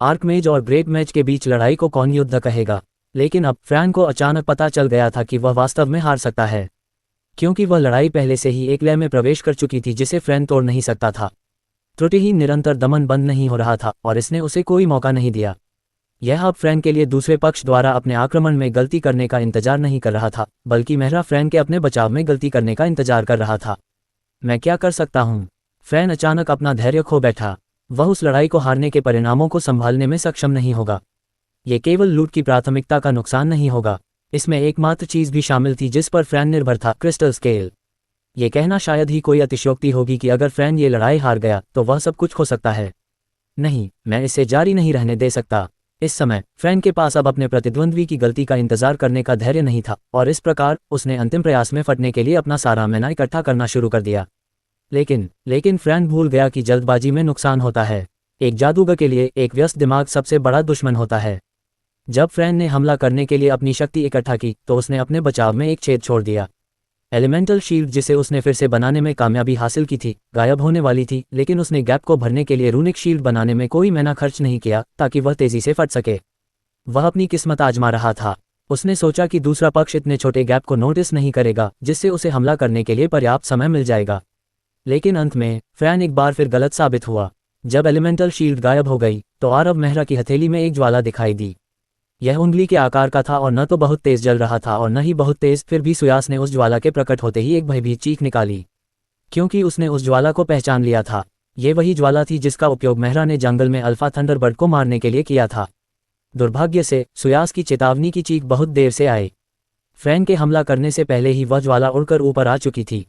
आर्कमेज और ग्रेट मैच के बीच लड़ाई को कौन युद्ध कहेगा? लेकिन अब फ्रैन को अचानक पता चल गया था कि वह वास्तव में हार सकता है, क्योंकि वह लड़ाई पहले से ही एक लय में प्रवेश कर चुकी थी जिसे फ्रैन तोड़ नहीं सकता था। त्रुटिहीन निरंतर दमन बंद नहीं हो रहा था और इसने उसे कोई मौका नहीं दिया। यह अब फ्रैन के लिए दूसरे पक्ष द्वारा अपने आक्रमण में गलती करने का इंतजार नहीं कर रहा था, बल्कि मेहरा फ्रैन के अपने बचाव में गलती करने का इंतजार कर रहा था। मैं क्या कर सकता हूँ? फ्रैन अचानक अपना धैर्य खो बैठा। वह उस लड़ाई को हारने के परिणामों को संभालने में सक्षम नहीं होगा। ये केवल लूट की प्राथमिकता का नुकसान नहीं होगा, इसमें एकमात्र चीज भी शामिल थी जिस पर फ्रैन निर्भर था, क्रिस्टल स्केल। ये कहना शायद ही कोई अतिशयोक्ति होगी कि अगर फ्रैन ये लड़ाई हार गया तो वह सब कुछ खो सकता है। नहीं, मैं इसे जारी नहीं रहने दे सकता। इस समय फ्रैन के पास अब अपने प्रतिद्वंद्वी की गलती का इंतजार करने का धैर्य नहीं था, और इस प्रकार उसने अंतिम प्रयास में फटने के लिए अपना सारा मैना इकट्ठा करना शुरू कर दिया। लेकिन फ्रैन भूल गया कि जल्दबाजी में नुकसान होता है। एक जादूगर के लिए एक व्यस्त दिमाग सबसे बड़ा दुश्मन होता है। जब फ्रैन ने हमला करने के लिए अपनी शक्ति इकट्ठा की तो उसने अपने बचाव में एक छेद छोड़ दिया। एलिमेंटल शील्ड जिसे उसने फिर से बनाने में कामयाबी हासिल की थी, गायब होने वाली थी, लेकिन उसने गैप को भरने के लिए रूनिक शील्ड बनाने में कोई मैना खर्च नहीं किया ताकि वह तेजी से फट सके। वह अपनी किस्मत आजमा रहा था। उसने सोचा कि दूसरा पक्ष इतने छोटे गैप को नोटिस नहीं करेगा, जिससे उसे हमला करने के लिए पर्याप्त समय मिल जाएगा। लेकिन अंत में फ्रैन एक बार फिर गलत साबित हुआ। जब एलिमेंटल शील्ड गायब हो गई तो आरव मेहरा की हथेली में एक ज्वाला दिखाई दी। यह उंगली के आकार का था और न तो बहुत तेज जल रहा था और न ही बहुत तेज। फिर भी सुयास ने उस ज्वाला के प्रकट होते ही एक भयभीत चीख निकाली, क्योंकि उसने उस ज्वाला को पहचान लिया था। ये वही ज्वाला थी जिसका उपयोग मेहरा ने जंगल में अल्फा थंडरबर्ड को मारने के लिए किया था। दुर्भाग्य से सुयास की चेतावनी की चीख बहुत देर से आई। फ्रैन के हमला करने से पहले ही वह ज्वाला उड़कर ऊपर आ चुकी थी।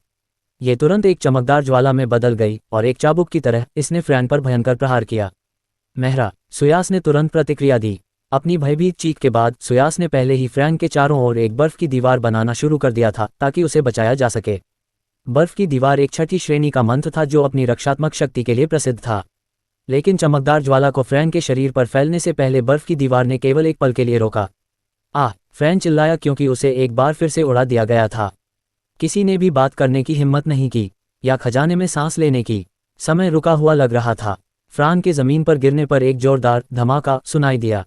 ये तुरंत एक चमकदार ज्वाला में बदल गई और एक चाबुक की तरह इसने फ्रैन पर भयंकर प्रहार किया। मेहरा, सुयास ने तुरंत प्रतिक्रिया दी। अपनी भयभीत चीख के बाद सुयास ने पहले ही फ्रैन के चारों ओर एक बर्फ की दीवार बनाना शुरू कर दिया था ताकि उसे बचाया जा सके। बर्फ की दीवार एक छठी श्रेणी का मंत्र था जो अपनी रक्षात्मक शक्ति के लिए प्रसिद्ध था। लेकिन चमकदार ज्वाला को फ्रैन के शरीर पर फैलने से पहले बर्फ की दीवार ने केवल एक पल के लिए रोका। फ्रैन चिल्लाया क्योंकि उसे एक बार फिर से उड़ा दिया गया था। किसी ने भी बात करने की हिम्मत नहीं की या खजाने में सांस लेने की। समय रुका हुआ लग रहा था। फ्रान के जमीन पर गिरने पर एक जोरदार धमाका सुनाई दिया।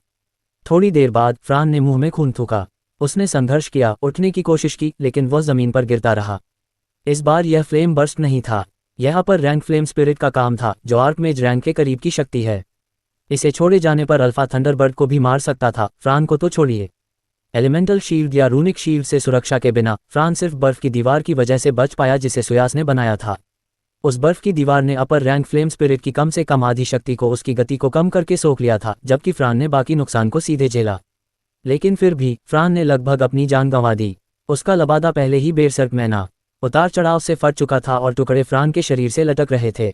थोड़ी देर बाद फ्रान ने मुंह में खून थूका। उसने संघर्ष किया, उठने की कोशिश की, लेकिन वह जमीन पर गिरता रहा। इस बार यह फ्लेम बर्स्ट नहीं था, यह पर रैंक फ्लेम स्पिरिट का काम था, जो आर्कमेज रैंक के करीब की शक्ति है। इसे छोड़े जाने पर अल्फा थंडरबर्ड को भी मार सकता था, फ्रान को तो छोड़िए। एलिमेंटल शील्ड या रूनिक शील्ड से सुरक्षा के बिना फ्रान सिर्फ बर्फ की दीवार की वजह से बच पाया जिसे सुयास ने बनाया था। उस बर्फ की दीवार ने अपर रैंक फ्लेम स्पिरिट की कम से कम आधी शक्ति को उसकी गति को कम करके सोख लिया था, जबकि फ्रान ने बाकी नुकसान को सीधे झेला। लेकिन फिर भी फ्रान ने लगभग अपनी जान गंवा दी। उसका लबादा पहले ही बेरसर्क मैना उतार चढ़ाव से फट चुका था और टुकड़े फ्रान के शरीर से लटक रहे थे।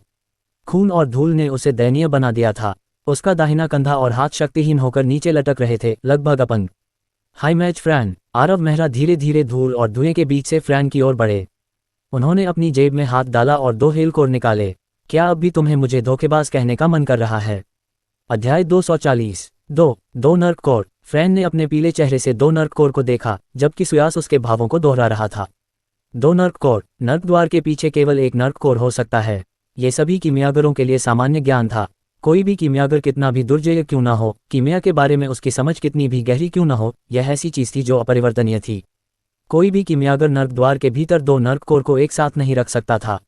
खून और धूल ने उसे दयनीय बना दिया था। उसका दाहिना कंधा और हाथ शक्तिहीन होकर नीचे लटक रहे थे, लगभग अपंग। High match फ्रैन। आरव मेहरा धीरे धीरे धूल और धुएं के बीच से फ्रैन की ओर बढ़े। उन्होंने अपनी जेब में हाथ डाला और 2 हेल कोर निकाले। क्या अब भी तुम्हें मुझे धोखेबाज कहने का मन कर रहा है? अध्याय 240। दो नर्क कोर। फ्रैन ने अपने पीले चेहरे से 2 नर्क कोर को देखा, जबकि सुयास उसके भावों को दोहरा रहा था। 2 नर्क कोर। नर्क द्वार के पीछे केवल एक नर्क कोर हो सकता है। ये सभी कीमियागरों के लिए सामान्य ज्ञान था। कोई भी कीमियागर कितना भी दुर्जय क्यों न हो, कीमिया के बारे में उसकी समझ कितनी भी गहरी क्यों न हो, यह ऐसी चीज थी जो अपरिवर्तनीय थी। कोई भी कीमियागर नर्क द्वार के भीतर 2 नर्क कोर को एक साथ नहीं रख सकता था।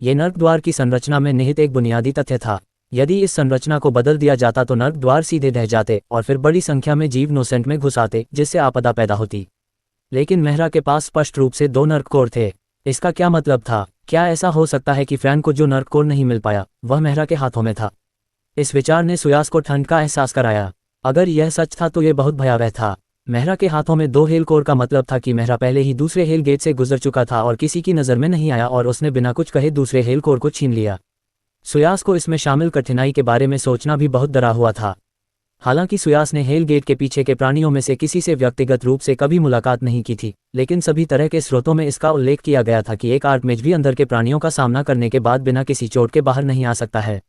ये नर्क द्वार की संरचना में निहित एक बुनियादी तथ्य था। यदि इस संरचना को बदल दिया जाता तो नर्क द्वार सीधे ढह जाते और फिर बड़ी संख्या में जीव नोसेंट में घुस आते, जिससे आपदा पैदा होती। लेकिन मेहरा के पास स्पष्ट रूप से 2 नर्क कोर थे। इसका क्या मतलब था? क्या ऐसा हो सकता है कि फ्रैन को जो नर्क कोर नहीं मिल पाया वह मेहरा के हाथों में था? इस विचार ने सुयास को ठंड का एहसास कराया। अगर यह सच था तो यह बहुत भयावह था। मेहरा के हाथों में 2 हेल कोर का मतलब था कि मेहरा पहले ही दूसरे हेल गेट से गुजर चुका था और किसी की नज़र में नहीं आया और उसने बिना कुछ कहे दूसरे हेल कोर को छीन लिया। सुयास को इसमें शामिल कठिनाई के बारे में सोचना भी बहुत डरा हुआ था। हालांकि सुयास ने हेल गेट के पीछे के प्राणियों में से किसी से व्यक्तिगत रूप से कभी मुलाकात नहीं की थी, लेकिन सभी तरह के स्रोतों में इसका उल्लेख किया गया था कि एक आर्कमेज भी अंदर के प्राणियों का सामना करने के बाद बिना किसी चोट के बाहर नहीं आ सकता है।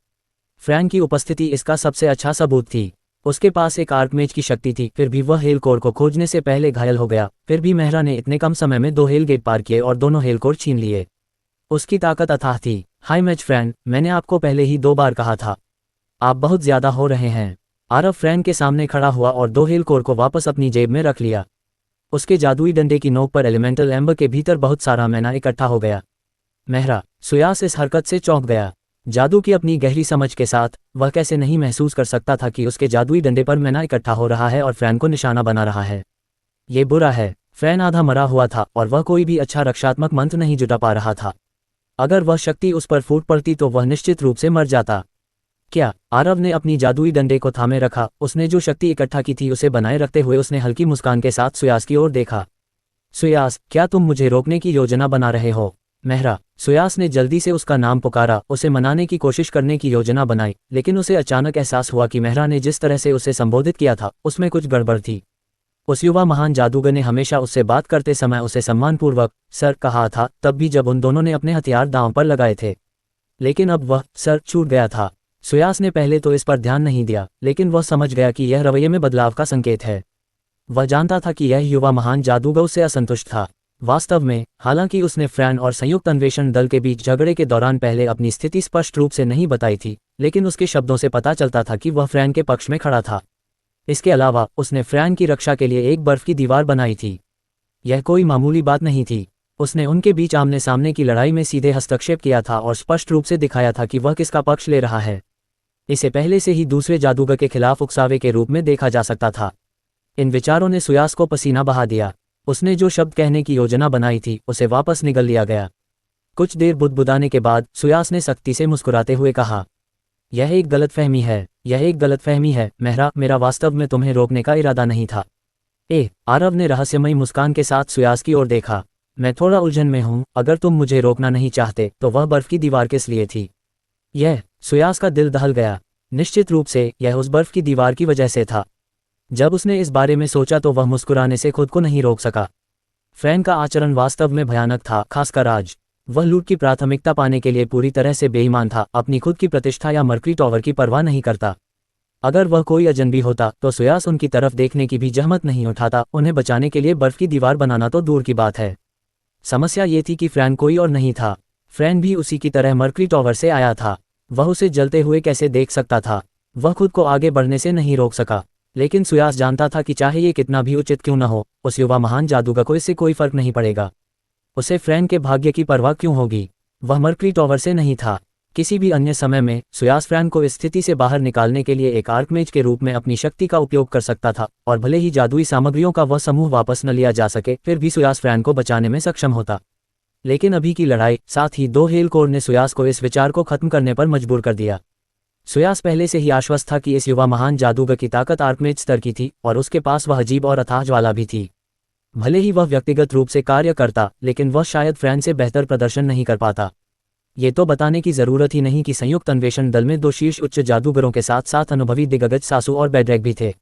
फ्रैन की उपस्थिति इसका सबसे अच्छा सबूत थी। उसके पास एक आर्कमेज की शक्ति थी, फिर भी वह हेल कोर को खोजने से पहले घायल हो गया। फिर भी मेहरा ने इतने कम समय में 2 हेल गेट पार किए और दोनों हेल कोर छीन लिए। उसकी ताकत अथाह थी। हाई मैच फ्रैन, मैंने आपको पहले ही 2 बार कहा था, आप बहुत ज्यादा हो रहे हैं। आरव फ्रैन के सामने खड़ा हुआ और 2 हेल कोर को वापस अपनी जेब में रख लिया। उसके जादुई डंडे की नोक पर एलिमेंटल एम्बर के भीतर बहुत सारा मैना इकट्ठा हो गया। मेहरा। सुयास इस हरकत से चौंक गया। जादू की अपनी गहरी समझ के साथ वह कैसे नहीं महसूस कर सकता था कि उसके जादुई डंडे पर मैना इकट्ठा हो रहा है और फ्रैन को निशाना बना रहा है। ये बुरा है। फ्रैन आधा मरा हुआ था और वह कोई भी अच्छा रक्षात्मक मंत्र नहीं जुटा पा रहा था। अगर वह शक्ति उस पर फूट पड़ती तो वह निश्चित रूप से मर जाता। क्या? आरव ने अपनी जादुई डंडे को थामे रखा। उसने जो शक्ति इकट्ठा की थी उसे बनाए रखते हुए उसने हल्की मुस्कान के साथ सुयास की ओर देखा। सुयास, क्या तुम मुझे रोकने की योजना बना रहे हो? मेहरा। सुयास ने जल्दी से उसका नाम पुकारा, उसे मनाने की कोशिश करने की योजना बनाई, लेकिन उसे अचानक एहसास हुआ कि मेहरा ने जिस तरह से उसे संबोधित किया था उसमें कुछ गड़बड़ थी। उस युवा महान जादूगर ने हमेशा उससे बात करते समय उसे सम्मानपूर्वक सर कहा था, तब भी जब उन दोनों ने अपने हथियार दांव पर लगाए थे। लेकिन अब वह सर छूट गया था। सुयास ने पहले तो इस पर ध्यान नहीं दिया, लेकिन वह समझ गया कि यह रवैये में बदलाव का संकेत है। वह जानता था कि यह युवा महान जादूगर उससे असंतुष्ट था। वास्तव में, हालांकि उसने फ्रैन और संयुक्त अन्वेषण दल के बीच झगड़े के दौरान पहले अपनी स्थिति स्पष्ट रूप से नहीं बताई थी, लेकिन उसके शब्दों से पता चलता था कि वह फ्रैन के पक्ष में खड़ा था। इसके अलावा उसने फ्रैन की रक्षा के लिए एक बर्फ की दीवार बनाई थी। यह कोई मामूली बात नहीं थी। उसने उनके बीच आमने सामने की लड़ाई में सीधे हस्तक्षेप किया था और स्पष्ट रूप से दिखाया था कि वह किसका पक्ष ले रहा है। इसे पहले से ही दूसरे जादूगर के खिलाफ उकसावे के रूप में देखा जा सकता था। इन विचारों ने सुयास को पसीना बहा दिया। उसने जो शब्द कहने की योजना बनाई थी उसे वापस निगल लिया गया। कुछ देर बुदबुदाने के बाद सुयास ने सख्ती से मुस्कुराते हुए कहा, यह एक गलतफहमी है, यह एक गलतफहमी है मेहरा, मेरा वास्तव में तुम्हें रोकने का इरादा नहीं था। आरव ने रहस्यमयी मुस्कान के साथ सुयास की ओर देखा। मैं थोड़ा उलझन में हूं, अगर तुम मुझे रोकना नहीं चाहते तो वह बर्फ की दीवार किस लिए थी? सुयास का दिल दहल गया। निश्चित रूप से यह उस बर्फ की दीवार की वजह से था। जब उसने इस बारे में सोचा तो वह मुस्कुराने से खुद को नहीं रोक सका। फ्रैन का आचरण वास्तव में भयानक था, खासकर आज। वह लूट की प्राथमिकता पाने के लिए पूरी तरह से बेईमान था, अपनी खुद की प्रतिष्ठा या मर्करी टॉवर की परवाह नहीं करता। अगर वह कोई अजनबी होता तो सुयास उनकी तरफ देखने की भी जहमत नहीं उठाता। उन्हें बचाने के लिए बर्फ की दीवार बनाना तो दूर की बात है। समस्या ये थी कि फ्रैन कोई और नहीं था। फ्रैन भी उसी की तरह मर्करी टॉवर से आया था। वह उसे जलते हुए कैसे देख सकता था? वह खुद को आगे बढ़ने से नहीं रोक सका। लेकिन सुयास जानता था कि चाहे ये कितना भी उचित क्यों न हो, उस युवा महान जादूगर को इससे कोई फर्क नहीं पड़ेगा। उसे फ्रैन के भाग्य की परवाह क्यों होगी? वह मर्करी टॉवर से नहीं था। किसी भी अन्य समय में सुयास फ्रैन को इस स्थिति से बाहर निकालने के लिए एक आर्कमेज के रूप में अपनी शक्ति का उपयोग कर सकता था, और भले ही जादुई सामग्रियों का वह समूह वापस न लिया जा सके, फिर भी सुयास फ्रैन को बचाने में सक्षम होता। लेकिन अभी की लड़ाई, साथ ही दो हेलकोर ने सुयास को इस विचार को खत्म करने पर मजबूर कर दिया। सुयास पहले से ही आश्वस्त था कि इस युवा महान जादूगर की ताकत आर्कमेज स्तर की थी, और उसके पास वह अजीब और अथाह ज्वाला भी थी। भले ही वह व्यक्तिगत रूप से कार्य करता, लेकिन वह शायद फ्रैन से बेहतर प्रदर्शन नहीं कर पाता। ये तो बताने की जरूरत ही नहीं कि संयुक्त अन्वेषण दल में दो शीर्ष उच्च जादूगरों के साथ साथ अनुभवी दिग्गज सासू और बेड्रैक भी थे।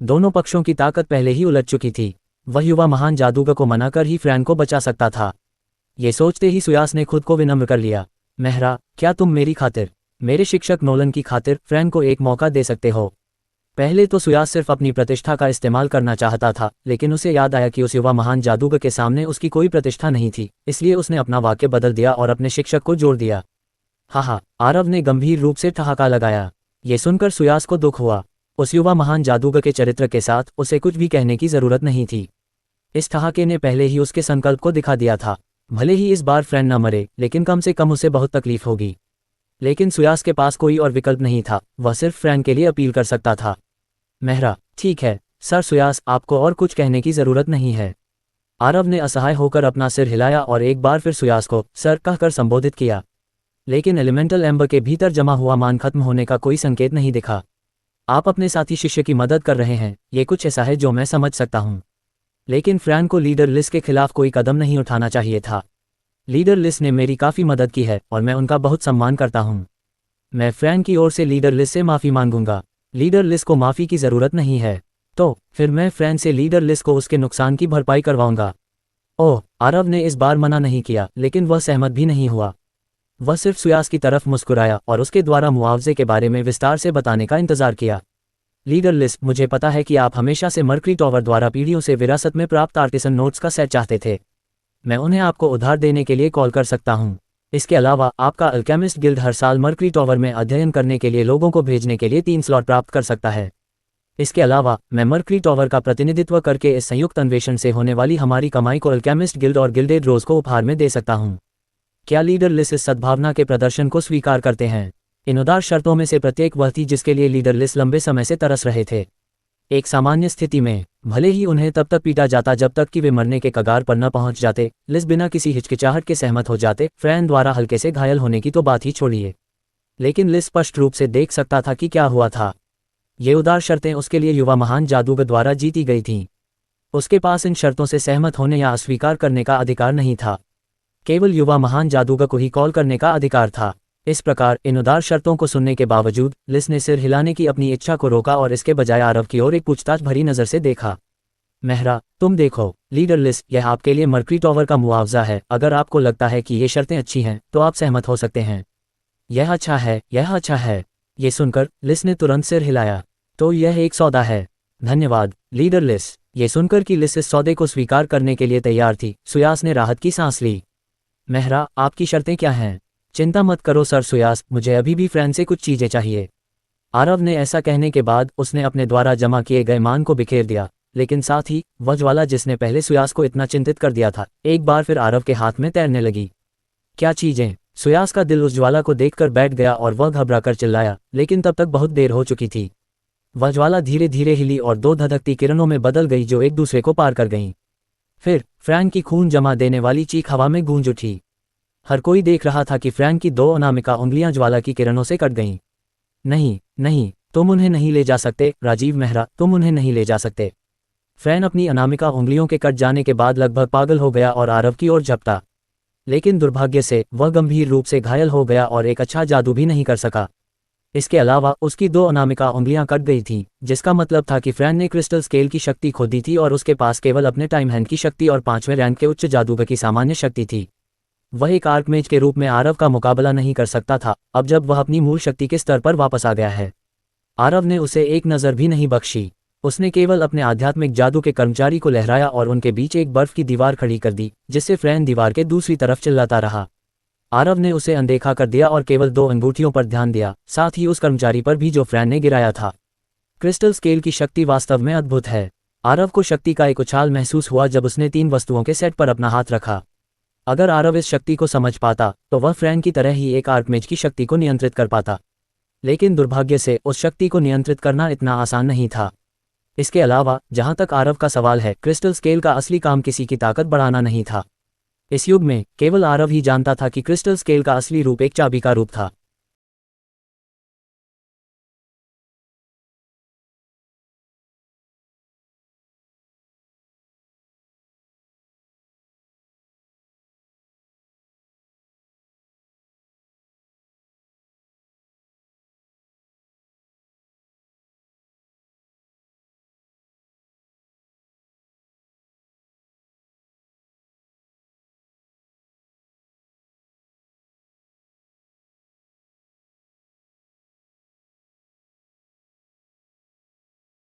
दोनों पक्षों की ताकत पहले ही उलझ चुकी थी। वह युवा महान जादूगर को मनाकर ही फ्रैन को बचा सकता था। ये सोचते ही सुयास ने खुद को विनम्र कर लिया। मेहरा, क्या तुम मेरी खातिर, मेरे शिक्षक नोलन की खातिर फ्रैन को एक मौका दे सकते हो? पहले तो सुयास सिर्फ अपनी प्रतिष्ठा का इस्तेमाल करना चाहता था, लेकिन उसे याद आया कि उस युवा महान जादूगर के सामने उसकी कोई प्रतिष्ठा नहीं थी, इसलिए उसने अपना वाक्य बदल दिया और अपने शिक्षक को जोड़ दिया। हाँ, आरव ने गंभीर रूप से ठहाका लगाया। ये सुनकर सुयास को दुख हुआ। उस युवा महान जादूगर के चरित्र के साथ उसे कुछ भी कहने की जरूरत नहीं थी। इस ठहाके ने पहले ही उसके संकल्प को दिखा दिया था। भले ही इस बार फ्रैन न मरे, लेकिन कम से कम उसे बहुत तकलीफ होगी। लेकिन सुयास के पास कोई और विकल्प नहीं था, वह सिर्फ फ्रैन के लिए अपील कर सकता था। मेहरा, ठीक है सर सुयास, आपको और कुछ कहने की जरूरत नहीं है। आरव ने असहाय होकर अपना सिर हिलाया और एक बार फिर सुयास को सर कहकर संबोधित किया। लेकिन एलिमेंटल एम्बर के भीतर जमा हुआ मान खत्म होने का कोई संकेत नहीं दिखा। आप अपने साथी शिष्य की मदद कर रहे हैं, ये कुछ ऐसा है जो मैं समझ सकता हूँ। लेकिन फ्रैन को लीडर लिस के खिलाफ कोई कदम नहीं उठाना चाहिए था। लीडर लिस ने मेरी काफ़ी मदद की है और मैं उनका बहुत सम्मान करता हूँ। मैं फ्रैन की ओर से लीडर लिस से माफ़ी मांगूंगा। लीडर लिस को माफ़ी की ज़रूरत नहीं है, तो फिर मैं फ्रैन से लीडर लिस को उसके नुकसान की भरपाई करवाऊंगा। ओह, आरव ने इस बार मना नहीं किया, लेकिन वह सहमत भी नहीं हुआ। वह सिर्फ सुयास की तरफ मुस्कुराया और उसके द्वारा मुआवजे के बारे में विस्तार से बताने का इंतजार किया। लीडर लिस, मुझे पता है कि आप हमेशा से मर्करी टॉवर द्वारा पीढ़ियों से विरासत में प्राप्त आर्टिसन नोट्स का सेट चाहते थे। मैं उन्हें आपको उधार देने के लिए कॉल कर सकता हूँ। इसके अलावा आपका अल्केमिस्ट गिल्ड हर साल मर्करी टॉवर में अध्ययन करने के लिए लोगों को भेजने के लिए 3 स्लॉट प्राप्त कर सकता है। इसके अलावा मैं मर्करी टॉवर का प्रतिनिधित्व करके इस संयुक्त अन्वेषण से होने वाली हमारी कमाई को अल्केमिस्ट गिल्ड और गिल्डेड रोज को उपहार में दे सकता हूँ। क्या लीडर लिस इस सद्भावना के प्रदर्शन को स्वीकार करते हैं? इन उदार शर्तों में से प्रत्येक वह थी जिसके लिए लीडर लिस लंबे समय से तरस रहे थे। एक सामान्य स्थिति में भले ही उन्हें तब तक पीटा जाता जब तक कि वे मरने के कगार पर न पहुंच जाते, लिस बिना किसी हिचकिचाहट के सहमत हो जाते। फ्रैन द्वारा हल्के से घायल होने की तो बात ही छोड़िए, लेकिन लिस स्पष्ट रूप से देख सकता था कि क्या हुआ था। ये उदार शर्तें उसके लिए युवा महान जादूगर द्वारा जीती गई थीं। उसके पास इन शर्तों से सहमत होने या अस्वीकार करने का अधिकार नहीं था, केवल युवा महान जादूगर को ही कॉल करने का अधिकार था। इस प्रकार इन उदार शर्तों को सुनने के बावजूद लिस ने सिर हिलाने की अपनी इच्छा को रोका और इसके बजाय आरव की ओर एक पूछताछ भरी नज़र से देखा। मेहरा, तुम देखो, लीडर लिस, यह आपके लिए मर्करी टॉवर का मुआवजा है। अगर आपको लगता है कि ये शर्तें अच्छी हैं, तो आप सहमत हो सकते हैं। यह अच्छा है, यह अच्छा है। ये सुनकर लिस ने तुरंत सिर हिलाया। तो यह एक सौदा है। धन्यवाद लीडर लिस। ये सुनकर कि लिस इस सौदे को स्वीकार करने के लिए तैयार थी, सुयास ने राहत की सांस ली। मेहरा, आपकी शर्तें क्या हैं? चिंता मत करो सर सुयास, मुझे अभी भी फ्रैन से कुछ चीज़ें चाहिए। आरव ने ऐसा कहने के बाद उसने अपने द्वारा जमा किए गए मान को बिखेर दिया, लेकिन साथ ही वह ज्वाला जिसने पहले सुयास को इतना चिंतित कर दिया था, एक बार फिर आरव के हाथ में तैरने लगी। क्या चीज़ें? सुयास का दिल उस ज्वाला को देखकर बैठ गया और वह घबराकर चिल्लाया, लेकिन तब तक बहुत देर हो चुकी थी। वह ज्वाला धीरे धीरे हिली और 2 धधकती किरणों में बदल गई जो एक दूसरे को पार कर गईं। फिर फ्रैन की खून जमा देने वाली चीख हवा में गूंज उठी। हर कोई देख रहा था कि फ्रैन की 2 अनामिका उंगलियां ज्वाला की किरणों से कट गईं। नहीं नहीं, तुम उन्हें नहीं ले जा सकते राजीव मेहरा, तुम उन्हें नहीं ले जा सकते। फ्रैन अपनी अनामिका उंगलियों के कट जाने के बाद लगभग पागल हो गया और आरव की ओर झपटा, लेकिन दुर्भाग्य से वह गंभीर रूप से घायल हो गया और एक अच्छा जादू भी नहीं कर सका। इसके अलावा उसकी 2 अनामिका उंगलियां कट गई थीं, जिसका मतलब था कि फ्रैन ने क्रिस्टल स्केल की शक्ति खो दी थी और उसके पास केवल अपने टाइम हैंड की शक्ति और 5वें रैंक के उच्च जादूगर की सामान्य शक्ति थी। वह एक आर्कमेज के रूप में आरव का मुकाबला नहीं कर सकता था, अब जब वह अपनी मूल शक्ति के स्तर पर वापस आ गया है। आरव ने उसे एक नज़र भी नहीं बख्शी। उसने केवल अपने आध्यात्मिक जादू के कर्मचारी को लहराया और उनके बीच एक बर्फ की दीवार खड़ी कर दी, जिससे फ्रैन दीवार के दूसरी तरफ चिल्लाता रहा। आरव ने उसे अनदेखा कर दिया और केवल 2 अंगूठियों पर ध्यान दिया, साथ ही उस कर्मचारी पर भी जो फ्रैन ने गिराया था। क्रिस्टल स्केल की शक्ति वास्तव में अद्भुत है। आरव को शक्ति का एक उछाल महसूस हुआ जब उसने 3 वस्तुओं के सेट पर अपना हाथ रखा। अगर आरव इस शक्ति को समझ पाता तो वह फ्रैंक की तरह ही एक आर्कमेज की शक्ति को नियंत्रित कर पाता, लेकिन दुर्भाग्य से उस शक्ति को नियंत्रित करना इतना आसान नहीं था। इसके अलावा जहां तक आरव का सवाल है, क्रिस्टल स्केल का असली काम किसी की ताकत बढ़ाना नहीं था। इस युग में केवल आरव ही जानता था कि क्रिस्टल स्केल का असली रूप एक चाबी का रूप था।